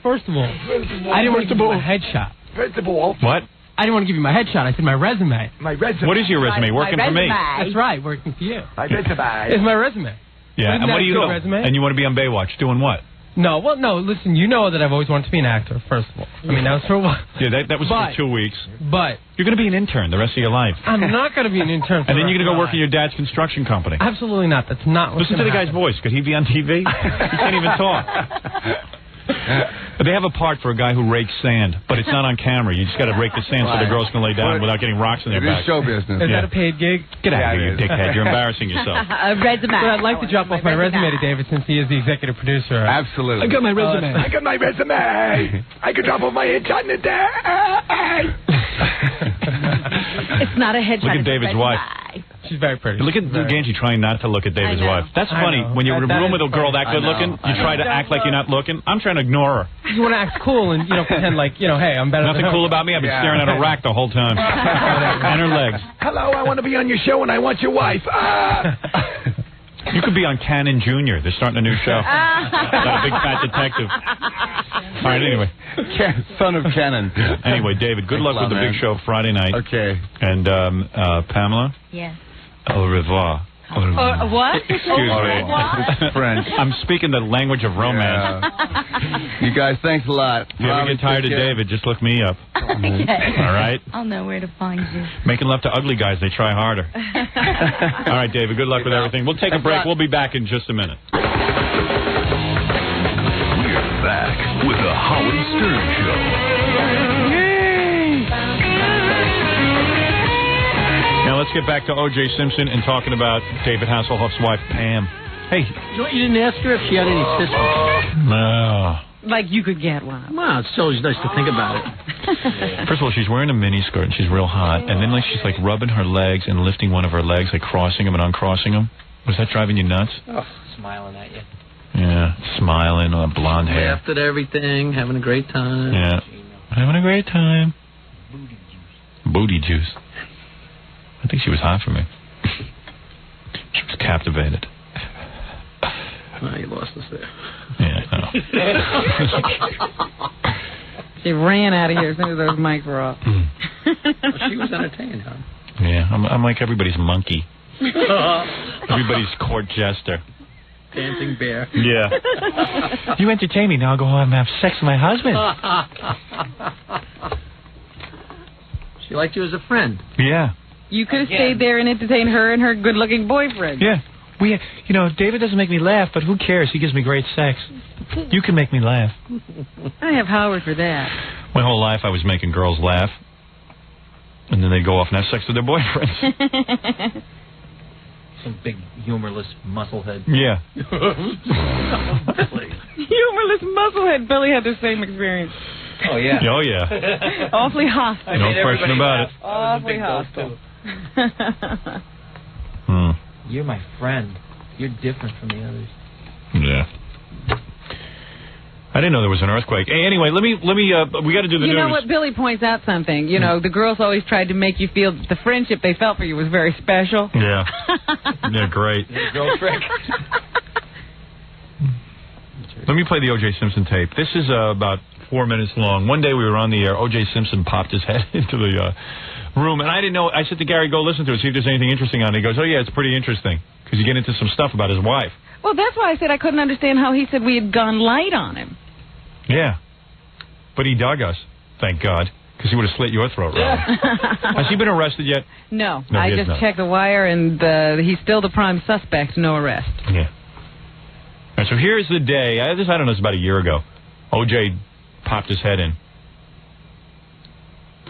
First of all, I didn't want to give you my headshot. First of all, What? I didn't want to give you my headshot. I said my resume. my resume. What is your resume? Working for me. That's right, working for you. My resume. It's my resume. Yeah, and what do you know? Resume? And you want to be on Baywatch doing what? No, listen, you know that I've always wanted to be an actor, first of all. I mean, that was for a while. Yeah, that was But- for 2 weeks. But You're going to be an intern the rest of your life. I'm not going to be an intern. And then you're going to go work in your dad's construction company. Absolutely not. That's not what's Listen to the gonna guy's voice. Could he be on TV? He can't even talk. They have a part for a guy who rakes sand, but it's not on camera. You just got to rake the sand so the girls can lay down without getting rocks in their It back. is show business. Is that a paid gig? Get out of here, Yeah, you it is. dickhead. You're embarrassing yourself. A resume. But I'd like to drop off my resume to David since he is the executive producer. Absolutely. I got my resume. I got my resume. I could drop off my headshot in a day. It's not a headshot. Look at it's a David's resume. wife. She's very pretty. Look at She's very- Ganji trying not to look at David's I know. wife. That's I funny. know. When you're in a That room is with a girl funny. that good looking, you try to act like you're not looking. I'm trying to ignore her. You want to act cool and pretend like hey, I'm better. Nothing than her. cool about me. I've been staring at her rack the whole time. And her legs. Hello, I want to be on your show and I want your wife. You could be on Cannon Jr. They're starting a new show. About a big fat detective. All right, anyway. Son of Cannon. Anyway, David, good luck with the big show Friday night. Okay. And Pamela? Yes. Au revoir. What? Excuse me. It's French. I'm speaking the language of romance. You guys, thanks a lot. If you ever get tired of David, just look me up. Okay. All right? I'll know where to find you. Making love to ugly guys, they try harder. All right, David, good luck with everything. We'll take a break. We'll be back in just a minute. We're back with the Howard Stern Show. Now let's get back to O.J. Simpson and talking about David Hasselhoff's wife, Pam. Hey. You didn't ask her if she had any sisters. No. Like you could get one. Well, it's always nice to think about it. First of all, she's wearing a miniskirt and she's real hot. And then she's rubbing her legs and lifting one of her legs, crossing them and uncrossing them. Was that driving you nuts? Oh, smiling at you. Yeah, smiling, blonde hair. Laughed at everything, having a great time. Yeah. Having a great time. Booty juice. I think she was hot for me. She was captivated. Oh, you lost us there. Yeah, I know. She ran out of here as soon as those mics were off. Well, she was entertained, huh? Yeah, I'm like everybody's monkey. Everybody's court jester. Dancing bear. Yeah. You entertain me, now I'll go home and have sex with my husband. She liked you as a friend. Yeah. You could have stayed there and entertained her and her good-looking boyfriend. Yeah. David doesn't make me laugh, but who cares? He gives me great sex. You can make me laugh. I have Howard for that. My whole life I was making girls laugh, and then they'd go off and have sex with their boyfriends. Some big humorless musclehead. Yeah. Humorless musclehead. Billy had the same experience. Oh, yeah. Oh, yeah. Awfully hostile. No question about it. Awfully hostile. You're my friend. You're different from the others. Yeah. I didn't know there was an earthquake. Hey, anyway, let me. We got to do the news. You know what? Billy points out something. You know, the girls always tried to make you feel that the friendship they felt for you was very special. Yeah. Yeah, great. Girl trick. Let me play the O.J. Simpson tape. This is about 4 minutes long. One day we were on the air. O.J. Simpson popped his head into the room, and I didn't know. I said to Gary, go listen to it, see if there's anything interesting on it. He goes, oh, yeah, it's pretty interesting, because you get into some stuff about his wife. Well, that's why I said I couldn't understand how he said we had gone light on him. Yeah. But he dug us, thank God, because he would have slit your throat, Robin. Has he been arrested yet? No, No, I he has just not. checked the wire, and he's still the prime suspect, no arrest. Yeah. All right, so here's the day. I don't know, it's about a year ago. O.J. popped his head in.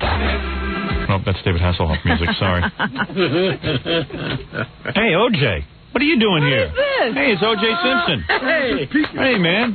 Oh, that's David Hasselhoff music. Sorry. Hey, O.J., what are you doing here? What is this? Hey, it's O.J. Simpson. Hey, man.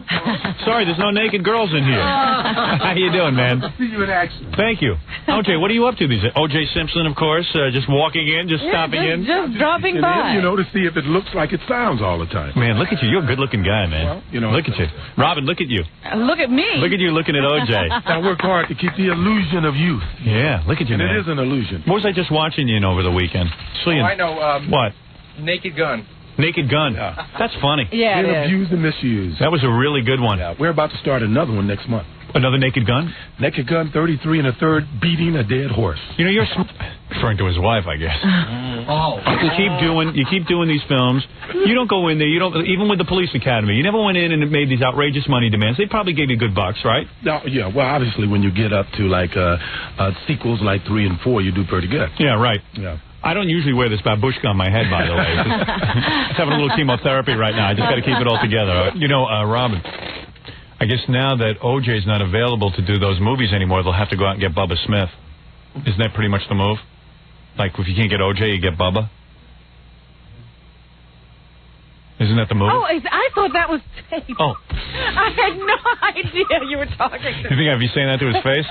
Sorry, there's no naked girls in here. How you doing, man? See you in action. Thank you. O.J., what are you up to these days? O.J. Simpson, of course, just walking in, just stopping in. Just dropping by. To see if it looks like it sounds all the time. Man, look at you. You're a good-looking guy, man. Well, Look at you. Robin, look at you. Look at me. Look at you looking at O.J. I work hard to keep the illusion of youth. Yeah, look at you, And man. it is an illusion. What was I just watching you in over the weekend? I know. What? Naked Gun. Naked Gun. Yeah. That's funny. Yeah, Been it is. abused and misused. That was a really good one. Yeah, we're about to start another one next month. Another Naked Gun? Naked Gun 33 and a third, beating a dead horse. You know, you're referring to his wife, I guess. Oh. You keep doing these films. You don't go in there. You don't even with the police academy. You never went in and made these outrageous money demands. They probably gave you good bucks, right? No, yeah, well, obviously, when you get up to like sequels like 3 and 4, you do pretty good. Yeah, right. Yeah. I don't usually wear this babushka on my head, by the way. Just having a little chemotherapy right now. I just got to keep it all together. You know, Robin, I guess now that O.J.'s not available to do those movies anymore, they'll have to go out and get Bubba Smith. Isn't that pretty much the move? Like, if you can't get O.J., you get Bubba? Isn't that the move? Oh, I thought that was tape. Oh. I had no idea you were talking to You think I'd be saying that to his face?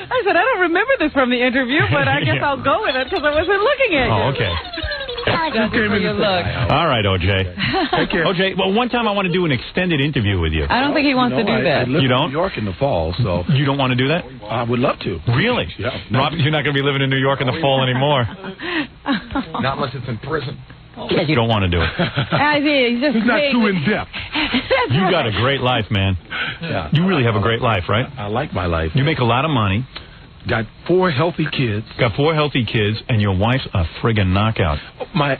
I said, I don't remember this from the interview, but I guess Yeah. I'll go with it because I wasn't looking at you. Oh, okay. That's for your look. All right, O.J. Take care. O.J., well, one time I want to do an extended interview with you. I don't think he wants to do that. I live You don't? in New York in the fall, so You don't want to do that? I would love to. Really? Yeah. Robin, you're not going to be living in New York in the fall anymore. Not unless it's in prison. You don't want to do it. I see. He's just It's not saying too that- in depth. That's You got right. a great life, man. Yeah. You really have a great life, right? I like my life. You make a lot of money, Got 4 healthy kids. got 4 healthy kids, and your wife's a friggin' knockout. My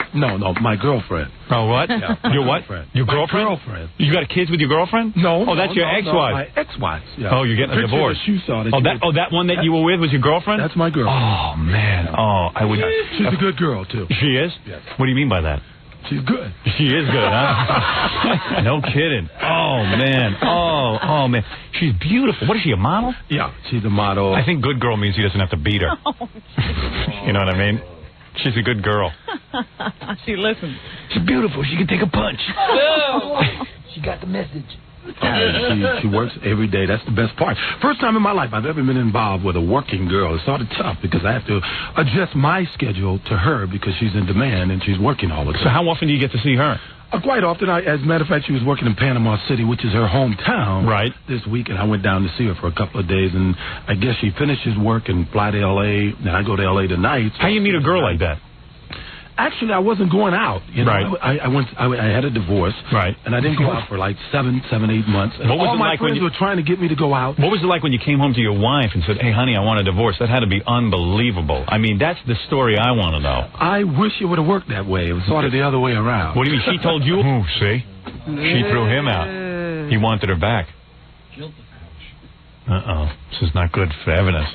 girlfriend. Oh, what? Yeah, Your what? girlfriend. Your My girlfriend? girlfriend. You got kids with your girlfriend? No. Oh, that's your no, ex-wife. my ex-wife. Yeah. Oh, you're getting a Picture divorce. that you saw that Oh, you that one that you were with was your girlfriend? That's my girlfriend. Oh, man. Oh, I would. She's a good girl, too. She is? Yes. What do you mean by that? She's good. She is good, huh? No kidding. Oh, man. Oh, man. She's beautiful. What is she, a model? Yeah, she's a model. I think good girl means he doesn't have to beat her. You know what I mean? She's a good girl. She listens. She's beautiful. She can take a punch. She got the message. She works every day. That's the best part. First time in my life I've ever been involved with a working girl. It's sort of tough because I have to adjust my schedule to her because she's in demand and she's working all the time. So how often do you get to see her? Quite often. As a matter of fact, she was working in Panama City, which is her hometown, right, this week, and I went down to see her for a couple of days, and I guess she finishes work and fly to L.A., and I go to L.A. tonight. How you meet a girl like that? Actually, I wasn't going out. You know, Right. I had a divorce. Right. And I didn't go out for like 7, 8 months. And What was all it my like when friends you- were trying to get me to go out. What was it like when you came home to your wife and said, hey, honey, I want a divorce? That had to be unbelievable. I mean, that's the story I want to know. I wish it would have worked that way. It was sort of the other way around. What do you mean? She told you? Ooh, see? She threw him out. He wanted her back. Uh-oh. This is not good for evidence.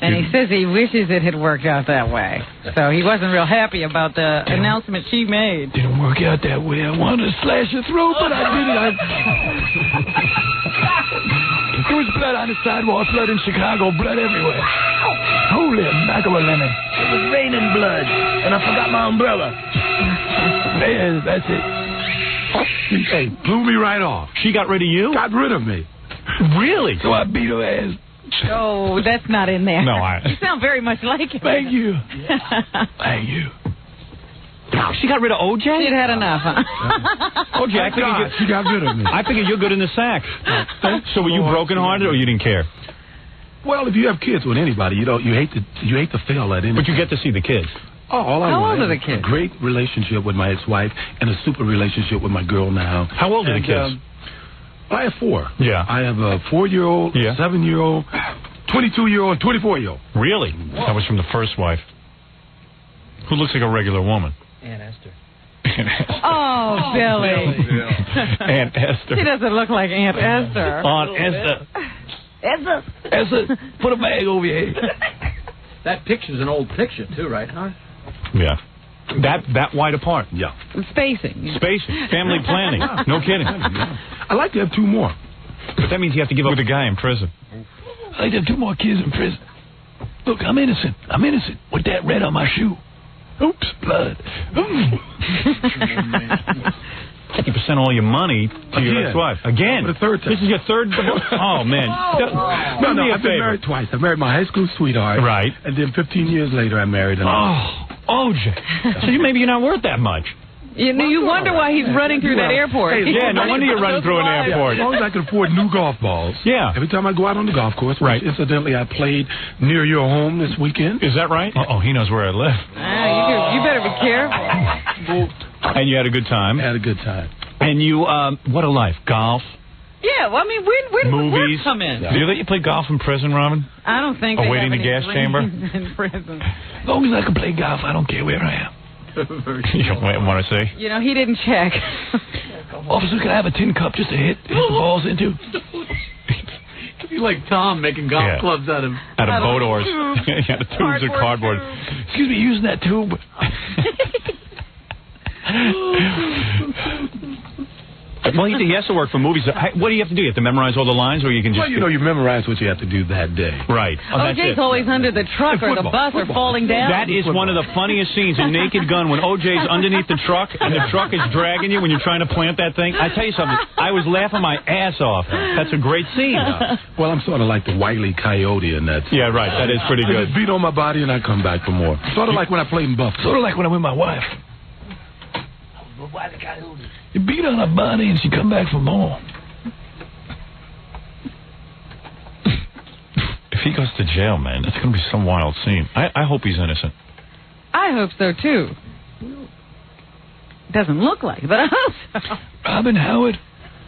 And he says he wishes it had worked out that way. So he wasn't real happy about the announcement she made. Didn't work out that way. I wanted to slash her throat, but I didn't. There was blood on the sidewalk, blood in Chicago, blood everywhere. Holy mackerel lemon. It was raining blood, and I forgot my umbrella. Man, that's it. Hey, blew me right off. She got rid of you? Got rid of me. Really? So I beat her ass. Oh, that's not in there. No, You sound very much like him. Thank you. Thank you. She got rid of OJ? She'd had enough, huh? OJ, I figured she got rid of me. I figured you're good in the sack. So were you brokenhearted or you didn't care? Well, if you have kids with anybody, you hate to fail at anything. But you get to see the kids. Oh, all I How want old are is the kids? a great relationship with my ex-wife and a super relationship with my girl now. How old are the kids? I have 4. Yeah. I have a 4-year-old, 7-year-old, 22-year-old, and 24-year-old. Really? That was from the first wife. Who looks like a regular woman? Aunt Esther. Oh, Billy. Aunt Esther. She doesn't look like Aunt Esther. Aunt Esther. Esther, put a bag over your head. That picture's an old picture, too, right, huh? Yeah. That wide apart. Yeah. Spacing. Family planning. No kidding. I'd like to have 2 more. But that means you have to give up with a guy in prison. I'd like to have 2 more kids in prison. Look, I'm innocent. With that red on my shoe. Oops, blood. 50% all your money to your ex-wife. Again? For the third time. This is your third divorce? Oh, man. No, I've been married twice. I married my high school sweetheart. Right. And then 15 years later, I married another. OJ. So maybe you're not worth that much. You wonder why he's running through that airport. Hey, yeah, no wonder you're running through an airport. As long as I can afford new golf balls. Yeah. Every time I go out on the golf course, which incidentally I played near your home this weekend. Is that right? Uh-oh, he knows where I live. You better be careful. And you had a good time? I had a good time. And you, what a life. Golf? Yeah, well, I mean, where did the movies work come in? Do you let you play golf in prison, Robin? I don't think Or they waiting have the gas any chamber? in prison. As long as I can play golf, I don't care where I am. You don't want to say? He didn't check. Officer, can I have a tin cup just to hit the balls into? You're like Tom making golf clubs out of boat oars. Yeah, the tubes are cardboard. Excuse me, using that tube. Well, he has to work for movies. What do you have to do? You have to memorize all the lines, or you can just... Well, you memorize what you have to do that day. Right. OJ's always under the truck or the bus or falling down. That is one of the funniest scenes in Naked Gun, when OJ's underneath the truck and the truck is dragging you when you're trying to plant that thing. I tell you something, I was laughing my ass off. That's a great scene. Well, I'm sort of like the Wile E. Coyote in that scene. Yeah, right. That is pretty good. I just beat on my body and I come back for more. Sort of like when I played in Buffalo. Sort of like when I'm with my wife. You beat on her body and she come back for more. If he goes to jail, man, that's going to be some wild scene. I hope he's innocent. I hope so, too. Doesn't look like it, but I hope so. Robin, Howard,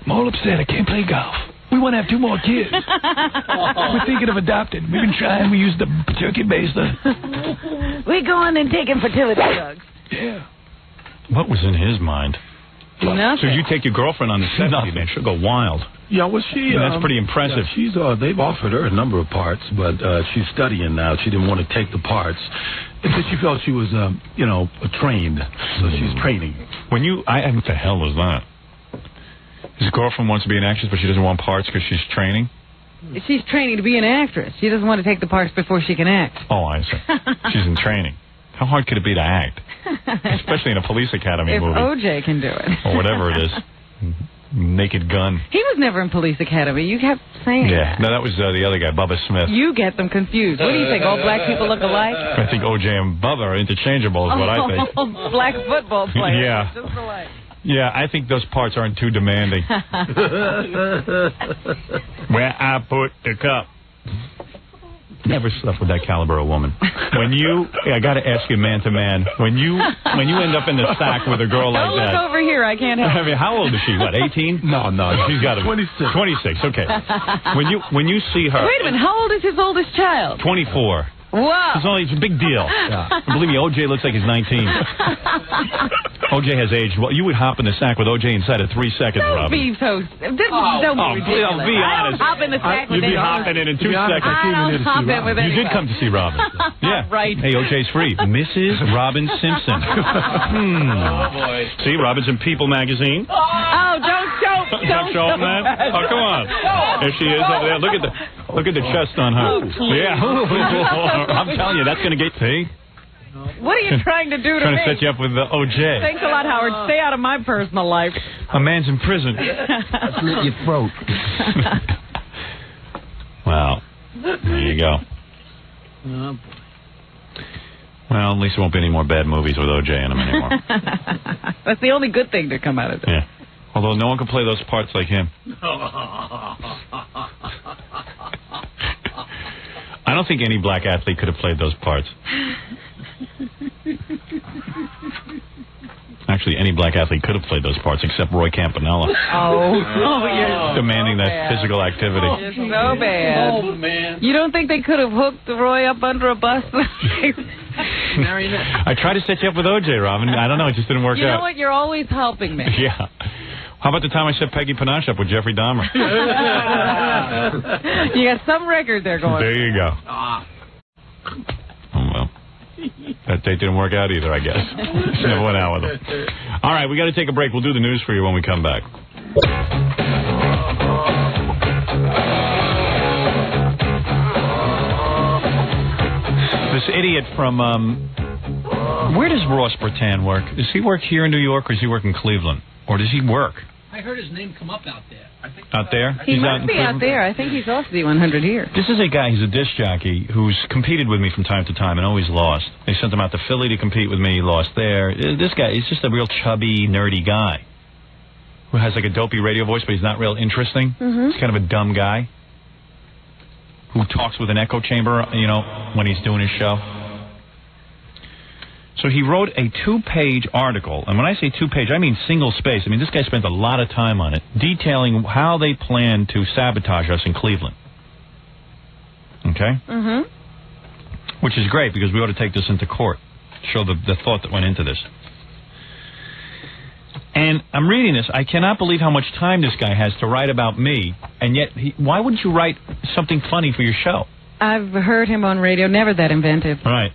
I'm all upset. I can't play golf. We want to have 2 more kids. We're thinking of adopting. We've been trying. We used the turkey baster. We go on and take infertility drugs. Yeah. What was in his mind? Nothing. So you take your girlfriend on the set, man, she'll go wild. Yeah, well, that's pretty impressive. Yeah, she's they've offered her a number of parts, but she's studying now. She didn't want to take the parts because she felt she was, trained. So she's training. What the hell was that? His girlfriend wants to be an actress, but she doesn't want parts because she's training? She's training to be an actress. She doesn't want to take the parts before she can act. Oh, I see. She's in training. How hard could it be to act? Especially in a police academy movie. If OJ can do it. Or whatever it is. Naked Gun. He was never in Police Academy. You kept saying that. No, that was the other guy, Bubba Smith. You get them confused. What do you think? All black people look alike? I think OJ and Bubba are interchangeable is what I think. Black football players. Yeah. Just alike. Yeah, I think those parts aren't too demanding. Where I put the cup. Never slept with that caliber of woman. I got to ask you, man to man, when you end up in the sack with a girl like Don't that. look over here. I can't help. I mean, how old is she? What, 18? No, she's got to be 26. 26. Okay. When you see her, Wait a minute. How old is his oldest child? 24. Whoa. It's a big deal. Yeah. Believe me, O.J. looks like he's 19. O.J. has aged. Well, you would hop in the sack with O.J. inside of 3 seconds, Robin. Don't be so... Don't be ridiculous. Be honest. I don't hop in the sack with You'd be anyone. hopping in 2 seconds. I don't hop in with anyone. You did come to see Robin. Yeah. Right. Hey, O.J.'s free. Mrs. Robin Simpson. Oh, boy. See, Robin's in People magazine. Oh, don't show. Don't show him that. Oh, come on. There she is over there. Look at the chest on her. Yeah. I'm telling you, that's going to get... See? What are you trying to do to Trying me? to set you up with O.J. Thanks a lot, Howard. Stay out of my personal life. A man's in prison. Slit your throat. Wow. There you go. Oh, boy. Well, at least there won't be any more bad movies with O.J. in them anymore. That's the only good thing to come out of this. Yeah. Although no one can play those parts like him. I don't think any black athlete could have played those parts. Actually, any black athlete could have played those parts except Roy Campanella. You're demanding so that bad. physical activity. You're so bad. Oh, man. You don't think they could have hooked Roy up under a bus? I tried to set you up with O.J., Robin. I don't know. It just didn't work You know out. what? You're always helping me. Yeah. How about the time I set Peggy Panache up with Jeffrey Dahmer? You got some record there going. There you go. Oh, well. That date didn't work out either, I guess. Never went out with him. All right, we got to take a break. We'll do the news for you when we come back. This idiot from, where does Ross Bertan work? Does he work here in New York, or does he work in Cleveland? Or does he work I heard his name come up out there. I think out there? He He's must in be out Cleveland? there. I think he's off the 100 here. This is a guy, he's a disc jockey, who's competed with me from time to time and always lost. They sent him out to Philly to compete with me, he lost there. This guy, he's just a real chubby, nerdy guy who has like a dopey radio voice, but he's not real interesting. Mhm. He's kind of a dumb guy who talks with an echo chamber, you know, when he's doing his show. So he wrote a 2-page article, and when I say 2-page, I mean single space. I mean, this guy spent a lot of time on it, detailing how they plan to sabotage us in Cleveland. Okay? Mm-hmm. Which is great, because we ought to take this into court, show the thought that went into this. And I'm reading this. I cannot believe how much time this guy has to write about me, and yet, why wouldn't you write something funny for your show? I've heard him on radio. Never that inventive. Right.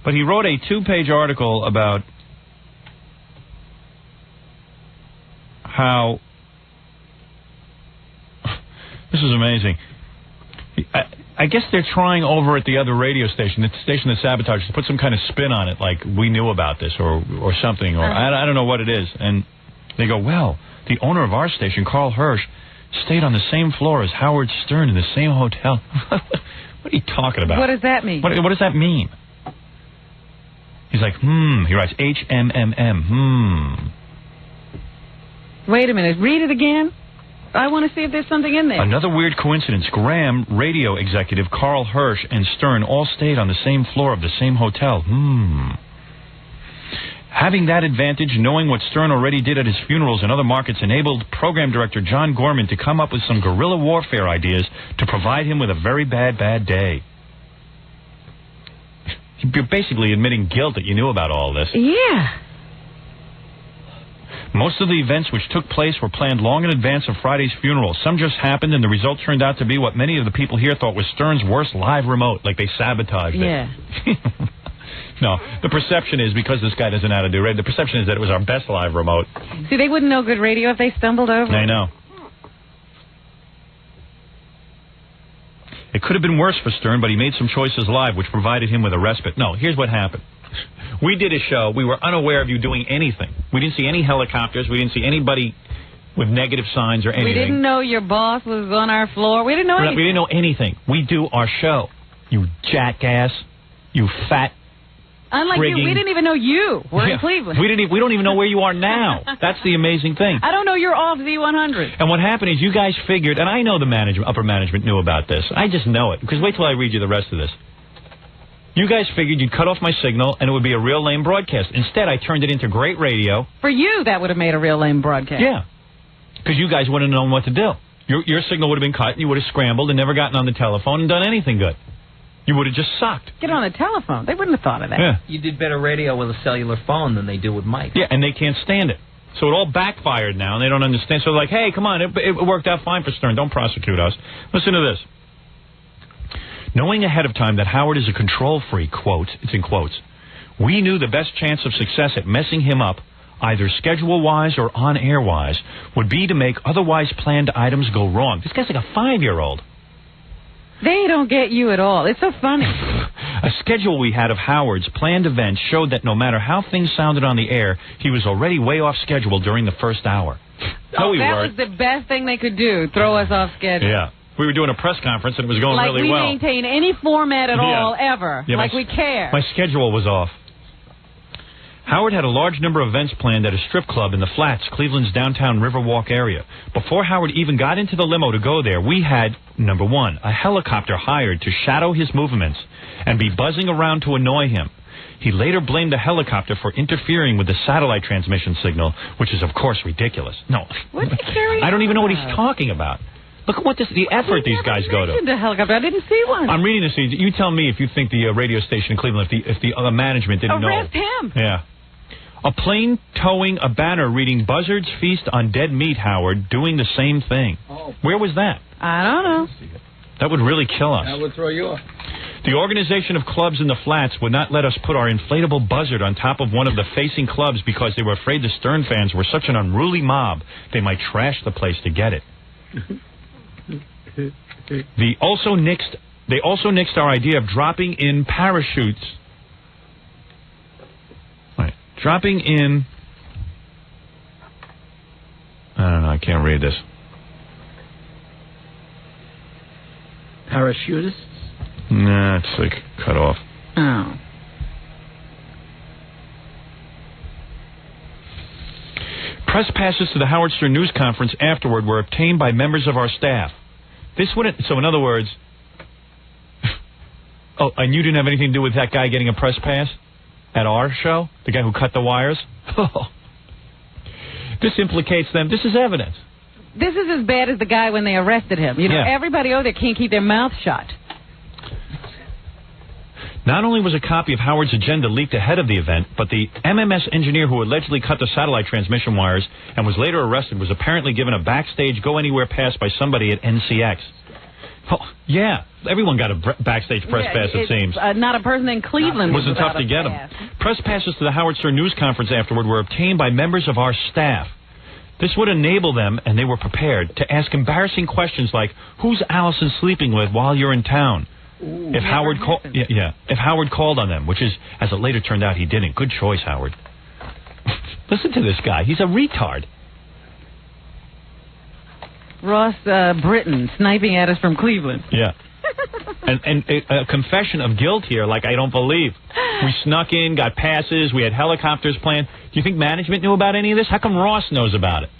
But he wrote a 2-page article about how... This is amazing. I guess they're trying over at the other radio station, the station that sabotages, to put some kind of spin on it, like we knew about this or something, or I don't know what it is. And they go, well, the owner of our station, Carl Hirsch, stayed on the same floor as Howard Stern in the same hotel. What are you talking about? What does that mean? What does that mean? He's like, he writes HMMM, Wait a minute. Read it again. I want to see if there's something in there. Another weird coincidence. Graham, radio executive Carl Hirsch, and Stern all stayed on the same floor of the same hotel. Having that advantage, knowing what Stern already did at his funerals and other markets, enabled program director John Gorman to come up with some guerrilla warfare ideas to provide him with a very bad day. You're basically admitting guilt that you knew about all this. Yeah. Most of the events which took place were planned long in advance of Friday's funeral. Some just happened, and the result turned out to be what many of the people here thought was Stern's worst live remote, like they sabotaged it. Yeah. No, the perception is, because this guy doesn't know how to do radio, the perception is that it was our best live remote. See, they wouldn't know good radio if they stumbled over. I know. It could have been worse for Stern, but he made some choices live, which provided him with a respite. No, here's what happened. We did a show. We were unaware of you doing anything. We didn't see any helicopters. We didn't see anybody with negative signs or anything. We didn't know your boss was on our floor. We didn't know anything. We didn't know anything. We do our show. You jackass. You fat. Unlike frigging. you, we didn't even know you were in Cleveland. We don't even know where you are now. That's the amazing thing. I don't know you're off Z100. And what happened is you guys figured, and I know the upper management knew about this. I just know it, because wait till I read you the rest of this. You guys figured you'd cut off my signal, and it would be a real lame broadcast. Instead, I turned it into great radio. For you, that would have made a real lame broadcast. Yeah, because you guys wouldn't have known what to do. Your signal would have been cut, and you would have scrambled and never gotten on the telephone and done anything good. You would have just sucked. Get on a telephone. They wouldn't have thought of that. Yeah. You did better radio with a cellular phone than they do with mics. Yeah, and they can't stand it. So it all backfired now, and they don't understand. So they're like, hey, come on, it worked out fine for Stern. Don't prosecute us. Listen to this. Knowing ahead of time that Howard is a control freak, quote, it's in quotes, we knew the best chance of success at messing him up, either schedule-wise or on-air-wise, would be to make otherwise planned items go wrong. This guy's like a 5-year-old. They don't get you at all. It's so funny. A schedule we had of Howard's planned events showed that no matter how things sounded on the air, he was already way off schedule during the first hour. No, we that weren't. was the best thing they could do, throw us off schedule. Yeah. We were doing a press conference, and it was going like really well. Like we maintain any format at all, ever. Yeah, like we care. My schedule was off. Howard had a large number of events planned at a strip club in the Flats, Cleveland's downtown Riverwalk area. Before Howard even got into the limo to go there, we had, number one, a helicopter hired to shadow his movements and be buzzing around to annoy him. He later blamed the helicopter for interfering with the satellite transmission signal, which is, of course, ridiculous. No. What's he carrying? I don't even know what he's talking about. Look at what the effort these guys go to. The helicopter. I didn't see one. I'm reading this. You tell me if you think the radio station in Cleveland, if the other management didn't know. Arrest him. Yeah. A plane towing a banner reading Buzzards Feast on Dead Meat, Howard, doing the same thing. Oh. Where was that? I don't know. That would really kill us. That would throw you off. The organization of clubs in the Flats would not let us put our inflatable buzzard on top of one of the facing clubs because they were afraid the Stern fans were such an unruly mob they might trash the place to get it. They also nixed our idea of dropping in parachutes. Right. Dropping in... I don't know, I can't read this. Parachutists? Nah, it's like cut off. Oh. Press passes to the Howard Stern news conference afterward were obtained by members of our staff. This wouldn't... So in other words... Oh, and you didn't have anything to do with that guy getting a press pass at our show? The guy who cut the wires? This implicates them. This is evidence. This is as bad as the guy when they arrested him. You know, everybody over there can't keep their mouth shut. Not only was a copy of Howard's agenda leaked ahead of the event, but the MMS engineer who allegedly cut the satellite transmission wires and was later arrested was apparently given a backstage go-anywhere pass by somebody at NCX. Oh, yeah, everyone got a backstage press pass, it seems. Not a person in Cleveland was tough to get them. Press passes to the Howard Stern news conference afterward were obtained by members of our staff. This would enable them, and they were prepared, to ask embarrassing questions like, who's Allison sleeping with while you're in town? Ooh, if Howard if Howard called on them, which is, as it later turned out, he didn't. Good choice, Howard. Listen to this guy. He's a retard. Ross Britton sniping at us from Cleveland. Yeah. and a confession of guilt here, like I don't believe. We snuck in, got passes, we had helicopters planned. Do you think management knew about any of this? How come Ross knows about it?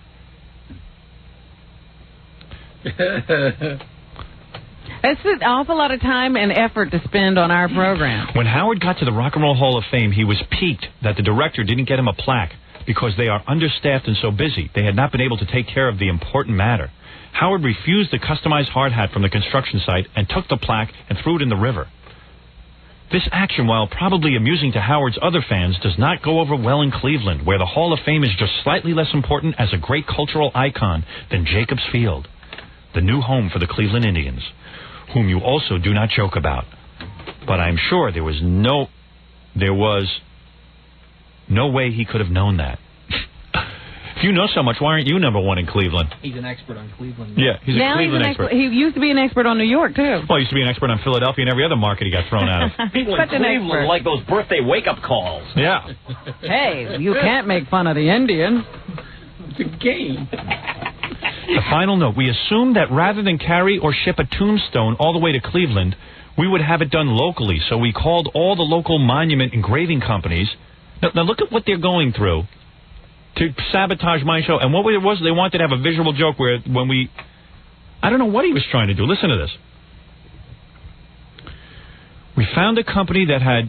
It's an awful lot of time and effort to spend on our program. When Howard got to the Rock and Roll Hall of Fame, he was piqued that the director didn't get him a plaque because they are understaffed and so busy. They had not been able to take care of the important matter. Howard refused the customized hard hat from the construction site and took the plaque and threw it in the river. This action, while probably amusing to Howard's other fans, does not go over well in Cleveland, where the Hall of Fame is just slightly less important as a great cultural icon than Jacobs Field, the new home for the Cleveland Indians, whom you also do not joke about. But I'm sure there was no way he could have known that. If you know so much, why aren't you number one in Cleveland? He's an expert on Cleveland. Yeah, he's a Cleveland expert. He used to be an expert on New York, too. Well, he used to be an expert on Philadelphia and every other market he got thrown out of. People in Cleveland like those birthday wake-up calls. Yeah. Hey, you can't make fun of the Indians. It's a game. The final note. We assumed that rather than carry or ship a tombstone all the way to Cleveland, we would have it done locally, so we called all the local monument engraving companies. Now look at what they're going through to sabotage my show. And what it was, they wanted to have a visual joke where when we... I don't know what he was trying to do. Listen to this. We found a company that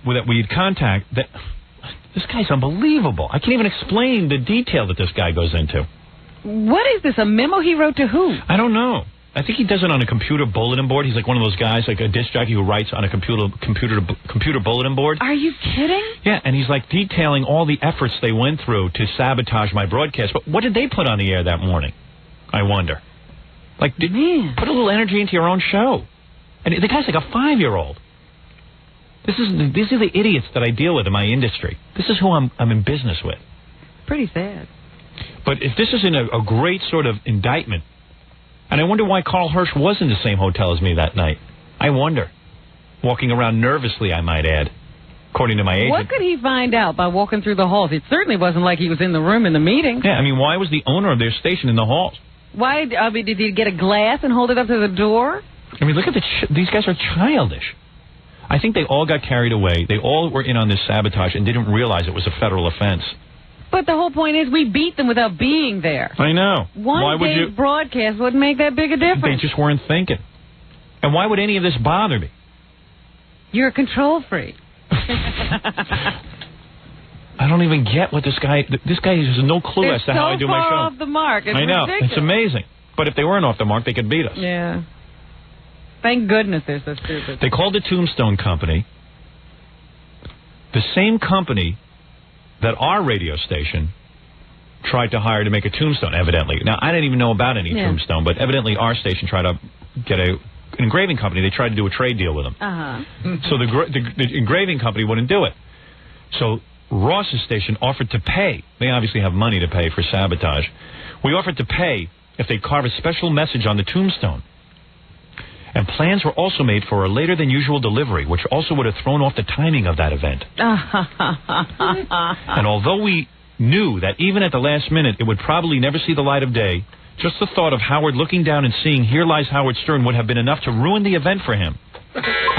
we had contacted. This guy's unbelievable. I can't even explain the detail that this guy goes into. What is this, a memo he wrote to who? I don't know. I think he does it on a computer bulletin board. He's like one of those guys, like a disc jockey who writes on a computer bulletin board. Are you kidding? Yeah, and he's like detailing all the efforts they went through to sabotage my broadcast. But what did they put on the air that morning? I wonder. Like, put a little energy into your own show. And the guy's like a 5-year-old. These are the idiots that I deal with in my industry. This is who I'm in business with. Pretty sad. But if this isn't a great sort of indictment, and I wonder why Carl Hirsch was in the same hotel as me that night. I wonder. Walking around nervously, I might add, according to my agent. What could he find out by walking through the halls? It certainly wasn't like he was in the room in the meeting. Yeah, I mean, why was the owner of their station in the halls? Why? I mean, did he get a glass and hold it up to the door? I mean, look at these guys are childish. I think they all got carried away. They all were in on this sabotage and didn't realize it was a federal offense. But the whole point is we beat them without being there. I know. One day's broadcast wouldn't make that big a difference. They just weren't thinking. And why would any of this bother me? You're a control freak. I don't even get what this guy has no clue as to how I do my show. It's so far off the mark. It's I know. ridiculous. It's amazing. But if they weren't off the mark, they could beat us. Yeah. Thank goodness they're so stupid. They called the Tombstone Company, the same company that our radio station tried to hire to make a tombstone, evidently. Now, I didn't even know about any tombstone, but evidently our station tried to get an engraving company. They tried to do a trade deal with them. So the engraving company wouldn't do it. So Ross's station offered to pay. They obviously have money to pay for sabotage. We offered to pay if they carve a special message on the tombstone. And plans were also made for a later-than-usual delivery, which also would have thrown off the timing of that event. And although we knew that even at the last minute it would probably never see the light of day, just the thought of Howard looking down and seeing "Here lies Howard Stern" would have been enough to ruin the event for him.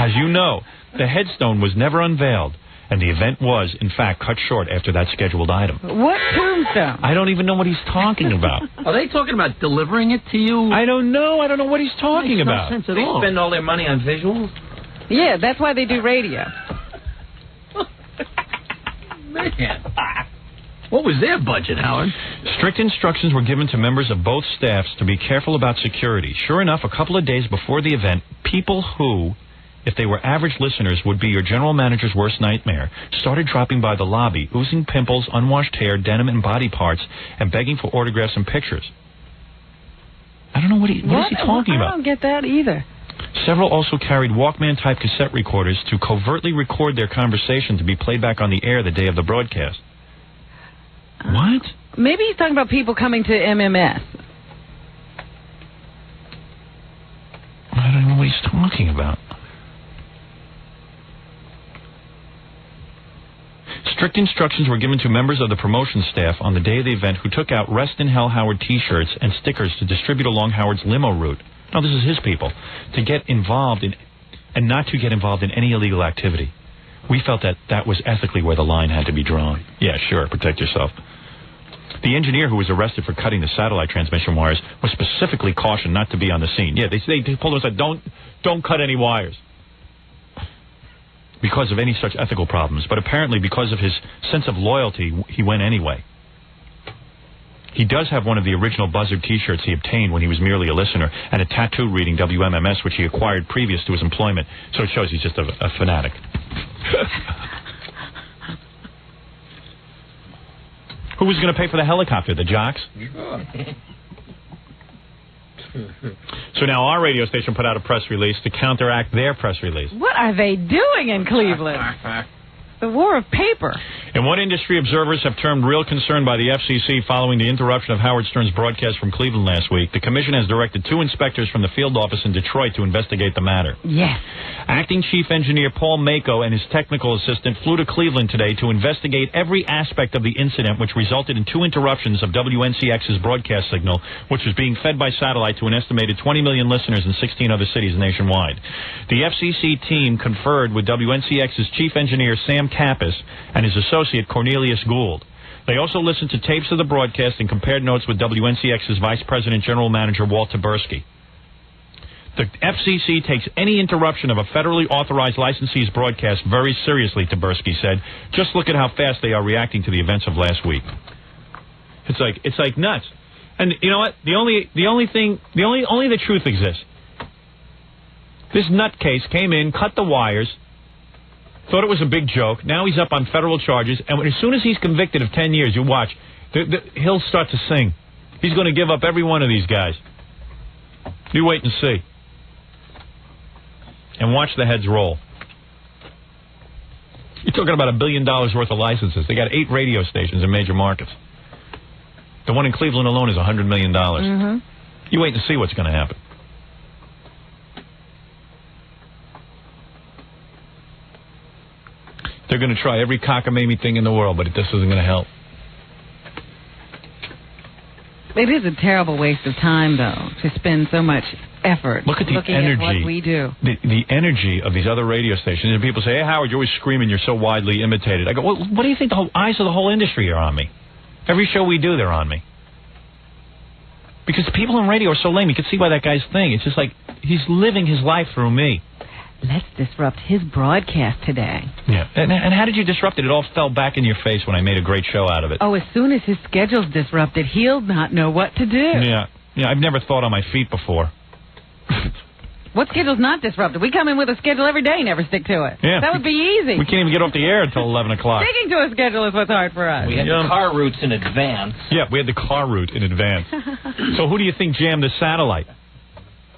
As you know, the headstone was never unveiled, and the event was, in fact, cut short after that scheduled item. What tombstone? I don't even know what he's talking about. Are they talking about delivering it to you? I don't know. I don't know what he's talking about. They spend all their money on visuals? Yeah, that's why they do radio. Man. What was their budget, Howard? Strict instructions were given to members of both staffs to be careful about security. Sure enough, a couple of days before the event, people who, if they were average listeners, would be your general manager's worst nightmare, started dropping by the lobby, oozing pimples, unwashed hair, denim, and body parts, and begging for autographs and pictures. I don't know what is he talking about? I don't get that either. Several also carried Walkman-type cassette recorders to covertly record their conversation to be played back on the air the day of the broadcast. What? Maybe he's talking about people coming to MMS. I don't know what he's talking about. Strict instructions were given to members of the promotion staff on the day of the event who took out Rest in Hell Howard T-shirts and stickers to distribute along Howard's limo route. No, this is his people. To get involved in, and not to get involved in any illegal activity. We felt that was ethically where the line had to be drawn. Yeah, sure, protect yourself. The engineer who was arrested for cutting the satellite transmission wires was specifically cautioned not to be on the scene. Yeah, they told us that don't cut any wires because of any such ethical problems. But apparently because of his sense of loyalty, he went anyway. He does have one of the original Buzzard T-shirts he obtained when he was merely a listener and a tattoo reading WMMS, which he acquired previous to his employment. So it shows he's just a fanatic. Who was going to pay for the helicopter? The jocks? So now our radio station put out a press release to counteract their press release. What are they doing in Cleveland? The war of paper. And what industry observers have termed real concern by the FCC following the interruption of Howard Stern's broadcast from Cleveland last week, the commission has directed 2 inspectors from the field office in Detroit to investigate the matter. Yes. Acting Chief Engineer Paul Mako and his technical assistant flew to Cleveland today to investigate every aspect of the incident, which resulted in 2 interruptions of WNCX's broadcast signal, which was being fed by satellite to an estimated 20 million listeners in 16 other cities nationwide. The FCC team conferred with WNCX's Chief Engineer Sam Kappas and his associate Cornelius Gould. They also listened to tapes of the broadcast and compared notes with WNCX's Vice President General Manager Walt Taberski. The FCC takes any interruption of a federally authorized licensee's broadcast very seriously, Taberski said. Just look at how fast they are reacting to the events of last week. It's like nuts. And you know what? Only the truth exists. This nutcase came in, cut the wires, thought it was a big joke. Now he's up on federal charges, and as soon as he's convicted of 10 years, you watch, he'll start to sing. He's going to give up every one of these guys. You wait and see. And watch the heads roll. You're talking about $1 billion worth of licenses. They got 8 radio stations in major markets. The one in Cleveland alone is $100 million. Mm-hmm. You wait and see what's going to happen. They're going to try every cockamamie thing in the world, but this isn't going to help. It is a terrible waste of time, though, to spend so much effort looking at what we do. The energy of these other radio stations. And people say, hey, Howard, you're always screaming, you're so widely imitated. I go, well, what do you think the eyes of the whole industry are on me? Every show we do, they're on me. Because people in radio are so lame. You can see why that guy's thing. It's just like he's living his life through me. Let's disrupt his broadcast today. Yeah. And how did you disrupt it? It all fell back in your face when I made a great show out of it. Oh, as soon as his schedule's disrupted, he'll not know what to do. Yeah. Yeah, I've never thought on my feet before. What schedule's not disrupted? We come in with a schedule every day, never stick to it. Yeah. That would be easy. We can't even get off the air until 11 o'clock. Sticking to a schedule is what's hard for us. We had the car routes in advance. Yeah, we had the car route in advance. So who do you think jammed the satellite?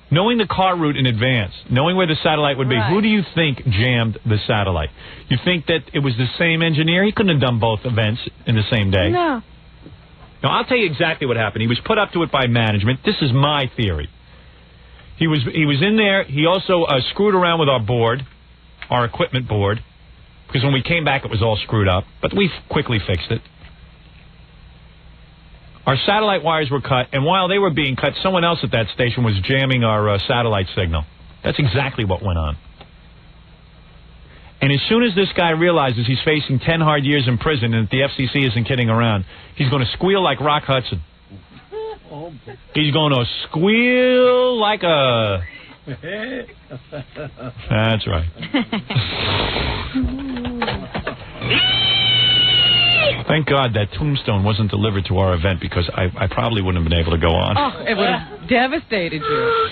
Knowing the car route in advance, knowing where the satellite would be, who do you think jammed the satellite? You think that it was the same engineer? He couldn't have done both events in the same day. No. Now, I'll tell you exactly what happened. He was put up to it by management. This is my theory. He was in there. He also screwed around with our board, our equipment board, because when we came back, it was all screwed up. But we quickly fixed it. Our satellite wires were cut, and while they were being cut, someone else at that station was jamming our satellite signal. That's exactly what went on. And as soon as this guy realizes he's facing 10 hard years in prison and that the FCC isn't kidding around, he's going to squeal like Rock Hudson. He's going to squeal like a... That's right. Thank God that tombstone wasn't delivered to our event, because I probably wouldn't have been able to go on. Oh, it would have devastated you.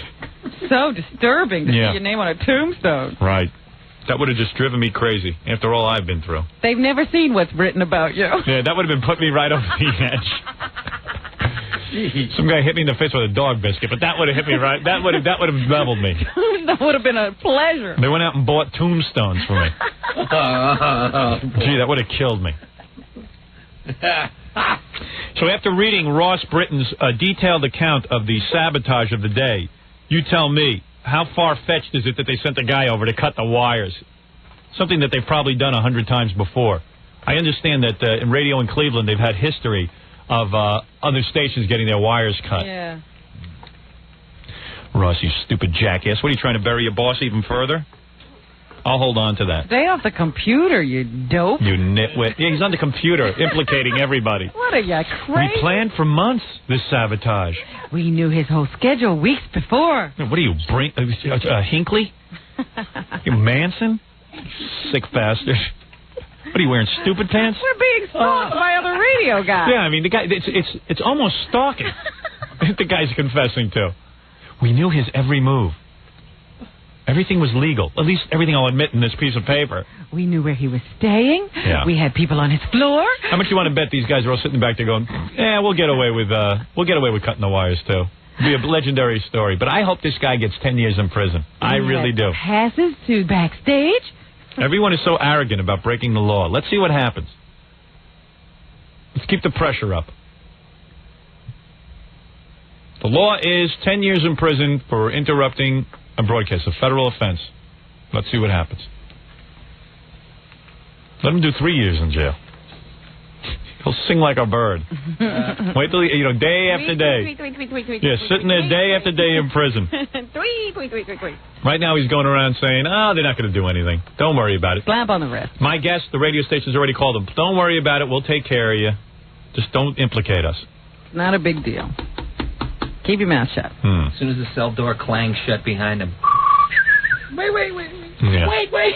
So disturbing to see your name on a tombstone. Right. That would have just driven me crazy, after all I've been through. They've never seen what's written about you. Yeah, that would have been put me right over the edge. Some guy hit me in the face with a dog biscuit, but that would have hit me right. That would have leveled me. That would have been a pleasure. They went out and bought tombstones for me. Gee, that would have killed me. So after reading Ross Britton's detailed account of the sabotage of the day, you tell me, how far-fetched is it that they sent a guy over to cut the wires? Something that they've probably done 100 times before. I understand that in radio in Cleveland, they've had history of other stations getting their wires cut. Yeah. Ross, you stupid jackass. What, are you trying to bury your boss even further? I'll hold on to that. Stay off the computer, you dope. You nitwit. Yeah, he's on the computer, implicating everybody. What are you, crazy? We planned for months, this sabotage. We knew his whole schedule weeks before. What are you, Hinckley? You Manson? Sick bastard. What are you wearing, stupid pants? We're being stalked by other radio guys. Yeah, I mean, the guy, it's almost stalking. The guy's confessing to. We knew his every move. Everything was legal. At least everything I'll admit in this piece of paper. We knew where he was staying. Yeah. We had people on his floor. How much you want to bet these guys are all sitting back there going, yeah, we'll get away with cutting the wires too. It'll be a legendary story. But I hope this guy gets 10 years in prison. I really do. Passes to backstage. Everyone is so arrogant about breaking the law. Let's see what happens. Let's keep the pressure up. The law is 10 years in prison for interrupting a broadcast, a federal offense. Let's see what happens. Let him do 3 years in jail. He'll sing like a bird. Wait till, day after day. Yeah, sitting there day after day in prison. Right now he's going around saying, they're not going to do anything. Don't worry about it. Slap on the wrist. My guess, the radio station's already called him. Don't worry about it. We'll take care of you. Just don't implicate us. Not a big deal. Keep your mouth shut. As soon as the cell door clangs shut behind him. Wait. Yeah. Wait.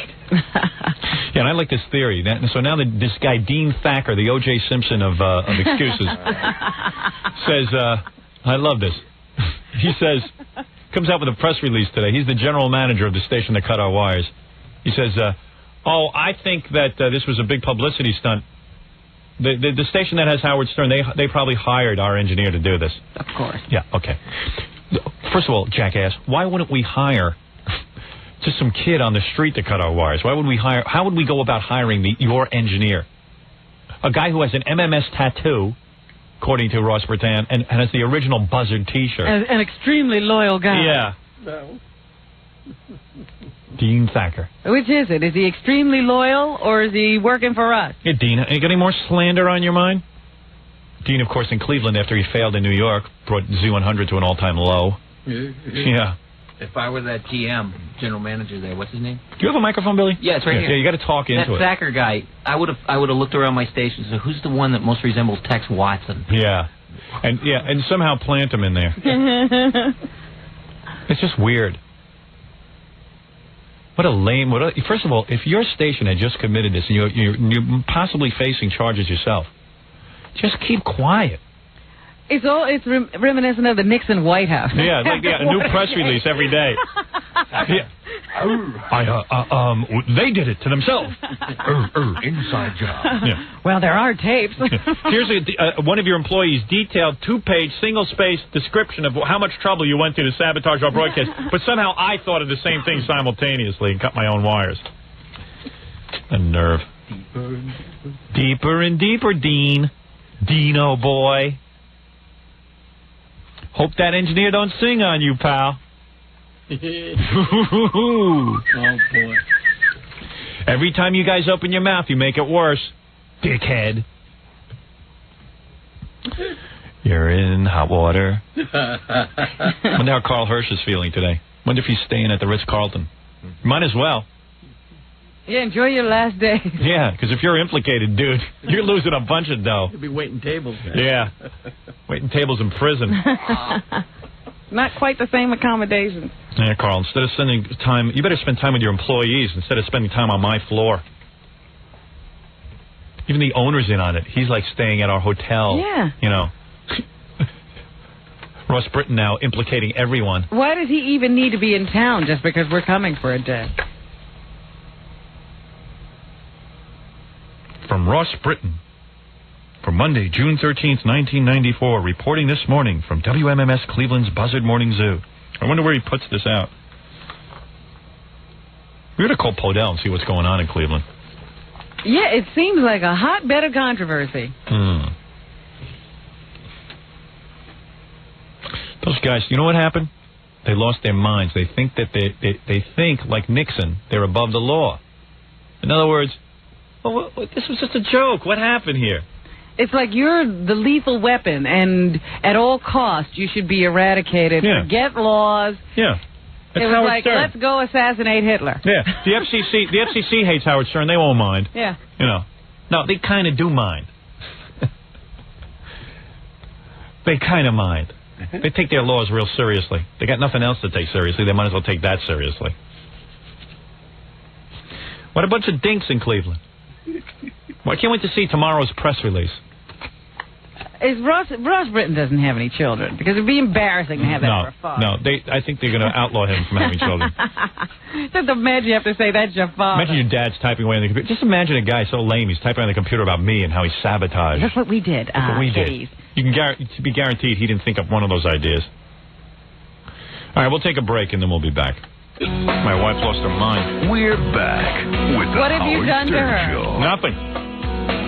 Yeah, and I like this theory. So now this guy, Dean Thacker, the O.J. Simpson of excuses, says, I love this. He says, comes out with a press release today. He's the general manager of the station that cut our wires. He says, I think that this was a big publicity stunt. The station that has Howard Stern, they probably hired our engineer to do this. Of course. Yeah, okay. First of all, jackass, why wouldn't we hire just some kid on the street to cut our wires? Why would we hire? How would we go about hiring your engineer? A guy who has an MMS tattoo, according to Ross Bertan, and has the original Buzzard T-shirt. An extremely loyal guy. Yeah. No. Dean Thacker. Which is it? Is he extremely loyal, or is he working for us? Yeah, Dean, you got any more slander on your mind? Dean, of course, in Cleveland, after he failed in New York, brought Z100 to an all-time low. Yeah. If I were that GM, general manager there, what's his name? Do you have a microphone, Billy? Yeah, it's right here. Yeah, you got to talk into it. That Thacker guy, I would have looked around my station and said, who's the one that most resembles Tex Watson? Yeah. And somehow plant him in there. It's just weird. What a lame... First of all, if your station had just committed this and you're possibly facing charges yourself, just keep quiet. It's reminiscent of the Nixon White House. Yeah, a new press release every day. Yeah. They did it to themselves. Inside job. Yeah. Well, there are tapes. Here's one of your employees detailed 2-page single-space description of how much trouble you went through to sabotage our broadcast, but somehow I thought of the same thing simultaneously and cut my own wires. A nerve. Deeper and deeper, Dean. Dino boy. Hope that engineer don't sing on you, pal. Oh, boy. Every time you guys open your mouth, you make it worse. Dickhead. You're in hot water. Wonder how Carl Hirsch is feeling today. Wonder if he's staying at the Ritz-Carlton. Might as well. Yeah, enjoy your last day. Yeah, because if you're implicated, dude, you're losing a bunch of dough. You'll be waiting tables. Yeah. Waiting tables in prison. Not quite the same accommodations. Yeah, Carl, instead of spending time, you better spend time with your employees instead of spending time on my floor. Even the owner's in on it. He's like staying at our hotel. Yeah. You know. Ross Britton now implicating everyone. Why does he even need to be in town just because we're coming for a day? From Ross Britton. For Monday, June 13th, 1994, reporting this morning from WMMS Cleveland's Buzzard Morning Zoo. I wonder where he puts this out. We ought to call Podell and see what's going on in Cleveland. Yeah, it seems like a hotbed of controversy. Those guys, you know what happened? They lost their minds. They think that they think, like Nixon, they're above the law. In other words, well, this was just a joke. What happened here? It's like you're the lethal weapon, and at all costs, you should be eradicated. Yeah. Forget laws. Yeah. It was Howard like, Stern. let's go assassinate Hitler. Yeah. The FCC hates Howard Stern. They won't mind. Yeah. You know. No, they kind of do mind. They kind of mind. They take their laws real seriously. They got nothing else to take seriously. They might as well take that seriously. What a bunch of dinks in Cleveland. Well, I can't wait to see tomorrow's press release. Ross Britton doesn't have any children, because it'd be embarrassing to have that for a father. No, I think they're going to outlaw him from having children. Just imagine you have to say that's your father. Imagine your dad's typing away on the computer. Just imagine a guy so lame he's typing on the computer about me and how he sabotaged. That's what we did. That's what we did. You can be guaranteed he didn't think up one of those ideas. All right, we'll take a break and then we'll be back. My wife lost her mind. We're back with the What have you done to her? Show. Nothing.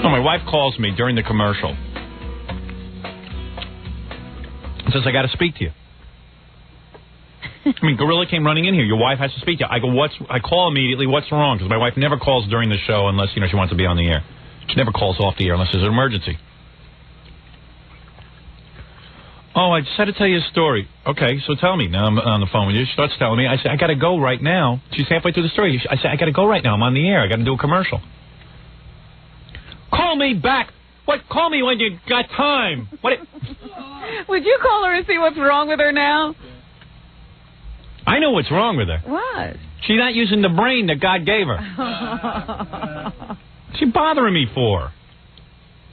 Oh, my wife calls me during the commercial. Says, I got to speak to you. I mean, Gorilla came running in here. Your wife has to speak to you. I go, I call immediately. What's wrong? Because my wife never calls during the show unless, she wants to be on the air. She never calls off the air unless there's an emergency. Oh, I just had to tell you a story. Okay, so tell me. Now I'm on the phone with you. She starts telling me. I say, I got to go right now. She's halfway through the story. I say, I got to go right now. I'm on the air. I got to do a commercial. Call me back. What? Call me when you got time. What? Would you call her and see what's wrong with her now? I know what's wrong with her. What? She's not using the brain that God gave her. What's she bothering me for?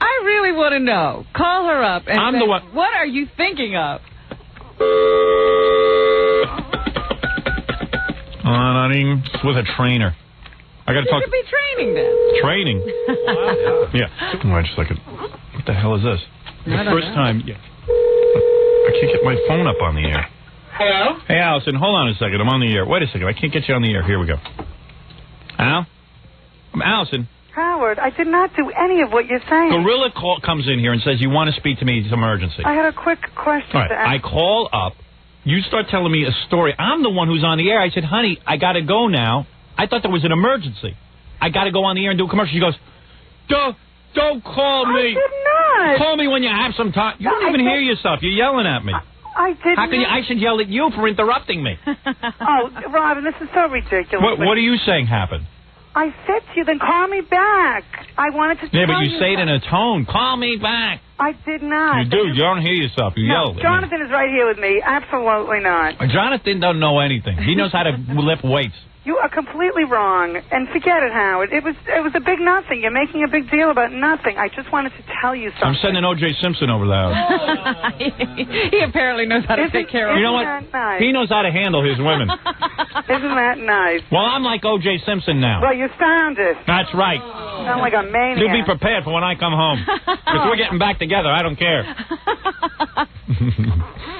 I really want to know. Call her up and I'm say, the one. what are you thinking of? It's with a trainer. I got to talk. You could be training then. Training? Yeah. Wait just a second. What the hell is this? The first time. Yeah. I can't get my phone up on the air. Hello? Hey, Allison, hold on a second. I'm on the air. Wait a second. I can't get you on the air. Here we go. Al? I'm Allison. Howard, I did not do any of what you're saying. Gorilla comes in here and says, you want to speak to me. It's an emergency. I had a quick question All right. to ask. I call up. You start telling me a story. I'm the one who's on the air. I said, honey, I got to go now. I thought there was an emergency. I got to go on the air and do a commercial. She goes, don't call me. I did not. Call me when you have some time. You don't even hear yourself. You're yelling at me. I did How can not. I should yell at you for interrupting me. Oh, Robin, this is so ridiculous. What are you saying happened? I said to you, then call me back. I wanted to Yeah, tell but you say it in a tone. Call me back. I did not. You do. You don't hear yourself. You yell. No, Jonathan is right here with me. Absolutely not. Jonathan doesn't know anything. He knows how to lift weights. You are completely wrong. And forget it, Howard. It was a big nothing. You're making a big deal about nothing. I just wanted to tell you something. I'm sending O.J. Simpson over there. He apparently knows how to take care of You know what? Nice? He knows how to handle his women. Isn't that nice? Well, I'm like O.J. Simpson now. Well, you sound it. That's right. You sound like a maniac. You be prepared for when I come home. Because we're getting back together. I don't care.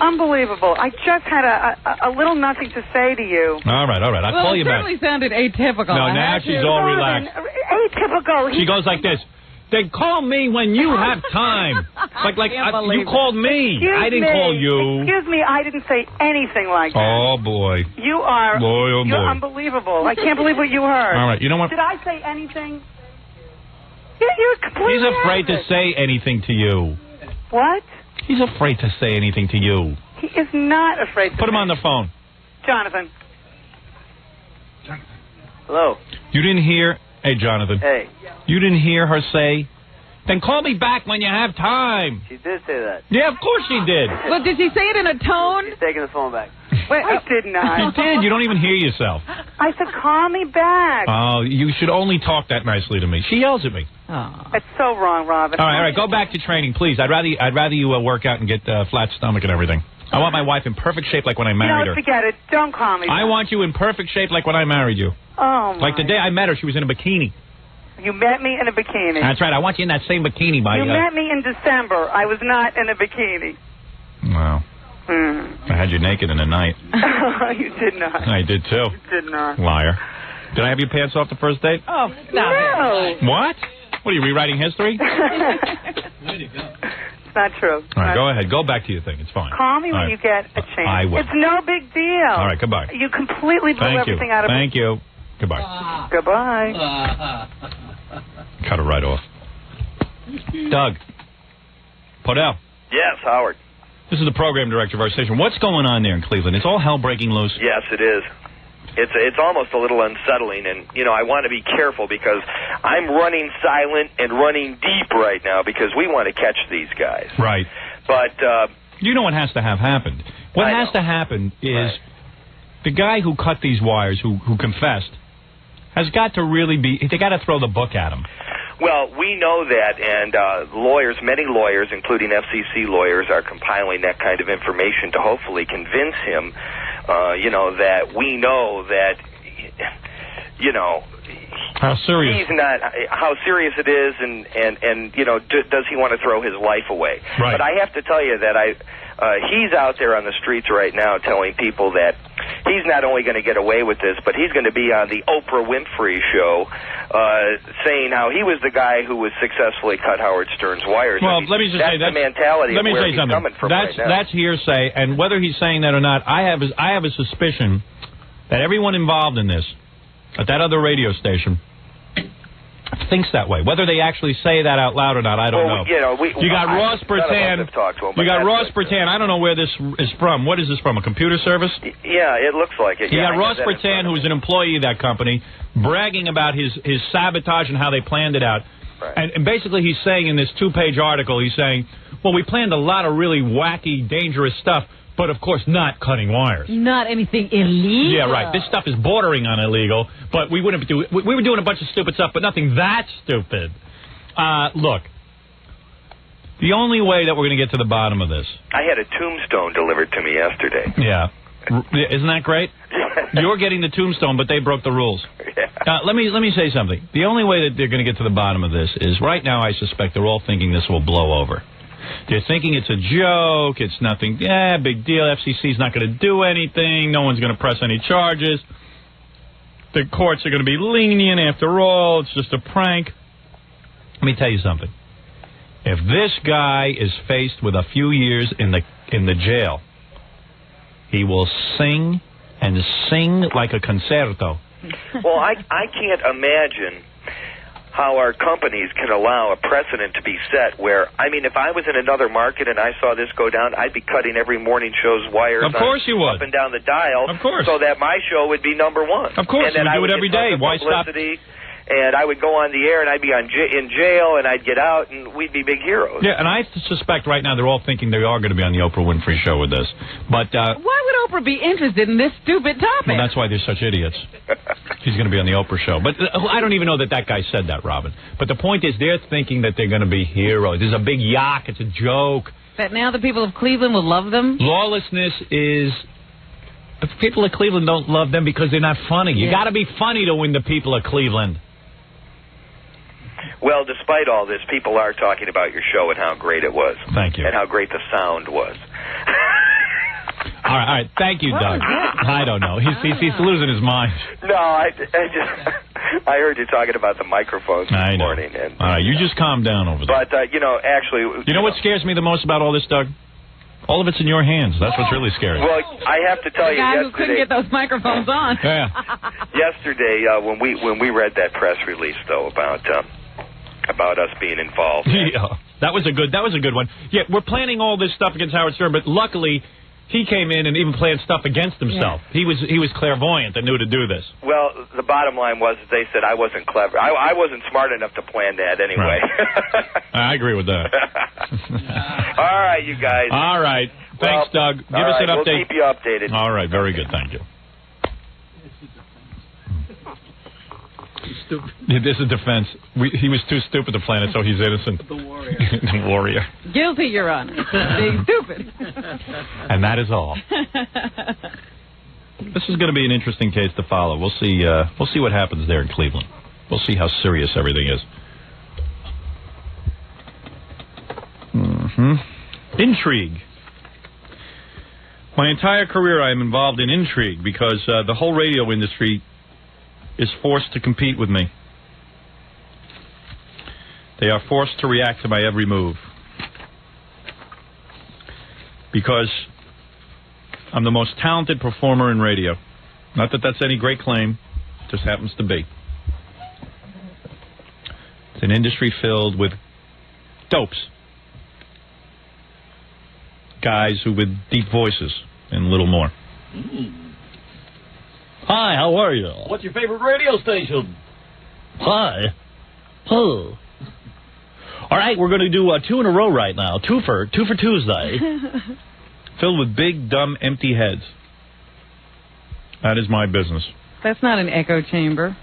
Unbelievable. I just had a little nothing to say to you. All right. I'll call you back. It certainly sounded atypical. No, now she's all relaxed. Atypical. She goes like this. Then call me when you have time. You called me. I didn't call you. Excuse me, I didn't say anything like that. Oh, boy. You are. Boy, oh, You're boy. unbelievable. I can't believe what you heard. All right, you know what? Did I say anything? You're completely He's afraid to opposite. say anything to you. What? He's afraid to say anything to you. He is not afraid to. Put him on the phone. Jonathan. Hello. You didn't hear... Hey, Jonathan. Hey. You didn't hear her say, then call me back when you have time. She did say that. Yeah, of course she did. Well, did she say it in a tone? She's taking the phone back. Wait, I did not. You did. You don't even hear yourself. I said, call me back. Oh, you should only talk that nicely to me. She yells at me. It's so wrong, Robin. All right. Go back to training, please. I'd rather you work out and get flat stomach and everything. I want my wife in perfect shape like when I married her. Forget it. Don't call me. I want you in perfect shape like when I married you. Oh, my. Like the day I met her, she was in a bikini. You met me in a bikini. That's right. I want you in that same bikini by You met me in December. I was not in a bikini. Wow. I had you naked in the night. You did not. I did, too. You did not. Liar. Did I have your pants off the first date? Oh, no. What? What, are you rewriting history? It's not true. All right, go ahead. Go back to your thing. It's fine. Call me All when right. you get a chance. I will. It's no big deal. All right, goodbye. You completely blew everything out of Thank you. Goodbye. Goodbye. Cut it right off. Doug. Podell. Yes, Howard. This is the program director of our station. What's going on there in Cleveland? It's all hell breaking loose. Yes, it is. It's almost a little unsettling, and I want to be careful because I'm running silent and running deep right now because we want to catch these guys. Right. But you know what has to have happened. What has to happen is the guy who cut these wires, who confessed, has got to really be. They got to throw the book at him. Well, we know that, and many lawyers, including FCC lawyers, are compiling that kind of information to hopefully convince him, that we know that, how serious he's not, how serious it is, and does he want to throw his life away? Right. But I have to tell you that he's out there on the streets right now telling people that he's not only going to get away with this, but he's going to be on the Oprah Winfrey show saying how he was the guy who was successfully cut Howard Stern's wires. Well, let me just say that's the mentality let of me where say he's something. coming from right now. That's hearsay, and whether he's saying that or not, I have a suspicion that everyone involved in this, at that other radio station, thinks that way. Whether they actually say that out loud or not, I don't know. You got Ross Bertan. You got Ross Bertan. I don't know where this is from. What is this from? A computer service? Yeah, it looks like it. You Yeah, got I Ross got that in Bertan, who was an employee of that company, bragging about his sabotage and how they planned it out. Right. And basically he's saying in this 2-page article, he's saying, well, we planned a lot of really wacky, dangerous stuff, but of course not cutting wires. Not anything illegal. Yeah, right. This stuff is bordering on illegal, but we were doing a bunch of stupid stuff, but nothing that stupid. Look, The only way that we're going to get to the bottom of this. I had a tombstone delivered to me yesterday. Yeah. Isn't that great? You're getting the tombstone, but they broke the rules. Yeah. Let me say something. The only way that they're going to get to the bottom of this is right now I suspect they're all thinking this will blow over. They're thinking it's a joke, it's nothing, big deal, FCC's not going to do anything, no one's going to press any charges. The courts are going to be lenient after all, it's just a prank. Let me tell you something. If this guy is faced with a few years in the jail, he will sing and sing like a concerto. Well, I can't imagine how our companies can allow a precedent to be set where, I mean, if I was in another market and I saw this go down, I'd be cutting every morning show's wires of course you would. up and down the dial of course. So that my show would be number one. Of course, and then you would do it every day. Why stop? And I would go on the air, and I'd be in jail, and I'd get out, and we'd be big heroes. Yeah, and I suspect right now they're all thinking they are going to be on the Oprah Winfrey Show with this. But why would Oprah be interested in this stupid topic? Well, that's why they're such idiots. She's going to be on the Oprah Show. But I don't even know that guy said that, Robin. But the point is they're thinking that they're going to be heroes. There's a big yak. It's a joke. That now the people of Cleveland will love them? Lawlessness is... The people of Cleveland don't love them because they're not funny. You got to be funny to win the people of Cleveland. Well, despite all this, people are talking about your show and how great it was. Thank you. And how great the sound was. All right. Thank you, Doug. I don't know. He's losing his mind. No, I heard you talking about the microphones this morning. And, all right, you just calm down over there. But, actually... You know what scares me the most about all this, Doug? All of it's in your hands. That's what's really scary. Well, I have to tell you, the guy yesterday... who couldn't get those microphones on. Yeah. Yesterday, when we read that press release, though, about us being involved. Yeah, that was a good one. Yeah, we're planning all this stuff against Howard Stern, but luckily he came in and even planned stuff against himself. Yeah. He was clairvoyant and knew to do this. Well, the bottom line was that they said I wasn't clever. I wasn't smart enough to plan that anyway. Right. I agree with that. All right, you guys. All right. Thanks, Doug. Give us an update. We'll keep you updated. All right. Very good. Thank you. Stupid. This is defense. He was too stupid to plan it, so he's innocent. The warrior. The warrior. Guilty, Your Honor. Being stupid. And that is all. This is going to be an interesting case to follow. We'll see what happens there in Cleveland. We'll see how serious everything is. Intrigue. My entire career I am involved in intrigue because the whole radio industry is forced to compete with me. They are forced to react to my every move. Because I'm the most talented performer in radio. Not that that's any great claim, it just happens to be. It's an industry filled with dopes. Guys with deep voices and little more. Hi, how are you? What's your favorite radio station? Hi. Oh. All right, we're going to do 2 in a row right now. Two for Tuesday. Filled with big, dumb, empty heads. That is my business. That's not an echo chamber.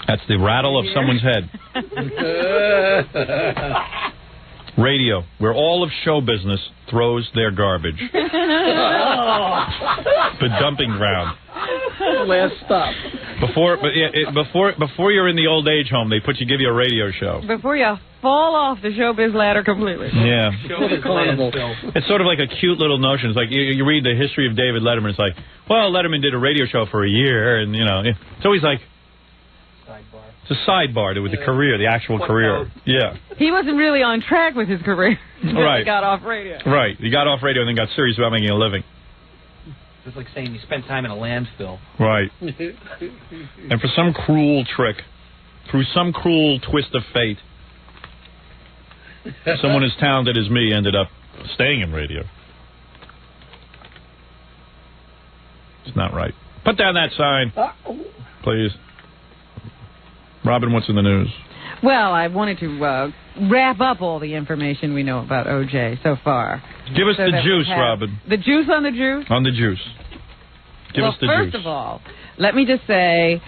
That's the rattle of someone's head. Radio, where all of show business throws their garbage. The dumping ground. Last stop. Before you're in the old age home, they give you a radio show. Before you fall off the showbiz ladder completely. Yeah. It's It's sort of like a cute little notion. It's like you read the history of David Letterman. It's like, well, Letterman did a radio show for a year, and it's always like it's a sidebar to the career, the actual career. Yeah. He wasn't really on track with his career. Right. He got off radio. Right. He got off radio and then got serious about making a living. It's like saying you spent time in a landfill. Right. And for some cruel trick, through some cruel twist of fate, someone as talented as me ended up staying in radio. It's not right. Put down that sign, please. Robin, what's in the news? Well, I wanted to wrap up all the information we know about O.J. so far. Give us the juice, Robin. The juice on the juice? On the juice. Give us the juice. First of all, let me just say,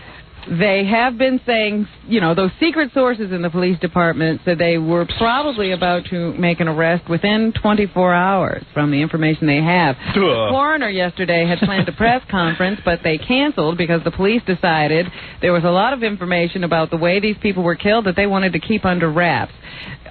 They have been saying, those secret sources in the police department said they were probably about to make an arrest within 24 hours from the information they have. The coroner yesterday had planned a press conference, but they canceled because the police decided there was a lot of information about the way these people were killed that they wanted to keep under wraps.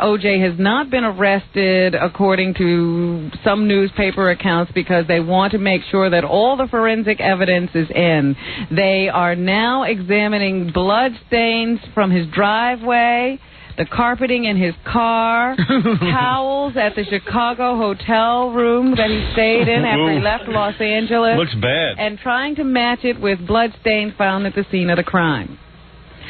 O.J. has not been arrested, according to some newspaper accounts, because they want to make sure that all the forensic evidence is in. They are now examining blood stains from his driveway, the carpeting in his car, towels at the Chicago hotel room that he stayed in after he left Los Angeles. Looks bad. And trying to match it with blood stains found at the scene of the crime.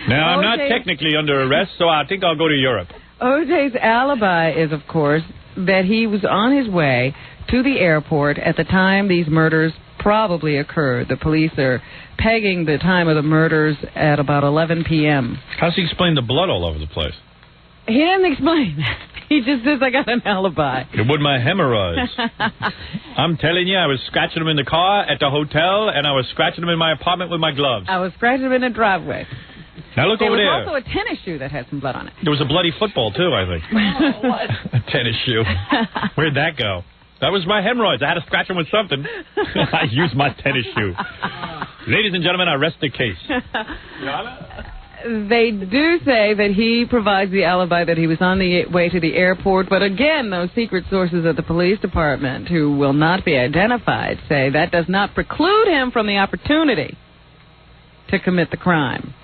Now, I'm not technically under arrest, so I think I'll go to Europe. O.J.'s alibi is, of course, that he was on his way to the airport at the time these murders probably occurred. The police are pegging the time of the murders at about 11 p.m. How's he explain the blood all over the place? He didn't explain that. He just says, I got an alibi. It would my hemorrhoids. I'm telling you, I was scratching them in the car at the hotel, and I was scratching them in my apartment with my gloves. I was scratching them in the driveway. Now look over there. There was also a tennis shoe that had some blood on it. There was a bloody football, too, I think. A tennis shoe. Where'd that go? That was my hemorrhoids. I had to scratch them with something. I used my tennis shoe. Ladies and gentlemen, I rest the case. They do say that he provides the alibi that he was on the way to the airport, but again, those secret sources at the police department, who will not be identified, say that does not preclude him from the opportunity to commit the crime.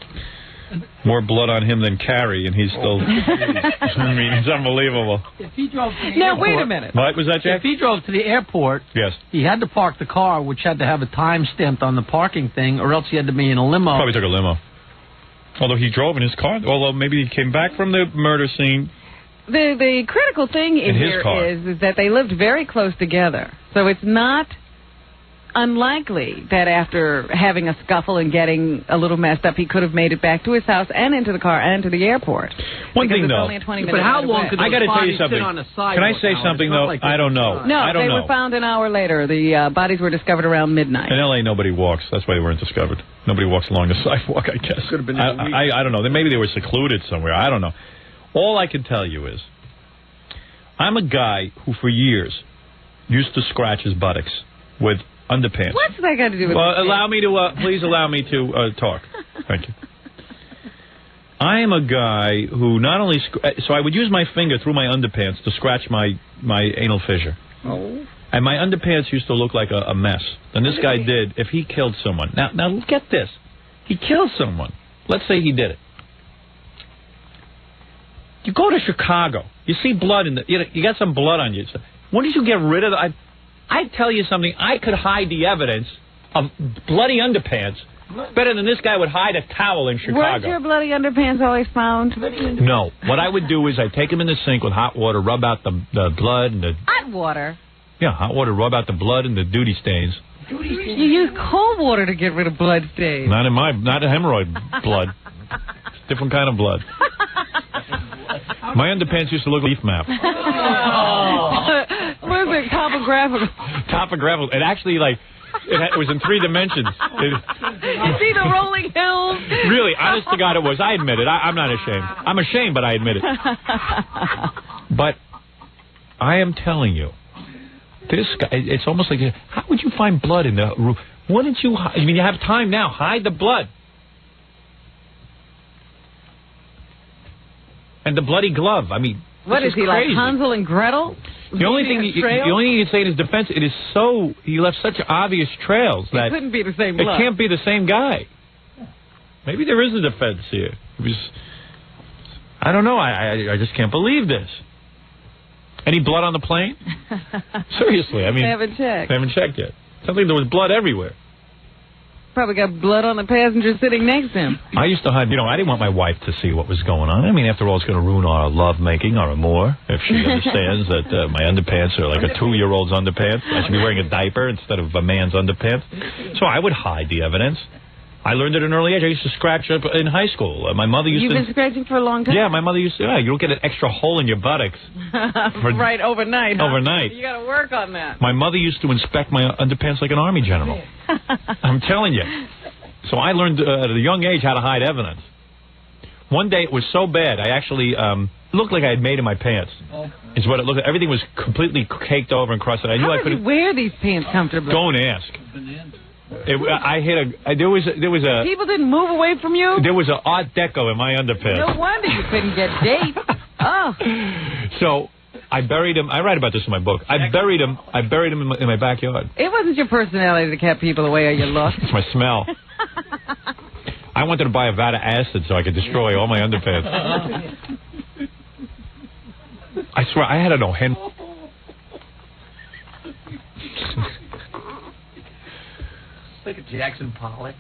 More blood on him than Carrie, and he's still... I mean, it's unbelievable. If he drove to the now, airport, wait a minute. What was that, Jack? If he drove to the airport, yes, he had to park the car, which had to have a time stamped on the parking thing, or else he had to be in a limo. Probably took a limo. Although he drove in his car. Although maybe he came back from the murder scene. The critical thing in his car. is that they lived very close together. So it's not unlikely that after having a scuffle and getting a little messed up, he could have made it back to his house and into the car and to the airport. One thing, it's though. only a 20-minute but how long could I got to tell you sit something. on a sidewalk? Can I say something, though? Like I don't know. No, I don't they know. were found an hour later. The bodies were discovered around midnight. In L.A., nobody walks. That's why they weren't discovered. Nobody walks along the sidewalk, I guess. Could have been I don't know. Maybe they were secluded somewhere. I don't know. All I can tell you is I'm a guy who for years used to scratch his buttocks with underpants. What's that got to do with Well, please allow me to talk. Thank you. I am a guy who not only... So I would use my finger through my underpants to scratch my anal fissure. Oh. And my underpants used to look like a mess. And this guy did, if he killed someone. Now get this. He killed someone. Let's say he did it. You go to Chicago. You see blood in the... You got some blood on you. Wouldn't you get rid of the... I tell you something. I could hide the evidence of bloody underpants better than this guy would hide a towel in Chicago. Weren't your bloody underpants always found? No. What I would do is I'd take them in the sink with hot water, rub out the blood and the... Hot water? Yeah, hot water, rub out the blood and the duty stains. You use cold water to get rid of blood stains. Not a hemorrhoid blood. It's a different kind of blood. My underpants used to look like a leaf map. What is it? Topographical. Topographical. It actually, it was in 3 dimensions. You see the rolling hills? Really, honest to God, it was. I admit it. I'm not ashamed. I'm ashamed, but I admit it. But I am telling you, this guy, it's almost like, how would you find blood in the roof? Wouldn't you, I mean, you have time now. Hide the blood. And the bloody glove. I mean, what is he, crazy. like Hansel and Gretel? The only thing you can say in his defense, it is so, he left such obvious trails that it couldn't be the same blood. It can't be the same guy. Maybe there is a defense here. It was, I don't know. I just can't believe this. Any blood on the plane? Seriously, I mean, They haven't checked. They haven't checked yet. Sounds like there was blood everywhere. Probably got blood on the passenger sitting next to him. I used to hide, I didn't want my wife to see what was going on. I mean, after all, it's going to ruin our love making, our amour, if she understands that my underpants are like a 2-year-old's underpants. I should be wearing a diaper instead of a man's underpants. So I would hide the evidence. I learned at an early age. I used to scratch up in high school. My mother used You've to... been scratching for a long time? Yeah, my mother used to... Yeah, you don't get an extra hole in your buttocks. Right, overnight. Huh? Overnight. You got to work on that. My mother used to inspect my underpants like an army general. I'm telling you. So I learned at a young age how to hide evidence. One day it was so bad, I actually looked like I had made in my pants. Is what it looked like. Everything was completely caked over and crusted. I knew I How couldn't. did you wear these pants comfortably? Don't ask. I hit a. There was a. People didn't move away from you? There was an Art Deco in my underpants. No wonder you couldn't get dates. Oh. So I buried him. I write about this in my book. I buried him in my backyard. It wasn't your personality that kept people away or your look. It's my smell. I wanted to buy a vat of acid so I could destroy all my underpants. I swear, I had an O'Henry. Like a Jackson Pollock.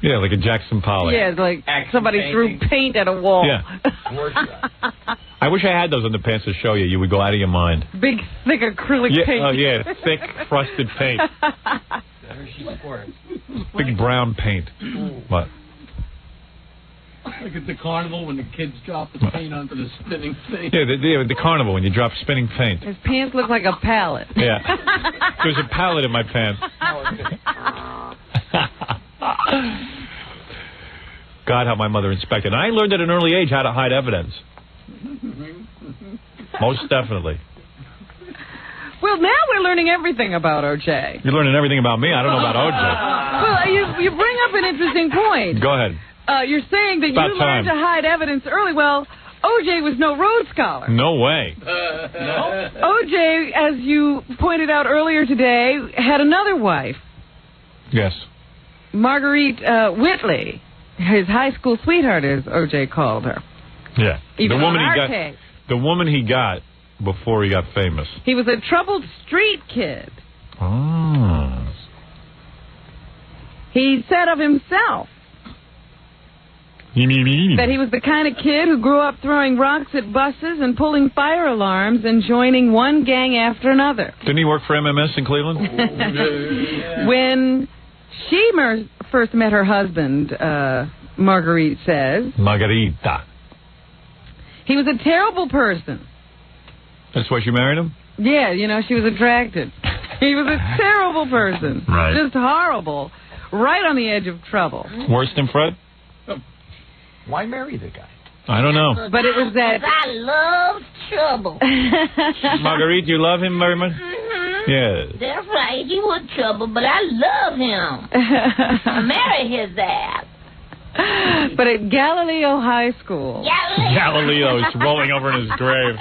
Yeah, like a Jackson Pollock. Yeah, it's like somebody threw paint at a wall. Yeah. I wish I had those underpants to show you. You would go out of your mind. Big, thick acrylic paint. Oh, yeah, thick, crusted paint. Big brown paint. What? Like at the carnival when the kids drop the paint onto the spinning thing. Yeah, the carnival when you drop spinning paint. His pants look like a pallet. Yeah. There's a pallet in my pants. God, how my mother inspected. And I learned at an early age how to hide evidence. Most definitely. Well, now we're learning everything about O.J. You're learning everything about me. I don't know about O.J. Well, you bring up an interesting point. Go ahead. You're saying that About you learned to hide evidence early. Well, O.J. was no Rhodes Scholar. No way. O.J., as you pointed out earlier today, had another wife. Yes. Marguerite Whitley. His high school sweetheart, as O.J. called her. Yeah. Even The woman he got before he got famous. He was a troubled street kid. Oh. He said of himself that he was the kind of kid who grew up throwing rocks at buses and pulling fire alarms and joining one gang after another. Didn't he work for MMS in Cleveland? When she first met her husband, Marguerite says, Margarita. he was a terrible person. That's why she married him? Yeah, she was attracted. He was a terrible person. Right. Just horrible. Right on the edge of trouble. Worse than Fred? Why marry the guy? I don't know. But it was that... I love trouble. Marguerite, you love him very much? Yes. That's right. He was trouble, but I love him. I marry his ass. But at Galileo High School... Galileo is rolling over in his grave.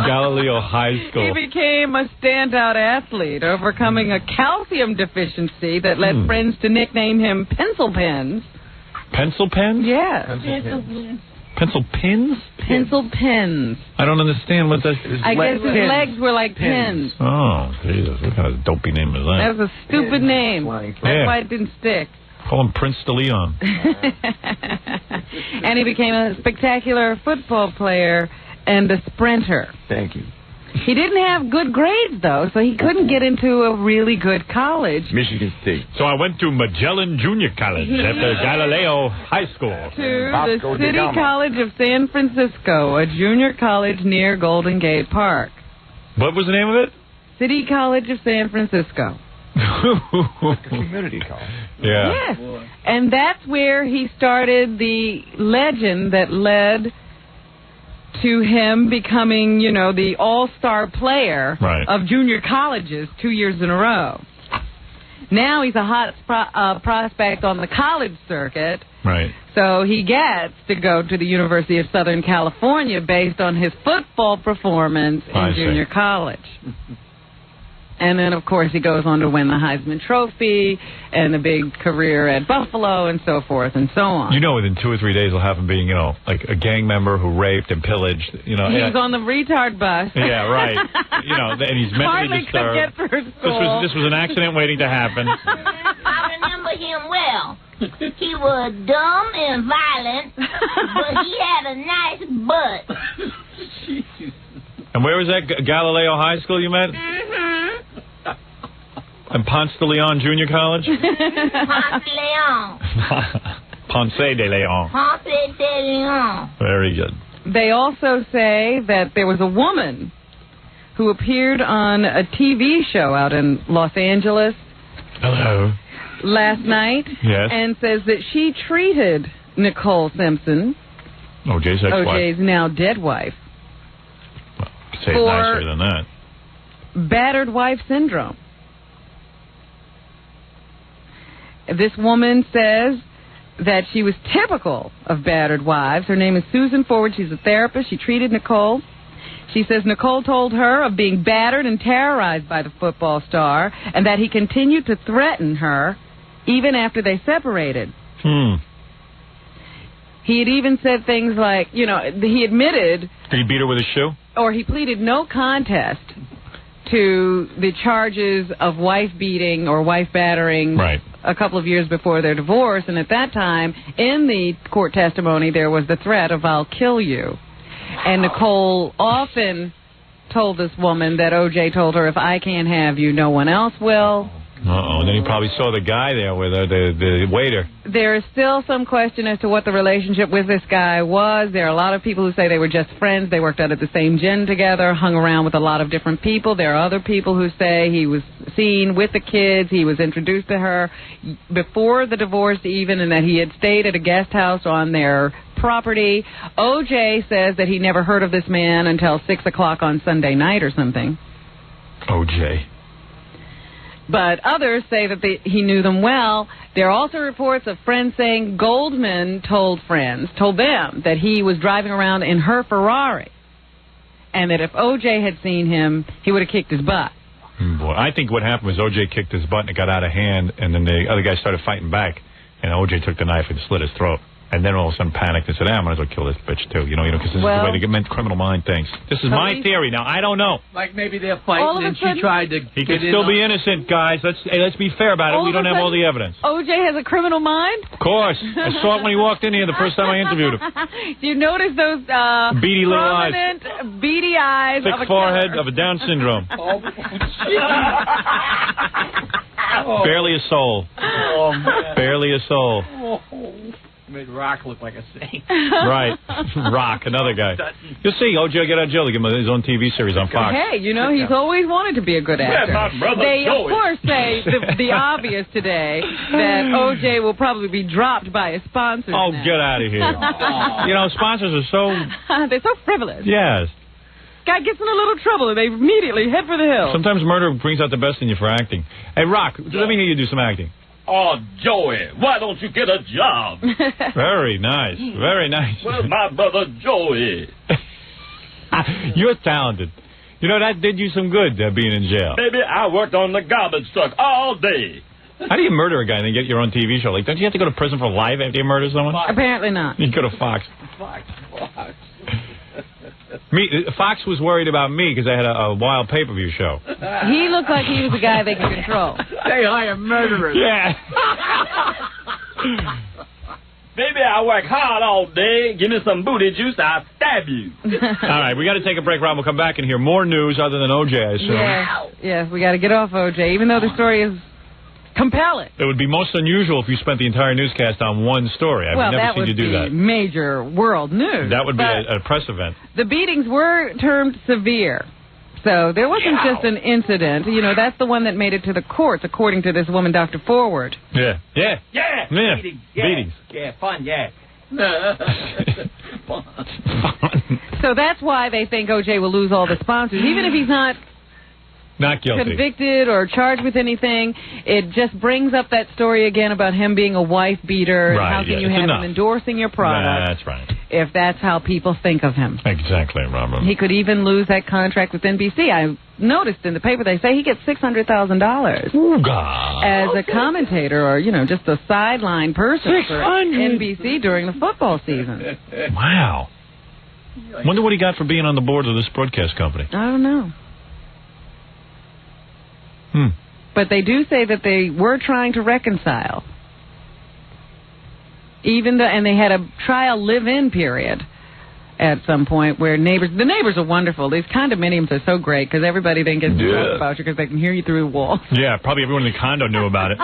Galileo High School. He became a standout athlete, overcoming a calcium deficiency that led friends to nickname him Pencil Pens. Pencil pens? Yeah. Pencil pins? Pencil pens. I don't understand what that is. I guess his legs were like pins. Oh, Jesus. What kind of dopey name is that? That was a stupid name. That's why it didn't stick. Call him Prince de Leon. And he became a spectacular football player and a sprinter. Thank you. He didn't have good grades, though, so he couldn't get into a really good college. Michigan State. So I went to Magellan Junior College at the Galileo High School. To the City College of San Francisco, a junior college near Golden Gate Park. What was the name of it? City College of San Francisco. Community college. Yeah. Yes. And that's where he started the legend that led to him becoming, the all-star player of junior colleges 2 years in a row. Now he's a hot prospect on the college circuit. Right. So he gets to go to the University of Southern California based on his football performance in junior college. And then, of course, he goes on to win the Heisman Trophy and a big career at Buffalo and so forth and so on. Within 2 or 3 days he'll have him being, like a gang member who raped and pillaged, He was on the retard bus. Yeah, right. And he's mentally disturbed. Hardly could get through school. This was an accident waiting to happen. I remember him well. He was dumb and violent, but he had a nice butt. And where was that Galileo High School you met? And Ponce de Leon Junior College? Ponce de Leon. Ponce de Leon. Ponce de Leon. Very good. They also say that there was a woman who appeared on a TV show out in Los Angeles. Hello. last night and says that she treated Nicole Simpson, O.J.'s ex-wife, O.J.'s now dead wife, say it nicer than that, battered wife syndrome. This woman says that she was typical of battered wives. Her name is Susan Forward. She's a therapist. She treated Nicole. She says Nicole told her of being battered and terrorized by the football star and that he continued to threaten her even after they separated. He had even said things like, you know, he admitted... Did he beat her with a shoe? Or he pleaded no contest to the charges of wife beating or wife battering a couple of years before their divorce. And at that time, in the court testimony, there was the threat of "I'll kill you." And Nicole often told this woman that O.J. told her, "If I can't have you, no one else will." And then he probably saw the guy there with her, the waiter. There is still some question as to what the relationship with this guy was. There are a lot of people who say they were just friends. They worked out at the same gym together, hung around with a lot of different people. There are other people who say he was seen with the kids. He was introduced to her before the divorce even, and that he had stayed at a guest house on their property. O.J. says that he never heard of this man until 6 o'clock on Sunday night or something. O.J. But others say that he knew them well. There are also reports of friends saying Goldman told them that he was driving around in her Ferrari, and that if O.J. had seen him, he would have kicked his butt. Boy, I think what happened was O.J. kicked his butt and it got out of hand, and then the other guy started fighting back, and O.J. took the knife and slit his throat. And then all of a sudden panicked and said, I might as well kill this bitch, too. You know, because this is the way the criminal mind thinks. This is my theory. Now, I don't know. Like maybe they're fighting and she tried to He could still be innocent, guys. Let's be fair about it. We don't have all the evidence. O.J. has a criminal mind? Of course. I saw it when he walked in here the first time I interviewed him. Do you notice those beady little eyes? Beady eyes Thick of a forehead killer. of a Down syndrome. Barely a soul. Oh, man. Barely a soul. Made Rock look like a saint. Right. Rock, another guy. You'll see, O.J. will get out of jail to give him his own TV series on Fox. Hey, you know, he's always wanted to be a good actor. my brother They, of Joey. course, say the obvious today, that O.J. will probably be dropped by his sponsors. Oh, now. get out of here. You know, sponsors are so... They're so frivolous. Yes. Guy gets in a little trouble and they immediately head for the hill. Sometimes murder brings out the best in you for acting. Hey, Rock, let me hear you do some acting. Oh, Joey, why don't you get a job? Very nice. Very nice. Well, my brother Joey. You're talented. You know, that did you some good, being in jail. Baby, I worked on the garbage truck all day. How do you murder a guy and then get your own TV show? Like, don't you have to go to prison for life after you murder someone? Apparently not. You go to Fox. Fox was worried about me because I had a wild pay-per-view show. He looked like he was a guy they could control. They hire murderers. Yeah. Baby, I work hard all day. Give me some booty juice, I'll stab you. All right, we got to take a break, Rob. We'll come back and hear more news other than O.J., I assume. Yes, we got to get off O.J., even though the story is compelling. It would be most unusual if you spent the entire newscast on one story. I've never seen you do that. Major world news. That would be a press event. The beatings were termed severe. So there wasn't just an incident. You know, that's the one that made it to the courts, according to this woman, Dr. Forward. Yeah. Yeah. Beatings. Beatings. Yeah, fun, yeah. So that's why they think O.J. will lose all the sponsors. Even if he's not guilty, convicted or charged with anything, it just brings up that story again about him being a wife beater. Right, How can you it's have enough. him endorsing your product That's right. if that's how people think of him? Exactly, Robert. He could even lose that contract with NBC. I noticed in the paper they say he gets $600,000 as a commentator or, you know, just a sideline person for NBC during the football season. Wow. Wonder what he got for being on the board of this broadcast company. I don't know. But they do say that they were trying to reconcile. And they had a trial live-in period at some point where the neighbors are wonderful. These condominiums are so great because everybody then gets to talk about you because they can hear you through the walls. Yeah, probably everyone in the condo knew about it.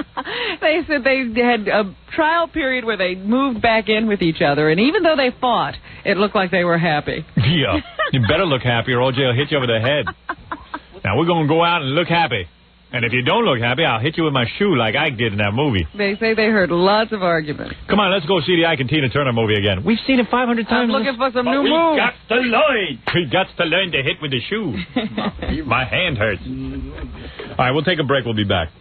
They said they had a trial period where they moved back in with each other, and even though they fought, it looked like they were happy. Yeah, you better look happy or O.J. will hit you over the head. Now, we're going to go out and look happy. And if you don't look happy, I'll hit you with my shoe like I did in that movie. They say they heard lots of arguments. Come on, let's go see the Ike and Tina Turner movie again. We've seen it 500 times. I'm looking for some new We moves. got to learn. We got to learn to hit with the shoe. My hand hurts. All right, we'll take a break. We'll be back.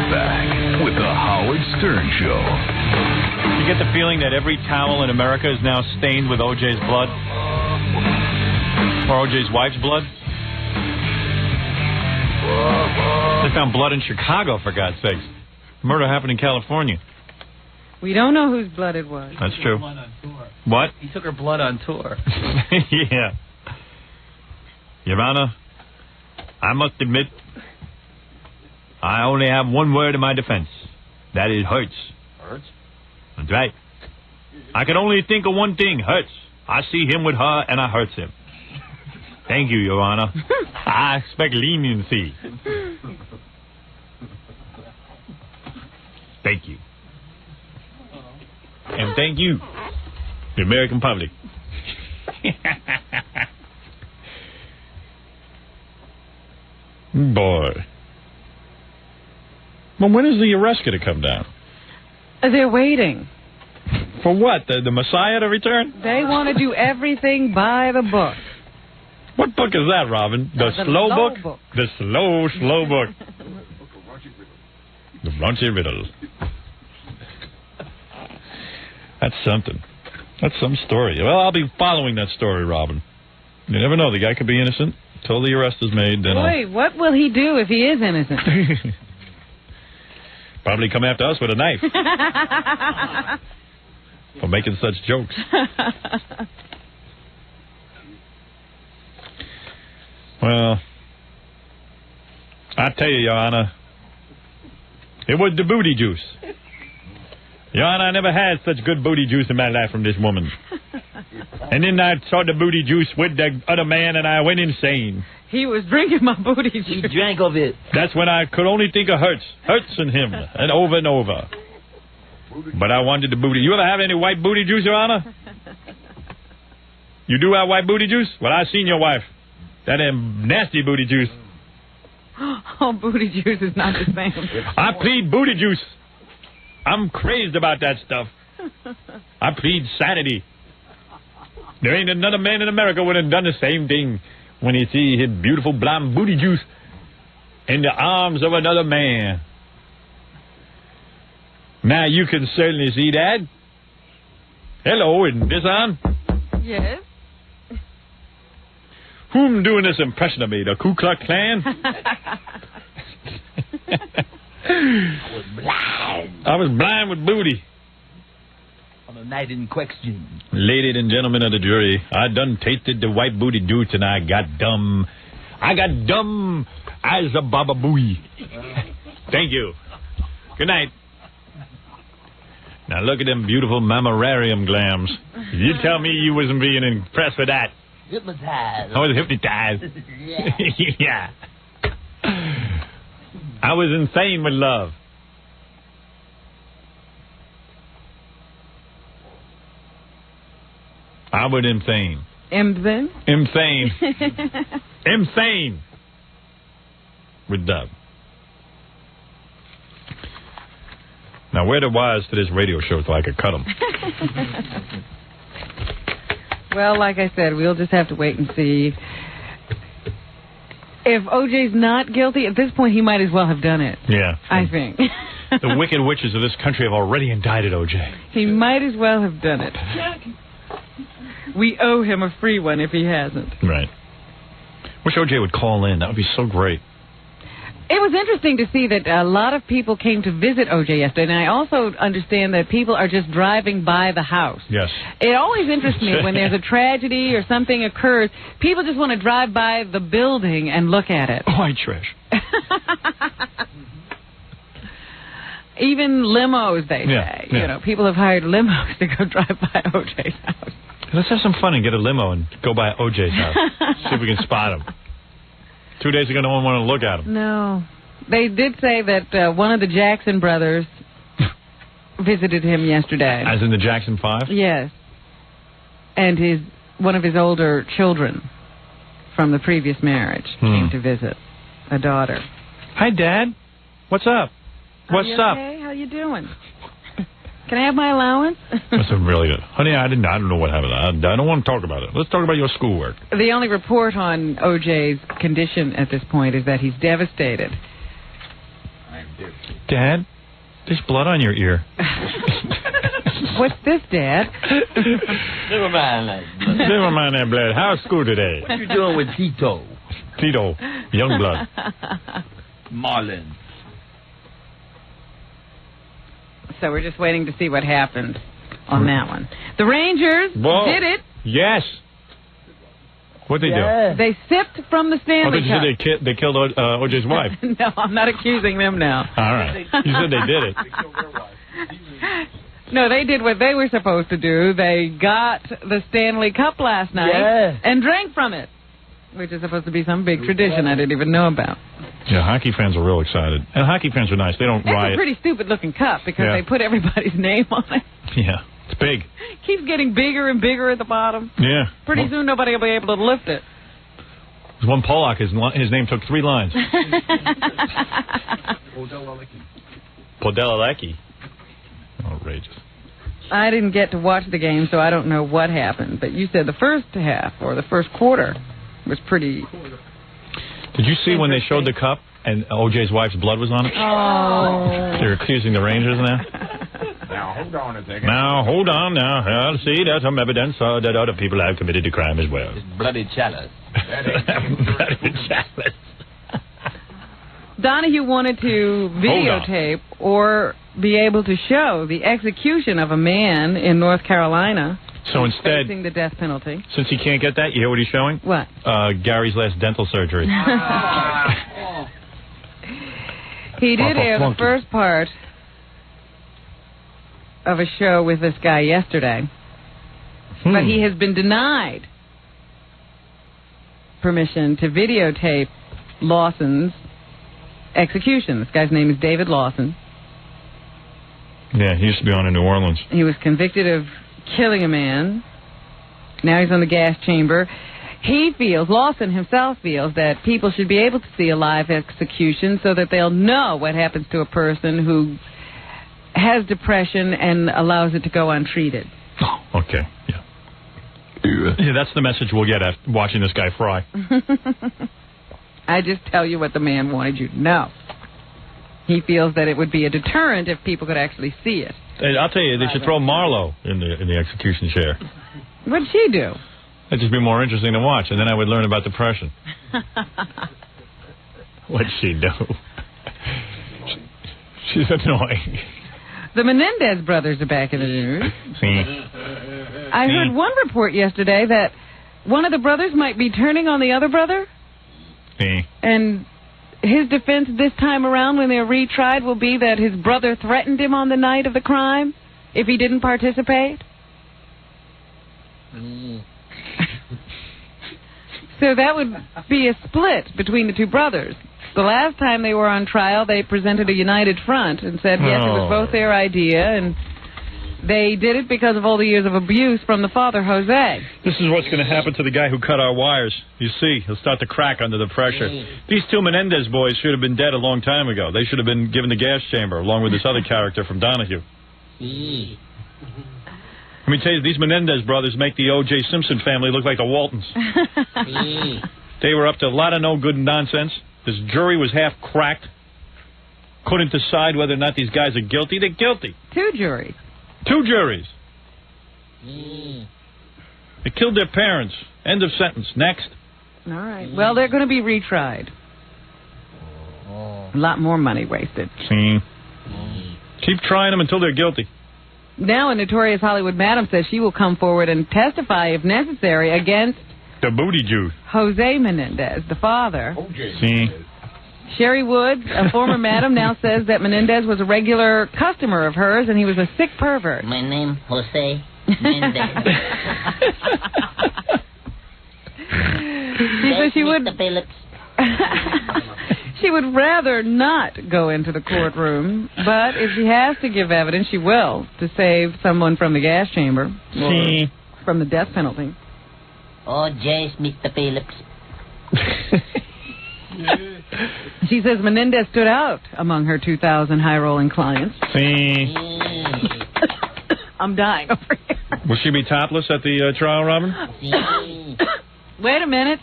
Back with the Howard Stern Show. You get the feeling that every towel in America is now stained with O.J.'s blood? Or O.J.'s wife's blood? They found blood in Chicago, for God's sakes. Murder happened in California. We don't know whose blood it was. That's true. What? He took her blood on tour. Yeah. Your Honor, I must admit, I only have one word in my defense. That is hurts. Hurts? That's right. I can only think of one thing, hurts. I see him with her, and I hurts him. Thank you, Your Honor. I expect leniency. Thank you. And thank you, the American public. Boy. Well, when is the arrest going to come down? They're waiting. For what? The Messiah to return? They want to do everything by the book. What book is that, Robin? The slow book? The slow book. The raunchy riddle. That's something. That's some story. Well, I'll be following that story, Robin. You never know. The guy could be innocent until the arrest is made. Then Wait, what will he do if he is innocent? Probably come after us with a knife for making such jokes. Well, I tell you, Your Honor, it was the booty juice. Your Honor, I never had such good booty juice in my life from this woman. And then I saw the booty juice with the other man, and I went insane. He was drinking my booty juice. He drank of it. That's when I could only think of Hurts and him, and over. But I wanted the booty. You ever have any white booty juice, Your Honor? You do have white booty juice? Well, I seen your wife. That nasty booty juice. Oh, booty juice is not the same. I plead booty juice. I'm crazed about that stuff. I plead sanity. There ain't another man in America would have done the same thing when he see his beautiful blonde booty juice in the arms of another man. Now you can certainly see that. Hello, isn't this on? Yes. Whom doing this impression of me? The Ku Klux Klan? I was blind with booty. On the night in question. Ladies and gentlemen of the jury, I done tasted the white booty juice and I got dumb. I got dumb as a baba booey. Thank you. Good night. Now look at them beautiful mammarium glands. You tell me you wasn't being impressed with that. Hypnotized. I was hypnotized. Yeah. I was insane with love. I was insane. Insane? Insane. Insane. With Dub. Now, where the wires to this radio show so I could cut them? Well, like I said, we'll just have to wait and see. If OJ's not guilty, at this point, he might as well have done it. Yeah. I think. The wicked witches of this country have already indicted OJ. He might as well have done it. We owe him a free one if he hasn't. Right. Wish OJ would call in. That would be so great. It was interesting to see that a lot of people came to visit OJ yesterday, and I also understand that people are just driving by the house. Yes. It always interests me when there's a tragedy or something occurs, people just want to drive by the building and look at it. White trash. Even limos, they say. Yeah. You know, people have hired limos to go drive by OJ's house. Let's have some fun and get a limo and go by OJ's house. See if we can spot him. 2 days ago, no one wanted to look at him. No. They did say that one of the Jackson brothers visited him yesterday. As in the Jackson 5? Yes. And one of his older children. from the previous marriage came to visit a daughter. Hi, Dad. What's up? What's up? Okay, how you doing? Can I have my allowance? That's really good. Honey, I don't know what happened. I don't want to talk about it. Let's talk about your schoolwork. The only report on O.J.'s condition at this point is that he's devastated. Dad, there's blood on your ear. What's this, Dad? Never mind that blood. Never mind that blood. How's school today? What you doing with Tito? Tito, young blood. Marlin. So we're just waiting to see what happens on that one. The Rangers did it. Yes. What'd they do? They sipped from the Stanley Cup. You said they killed O.J.'s wife. No, I'm not accusing them now. All right. You said they did it. No, they did what they were supposed to do. They got the Stanley Cup last night and drank from it, which is supposed to be some big tradition I didn't even know about. Yeah, hockey fans are real excited. And hockey fans are nice. They don't riot. It's a pretty stupid-looking cup because they put everybody's name on it. Yeah, it's big. Keeps getting bigger and bigger at the bottom. Yeah. Pretty soon nobody will be able to lift it. There's one Pollock. His name took 3 lines. Podelecki. Outrageous. I didn't get to watch the game, so I don't know what happened. But you said the first half or the first quarter was pretty... Did you see when they showed the cup and O.J.'s wife's blood was on it? Oh. They're accusing the Rangers now? Now, hold on a second. Now, hold on now. I'll see, there's some evidence that other people have committed a crime as well. It's bloody chalice. Bloody chalice. Donahue wanted to videotape or be able to show the execution of a man in North Carolina. So instead, facing the death penalty. Since he can't get that, you hear what he's showing? What? Gary's last dental surgery. He did air the first part of a show with this guy yesterday, but he has been denied permission to videotape Lawson's execution. This guy's name is David Lawson. Yeah, he used to be on in New Orleans. He was convicted of killing a man. Now he's on the gas chamber. Lawson himself feels that people should be able to see a live execution so that they'll know what happens to a person who has depression and allows it to go untreated. Oh, okay. Yeah. Yeah, that's the message we'll get after watching this guy fry. I just tell you what the man wanted you to know. He feels that it would be a deterrent if people could actually see it. Hey, I'll tell you, they should throw Marlo in the execution chair. What'd she do? It'd just be more interesting to watch, and then I would learn about depression. What'd she do? She's annoying. The Menendez brothers are back in the news. I heard one report yesterday that one of the brothers might be turning on the other brother. And his defense this time around when they're retried will be that his brother threatened him on the night of the crime if he didn't participate. So that would be a split between the two brothers. The last time they were on trial, they presented a united front and said, yes, it was both their idea, and they did it because of all the years of abuse from the father, Jose. This is what's going to happen to the guy who cut our wires. You see, he'll start to crack under the pressure. These two Menendez boys should have been dead a long time ago. They should have been given the gas chamber, along with this other character from Donahue. Let me tell you, these Menendez brothers make the O.J. Simpson family look like the Waltons. They were up to a lot of no good nonsense. This jury was half cracked. Couldn't decide whether or not these guys are guilty. They're guilty. 2 juries. 2 juries. They killed their parents. End of sentence. Next. All right. Well, they're going to be retried. A lot more money wasted. Keep trying them until they're guilty. Now a notorious Hollywood madam says she will come forward and testify, if necessary, against the booty juice. Jose Menendez, the father. Sherry Woods, a former madam, now says that Menendez was a regular customer of hers and he was a sick pervert. My name, Jose Menendez. She says she would... She would rather not go into the courtroom, but if she has to give evidence, she will, to save someone from the gas chamber, or from the death penalty. Oh, Jace, Mr. Phillips. She says Menendez stood out among her 2,000 high-rolling clients. See? I'm dying over here. Will she be topless at the trial, Robin? Wait a minute.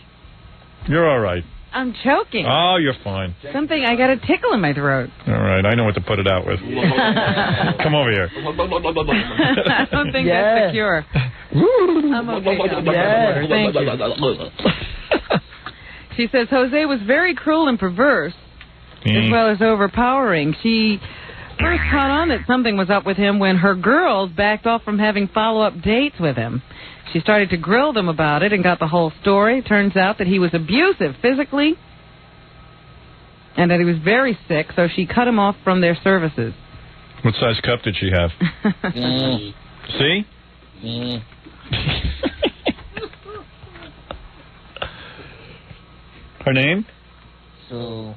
You're all right. I'm choking. Oh, you're fine. Something, I got a tickle in my throat. All right, I know what to put it out with. Come over here. I don't think that's the cure. I'm okay now. Thank you. She says Jose was very cruel and perverse, as well as overpowering. She first caught on that something was up with him when her girls backed off from having follow-up dates with him. She started to grill them about it and got the whole story. Turns out that he was abusive physically and that he was very sick, so she cut him off from their services. What size cup did she have? See? Her name? Sue.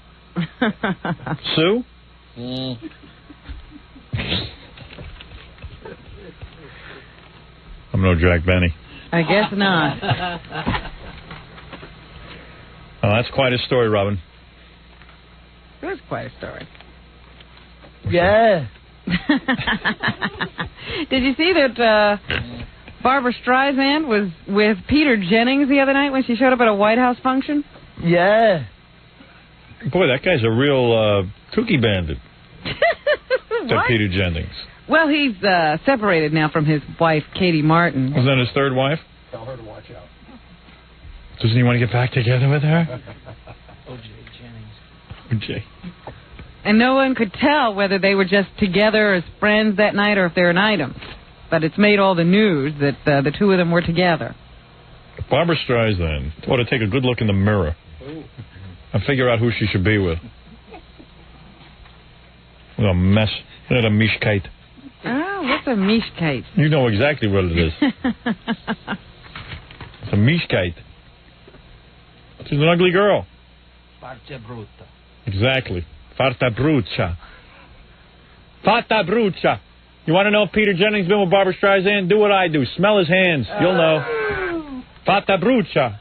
Sue? I'm no Jack Benny. I guess not. Oh, that's quite a story, Robin. It was quite a story. Yeah. Did you see that Barbara Streisand was with Peter Jennings the other night when she showed up at a White House function? Yeah. Boy, that guy's a real kooky bandit. That Peter Jennings. Well, he's separated now from his wife, Katie Martin. Was that his third wife? Tell her to watch out. Doesn't he want to get back together with her? O.J. Jennings. O.J. And no one could tell whether they were just together as friends that night or if they're an item. But it's made all the news that the two of them were together. Barbara Streisand ought to take a good look in the mirror and figure out who she should be with. What a mess. What a mishkite. Oh, what's a mishkite? You know exactly what it is. It's a mishkite. She's an ugly girl. Parte brutta. Exactly. Farta brucia. Farta brucia. You want to know if Peter Jennings been with Barbara Streisand? Do what I do. Smell his hands. You'll know. Farta brucia.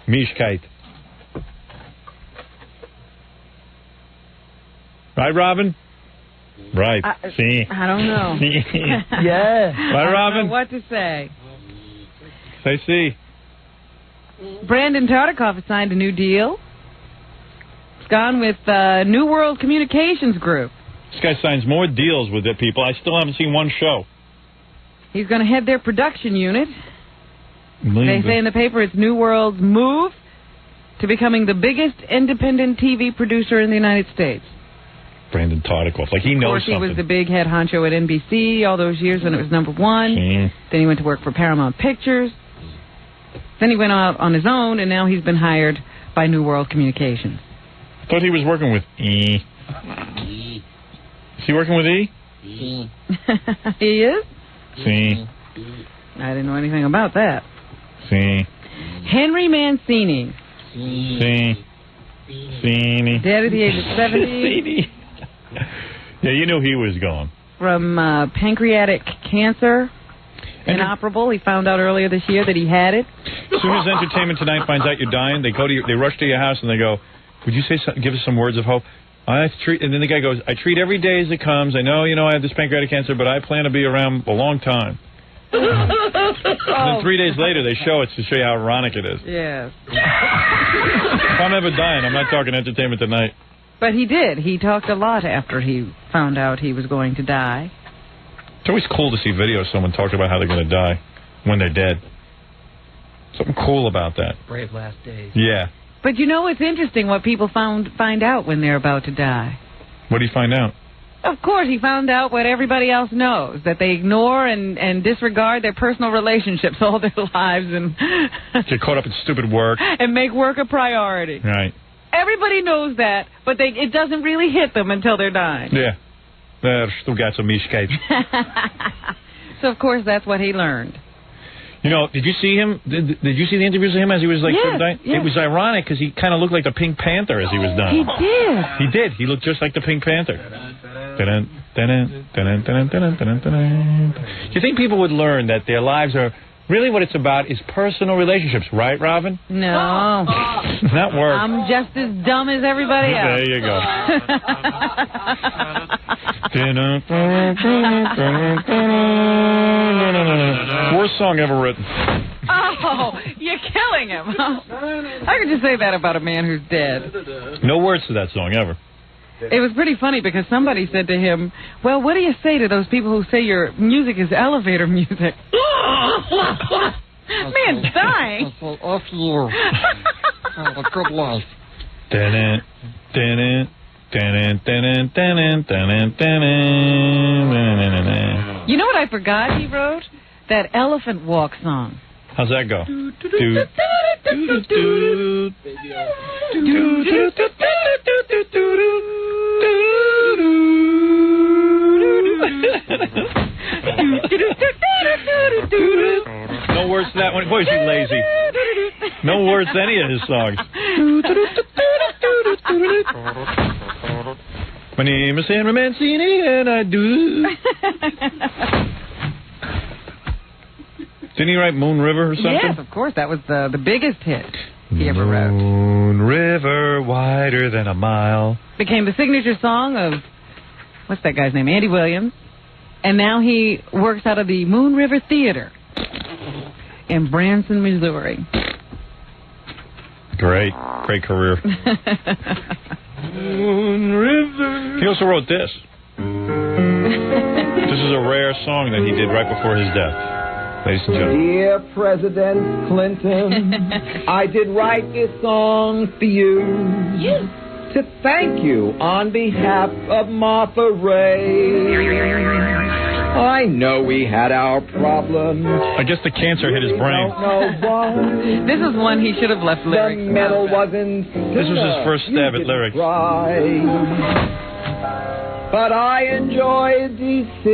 Mishkite. Right, Robin? Right. See? I don't know. Yeah. Right, Robin? I don't know what to say. Say see. Brandon Tartikoff has signed a new deal. It's gone with New World Communications Group. This guy signs more deals with their people. I still haven't seen one show. He's going to head their production unit. They say in the paper it's New World's move to becoming the biggest independent TV producer in the United States. Brandon Tartikoff, like he knows something. Of course, he was the big head honcho at NBC all those years when it was number one. Then he went to work for Paramount Pictures. Then he went out on his own, and now he's been hired by New World Communications. I thought he was working with E. Is he working with E? He is? See. I didn't know anything about that. See. Henry Mancini. See. Dead at the age of 70. Yeah, you knew he was gone. From pancreatic cancer. Inoperable. He found out earlier this year that he had it. As soon as Entertainment Tonight finds out you're dying, they rush to your house and they go, would you give us some words of hope? And then the guy goes, I treat every day as it comes. I know, I have this pancreatic cancer, but I plan to be around a long time. And then 3 days later, they show it to show you how ironic it is. Yes. If I'm ever dying, I'm not talking Entertainment Tonight. But he did. He talked a lot after he found out he was going to die. It's always cool to see videos of someone talking about how they're going to die when they're dead. Something cool about that. Brave last days. Yeah. But it's interesting what people find out when they're about to die. What do you find out? Of course, he found out what everybody else knows, that they ignore and disregard their personal relationships all their lives and get caught up in stupid work. And make work a priority. Right. Everybody knows that, but it doesn't really hit them until they're dying. Yeah. Still got some mishkite. So, of course, that's what he learned. Did you see him? Did you see the interviews of him as he was dying? Yes. It was ironic because he kind of looked like the Pink Panther as he was dying. He did. He did. He looked just like the Pink Panther. Do you think people would learn that their lives are Really what it's about is personal relationships, right, Robin? No. That works. I'm just as dumb as everybody else. There you go. Worst song ever written. Oh, you're killing him. I could just say that about a man who's dead. No words to that song ever. It was pretty funny because somebody said to him, well, what do you say to those people who say your music is elevator music? Man's dying. Off you. Have a good life. You know what I forgot he wrote? That Elephant Walk song. How's that go? No words to that one. Boy, is he lazy. No words to any of his songs. My name is Henry Mancini, and I do. Didn't he write Moon River or something? Yes, of course. That was the biggest hit he ever wrote. Moon River, wider than a mile. Became the signature song of, what's that guy's name? Andy Williams. And now he works out of the Moon River Theater in Branson, Missouri. Great career. Moon River. He also wrote this. This is a rare song that he did right before his death. Ladies and gentlemen. Dear President Clinton, I did write this song for you. To thank you on behalf of Martha Ray. I know we had our problems. I guess the cancer hit his brain. This is one he should have left lyrics. The medal wasn't. This was his first stab at lyrics. But I enjoyed D.C.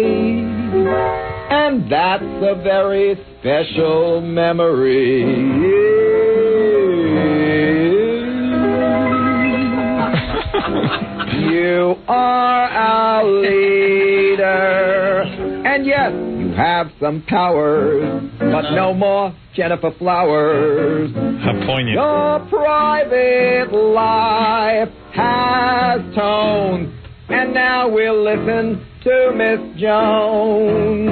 and that's a very special memory. You are our leader, and yes, you have some powers, but no more Jennifer Flowers. How poignant. Your private life has tones, and now we'll listen to Miss Jones.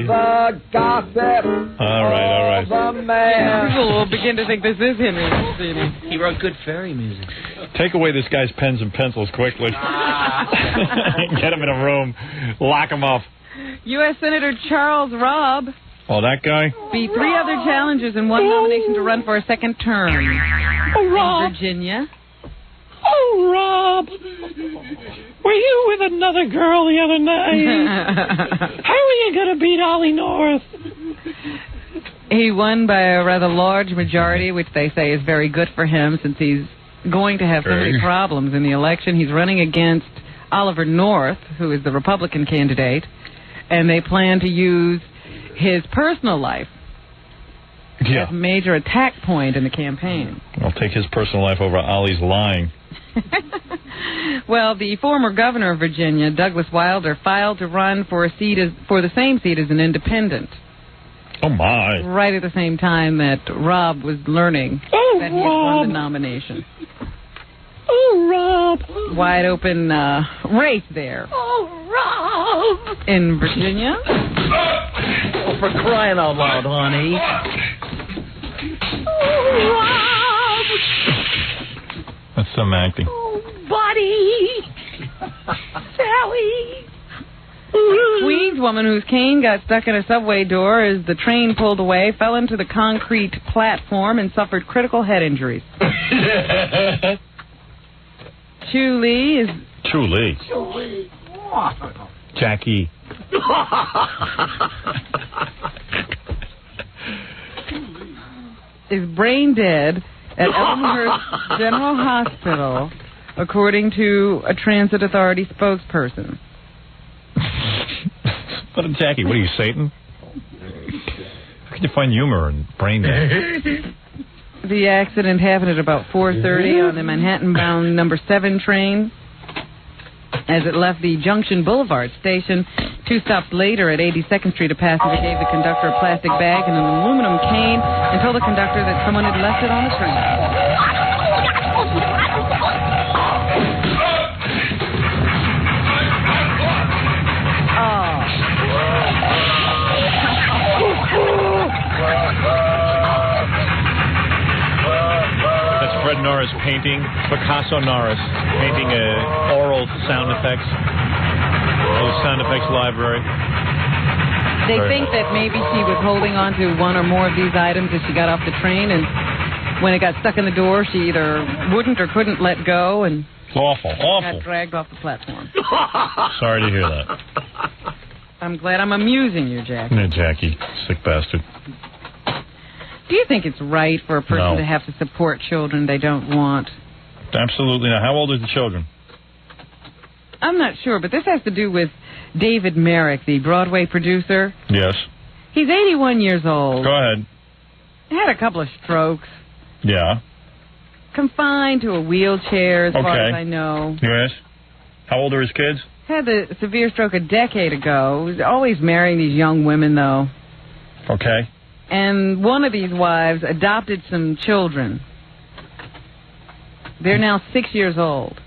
All the gossip. All right. The man. People will begin to think this is Henry Mancini. He wrote good fairy music. Take away this guy's pens and pencils quickly. Get him in a room. Lock him up. U.S. Senator Charles Robb. Oh, that guy? Beat 3 other challengers and 1 nomination to run for a second term. In Virginia. Oh, Rob, were you with another girl the other night? How are you going to beat Ollie North? He won by a rather large majority, which they say is very good for him since he's going to have so many problems in the election. He's running against Oliver North, who is the Republican candidate, and they plan to use his personal life as a major attack point in the campaign. I'll take his personal life over Ollie's lying. Well, the former governor of Virginia, Douglas Wilder, filed to run for the same seat as an independent. Oh, my. Right at the same time that Rob was learning that he had won the nomination. Oh, Rob. Wide open race there. Oh, Rob. In Virginia. Oh, for crying out loud, honey. Oh, Rob. That's some acting. Oh, buddy. Sally. Queens woman whose cane got stuck in a subway door as the train pulled away fell into the concrete platform and suffered critical head injuries. Chu Lee is... Chu Lee. Jackie. is brain dead at Elmhurst General Hospital, according to a transit authority spokesperson. What a Jackie, what are you, Satan? How can you find humor in brain dead? The accident happened at about 4:30 on the Manhattan-bound number 7 train as it left the Junction Boulevard station 2 stops later at 82nd Street, a passenger gave the conductor a plastic bag and an aluminum cane and told the conductor that someone had left it on the train. That's Fred Norris painting, Picasso Norris painting oral sound effects. Sound effects library. They think that maybe she was holding on to one or more of these items as she got off the train, and when it got stuck in the door, she either wouldn't or couldn't let go, and awful. got dragged off the platform. Sorry to hear that. I'm glad I'm amusing you, Jackie. Yeah, Jackie, sick bastard. Do you think it's right for a person to have to support children they don't want? Absolutely not. How old are the children? I'm not sure, but this has to do with David Merrick, the Broadway producer. Yes. He's 81 years old. Go ahead. Had a couple of strokes. Yeah. Confined to a wheelchair, as far as I know. Yes. How old are his kids? Had the severe stroke a decade ago. He was always marrying these young women, though. Okay. And one of these wives adopted some children. They're now 6 years old.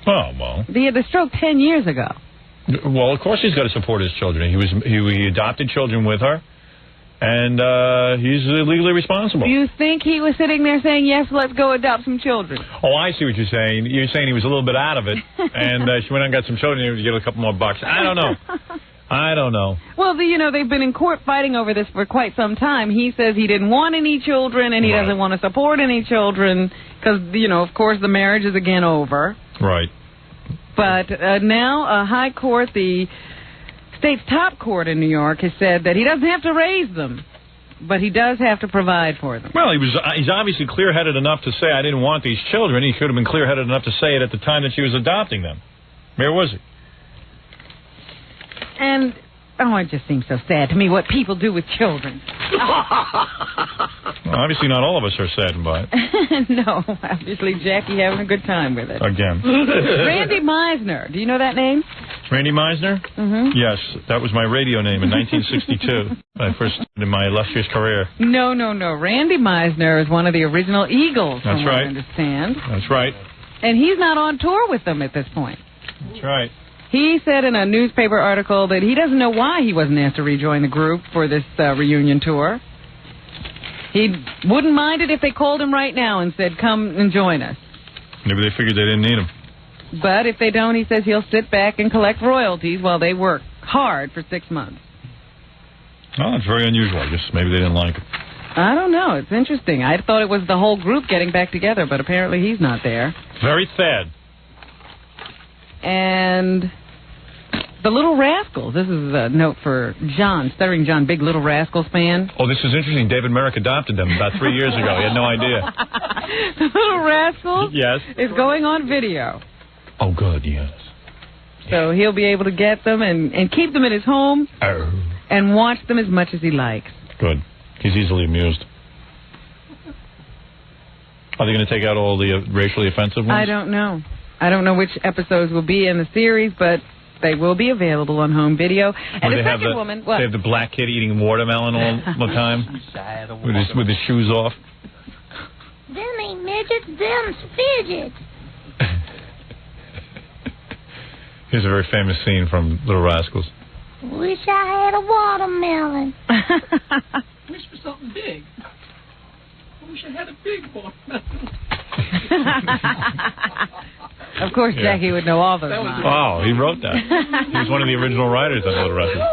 Oh, well. He had the stroke 10 years ago. Well, of course he's got to support his children. He adopted children with her, and he's legally responsible. Do you think he was sitting there saying, yes, let's go adopt some children? Oh, I see what you're saying. You're saying he was a little bit out of it, and she went and got some children and he would get a couple more bucks. I don't know. I don't know. Well, they've been in court fighting over this for quite some time. He says he didn't want any children, and he doesn't want to support any children because, of course, the marriage is again over. Right. But now a high court, the state's top court in New York, has said that he doesn't have to raise them, but he does have to provide for them. Well, he's obviously clear-headed enough to say, I didn't want these children. He could have been clear-headed enough to say it at the time that she was adopting them. Where was he? And, it just seems so sad to me what people do with children. Well, obviously not all of us are saddened by it. No, obviously Jackie having a good time with it. Again. Randy Meisner. Do you know that name? Randy Meisner? Mm-hmm. Yes, that was my radio name in 1962. I first started in my illustrious career. No. Randy Meisner is one of the original Eagles, from what I understand. That's right. And he's not on tour with them at this point. That's right. He said in a newspaper article that he doesn't know why he wasn't asked to rejoin the group for this reunion tour. He wouldn't mind it if they called him right now and said, come and join us. Maybe they figured they didn't need him. But if they don't, he says he'll sit back and collect royalties while they work hard for 6 months. Oh, it's very unusual. I guess maybe they didn't like it. I don't know. It's interesting. I thought it was the whole group getting back together, but apparently he's not there. Very sad. And the Little Rascals. This is a note for John, Stuttering John, big Little Rascals fan. Oh, this is interesting. David Merrick adopted them about 3 years ago. He had no idea. The Little Rascals Yes. is going on video. Oh, good, yes. So he'll be able to get them and keep them in his home and watch them as much as he likes. Good. He's easily amused. Are they going to take out all the racially offensive ones? I don't know. I don't know which episodes will be in the series, but they will be available on home video. And the second woman... What? They have the black kid eating watermelon all the time with his shoes off. Them ain't midgets, them's fidgets. Here's a very famous scene from Little Rascals. Wish I had a watermelon. Wish for something big. I wish I had a big watermelon. Of course, Jackie would know all those lines. Oh, he wrote that. He was one of the original writers on Little Rascals.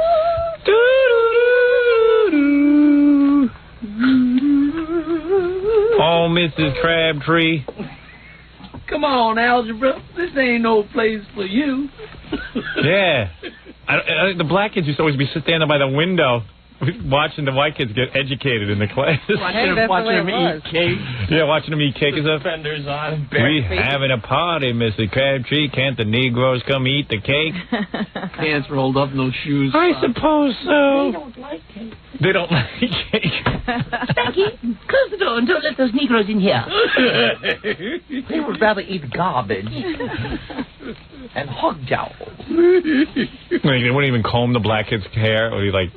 Oh, Mrs. Crabtree. Come on, algebra. This ain't no place for you. Yeah. The black kids used to always be standing by the window watching the white kids get educated in the class. Watching them eat cake. Yeah, watching them eat cake and stuff. Suspenders on. We having a party, Mrs. Crabtree. Can't the Negroes come eat the cake? Pants rolled up, no shoes. I suppose so. They don't like cake. They don't like cake. Spanky, close the door and don't let those Negroes in here. They would rather eat garbage and hog jowls. They wouldn't even comb the black kid's hair, or like.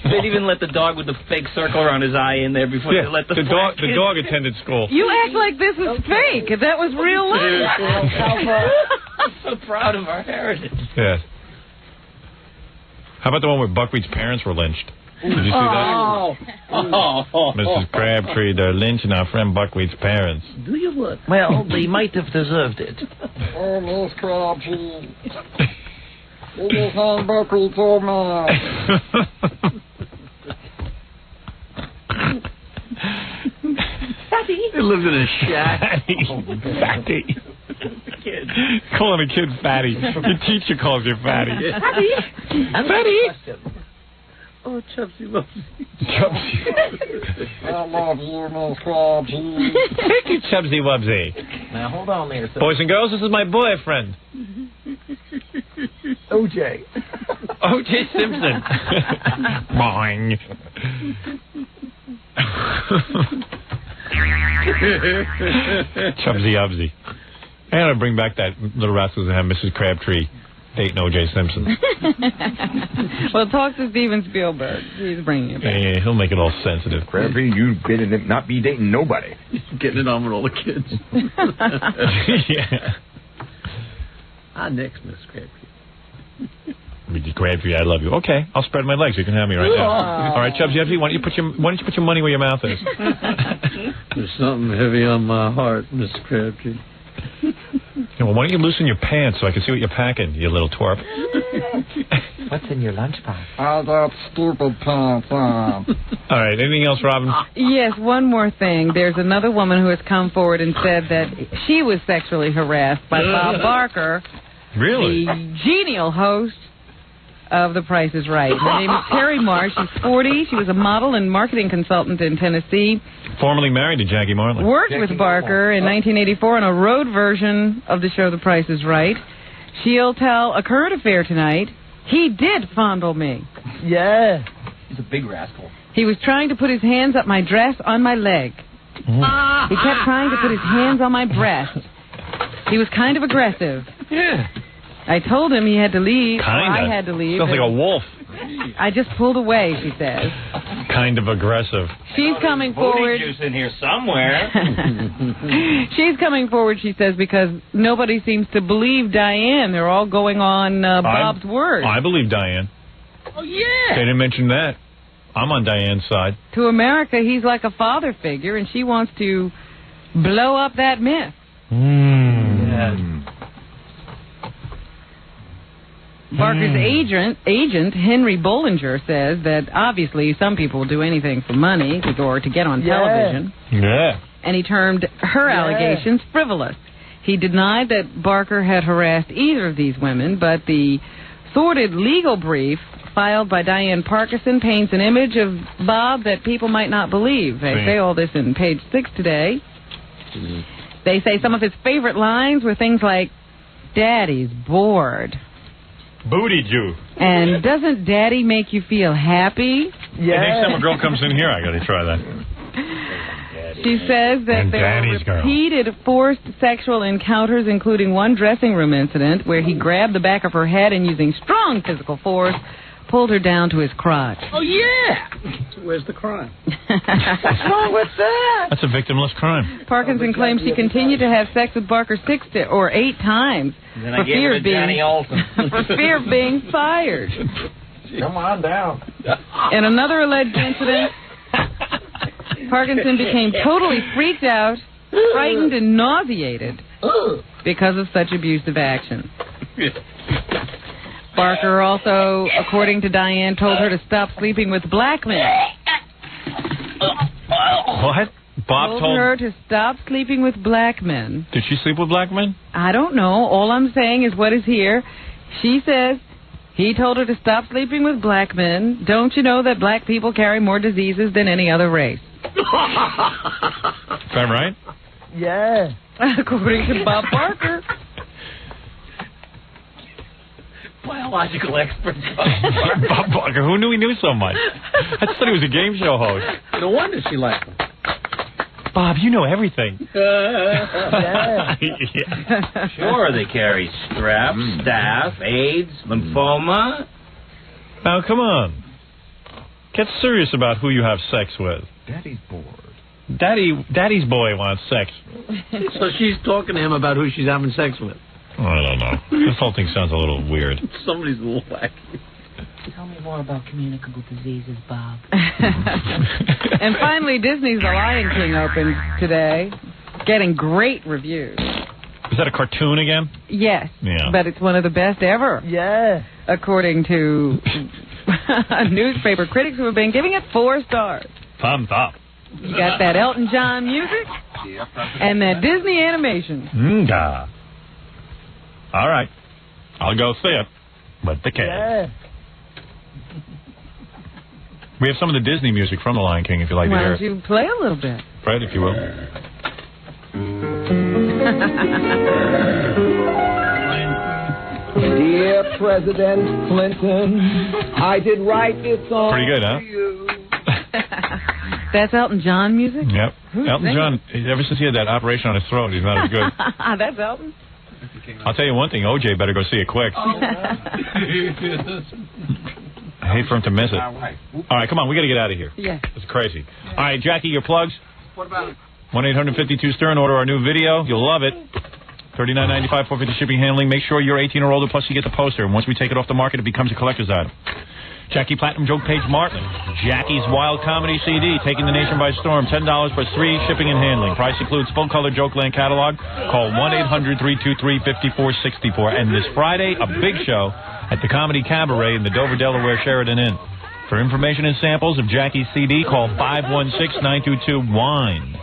They'd even let the dog with the fake circle around his eye in there before they let the dog. The dog attended school. You act like this is fake. That was real life. I'm so proud of our heritage. Yes. How about the one where Buckwheat's parents were lynched? Did you see that? Mrs. Crabtree, they're lynching our friend Buckwheat's parents. Do you what? Well, they might have deserved it. Oh, Miss Crabtree. It is on Buckwheat's old man. Fatty. He lives in a shack. Fatty. Kid. Calling a kid fatty. Your teacher calls you fatty. Fatty. Fatty. Oh, Chubsy Wubsy. Chubsy. I love you, Miss Crabtree. Thank you, Chubsy Wubsy. Now, hold on there, sir. Boys and girls, this is my boyfriend. OJ. O.J. Simpson. Boing. Chubsy Wubsy. I gotta bring back that Little Rascals and have Mrs. Crabtree dating O.J. Simpson. Well, talk to Steven Spielberg. He's bringing it back. Yeah, he'll make it all sensitive. Crabtree, you better not be dating nobody. Getting it on with all the kids. Yeah. Next, Miss Crabtree. Mrs. Crabtree, I love you. Okay, I'll spread my legs. You can have me right now. All right, Chubsy Wubsy, why don't you put your money where your mouth is? There's something heavy on my heart, Miss Crabtree. Yeah, well, why don't you loosen your pants so I can see what you're packing, you little twerp? What's in your lunchbox? I got stupid pants on. All right, anything else, Robin? Yes, one more thing. There's another woman who has come forward and said that she was sexually harassed by Bob Barker. Really? The genial host of The Price is Right. Her name is Terry Marsh. She's 40. She was a model and marketing consultant in Tennessee. Formerly married to Jackie Marlin. Worked with Barker in 1984 on a road version of the show The Price is Right. She'll tell a current affair tonight. He did fondle me. Yeah. He's a big rascal. He was trying to put his hands up my dress on my leg. He kept trying to put his hands on my breast. He was kind of aggressive. Yeah. I told him he had to leave. Kinda. I had to leave. Sounds like a wolf. I just pulled away, she says. Kind of aggressive. She's coming forward. Booty juice in here somewhere. She's coming forward, she says, because nobody seems to believe Diane. They're all going on Bob's word. I believe Diane. Oh, yeah. They didn't mention that. I'm on Diane's side. To America, he's like a father figure, and she wants to blow up that myth. Yeah. Barker's agent, Henry Bollinger, says that obviously some people will do anything for money or to get on television. Yeah. And he termed her allegations frivolous. He denied that Barker had harassed either of these women, but the sordid legal brief filed by Diane Parkinson paints an image of Bob that people might not believe. They say all this in page 6 today. They say some of his favorite lines were things like, "Daddy's bored." Booty Jew. And doesn't Daddy make you feel happy? Yeah. Next time a girl comes in here, I got to try that. She says that there were repeated forced sexual encounters, including one dressing room incident where he grabbed the back of her head and, using strong physical force, pulled her down to his crotch. Oh, yeah. So where's the crime? What's wrong with that? That's a victimless crime. Parkinson claims she continued to have sex with Barker 6 or 8 times Then I gave her to Johnny Olsen. for fear of being fired. Come on down. In another alleged incident, Parkinson became totally freaked out, frightened, and nauseated because of such abusive action. Barker also, according to Diane, told her to stop sleeping with black men. What? Bob told her to stop sleeping with black men. Did she sleep with black men? I don't know. All I'm saying is what is here. She says he told her to stop sleeping with black men. Don't you know that black people carry more diseases than any other race? Is that right? Yeah. According to Bob Barker. biological experts. Bob Barker, who knew he knew so much? I just thought he was a game show host. No wonder she liked him. Bob, you know everything. Yeah. Sure, they carry strep, staph, AIDS, lymphoma. Now, come on. Get serious about who you have sex with. Daddy's bored. Daddy's boy wants sex. So she's talking to him about who she's having sex with. I don't know. This whole thing sounds a little weird. Somebody's a little wacky. Tell me more about communicable diseases, Bob. And finally, Disney's The Lion King opened today, getting great reviews. Is that a cartoon again? Yes. Yeah. But it's one of the best ever. Yeah. According to newspaper critics who have been giving it 4 stars. Thumbs up. You got that Elton John music and that Disney animation. Nga. All right. I'll go see it. But the cat. Yeah. We have some of the Disney music from The Lion King if you'd like to Why hear don't it. you play a little bit? Right, if you will. Dear President Clinton, I did write this song. Pretty good, huh? That's Elton John music? Yep. Who's Elton singing? John, ever since he had that operation on his throat, he's not as good. That's Elton? I'll tell you one thing, OJ better go see it quick. I hate for him to miss it. All right, come on, we got to get out of here. Yeah. It's crazy. All right, Jackie, your plugs? What about it? 1-800-52-STERN. Order our new video. You'll love it. $39.95, $4.50 shipping handling. Make sure you're 18 or older, plus you get the poster. And once we take it off the market, it becomes a collector's item. Jackie Platinum Joke Page Martin. Jackie's Wild Comedy CD, taking the nation by storm. $10 plus free shipping and handling. Price includes full-color Jokeland catalog. Call 1-800-323-5464. And this Friday, a big show at the Comedy Cabaret in the Dover, Delaware Sheridan Inn. For information and samples of Jackie's CD, call 516-922-WINE.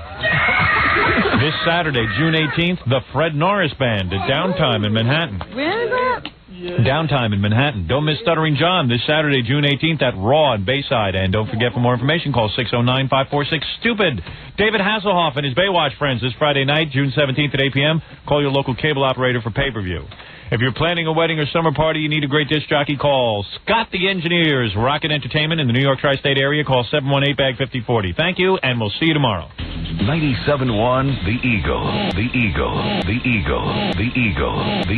This Saturday, June 18th, the Fred Norris Band at Downtime in Manhattan. Where is that? Downtime in Manhattan. Don't miss Stuttering John this Saturday, June 18th at Raw in Bayside. And don't forget, for more information, call 609-546-STUPID. David Hasselhoff and his Baywatch friends this Friday night, June 17th at 8 p.m. Call your local cable operator for pay-per-view. If you're planning a wedding or summer party, you need a great disc jockey, call Scott the Engineers, Rocket Entertainment in the New York tri-state area. Call 718-BAG-5040. Thank you, and we'll see you tomorrow. 97.1 The Eagle. The Eagle. The Eagle. The Eagle. The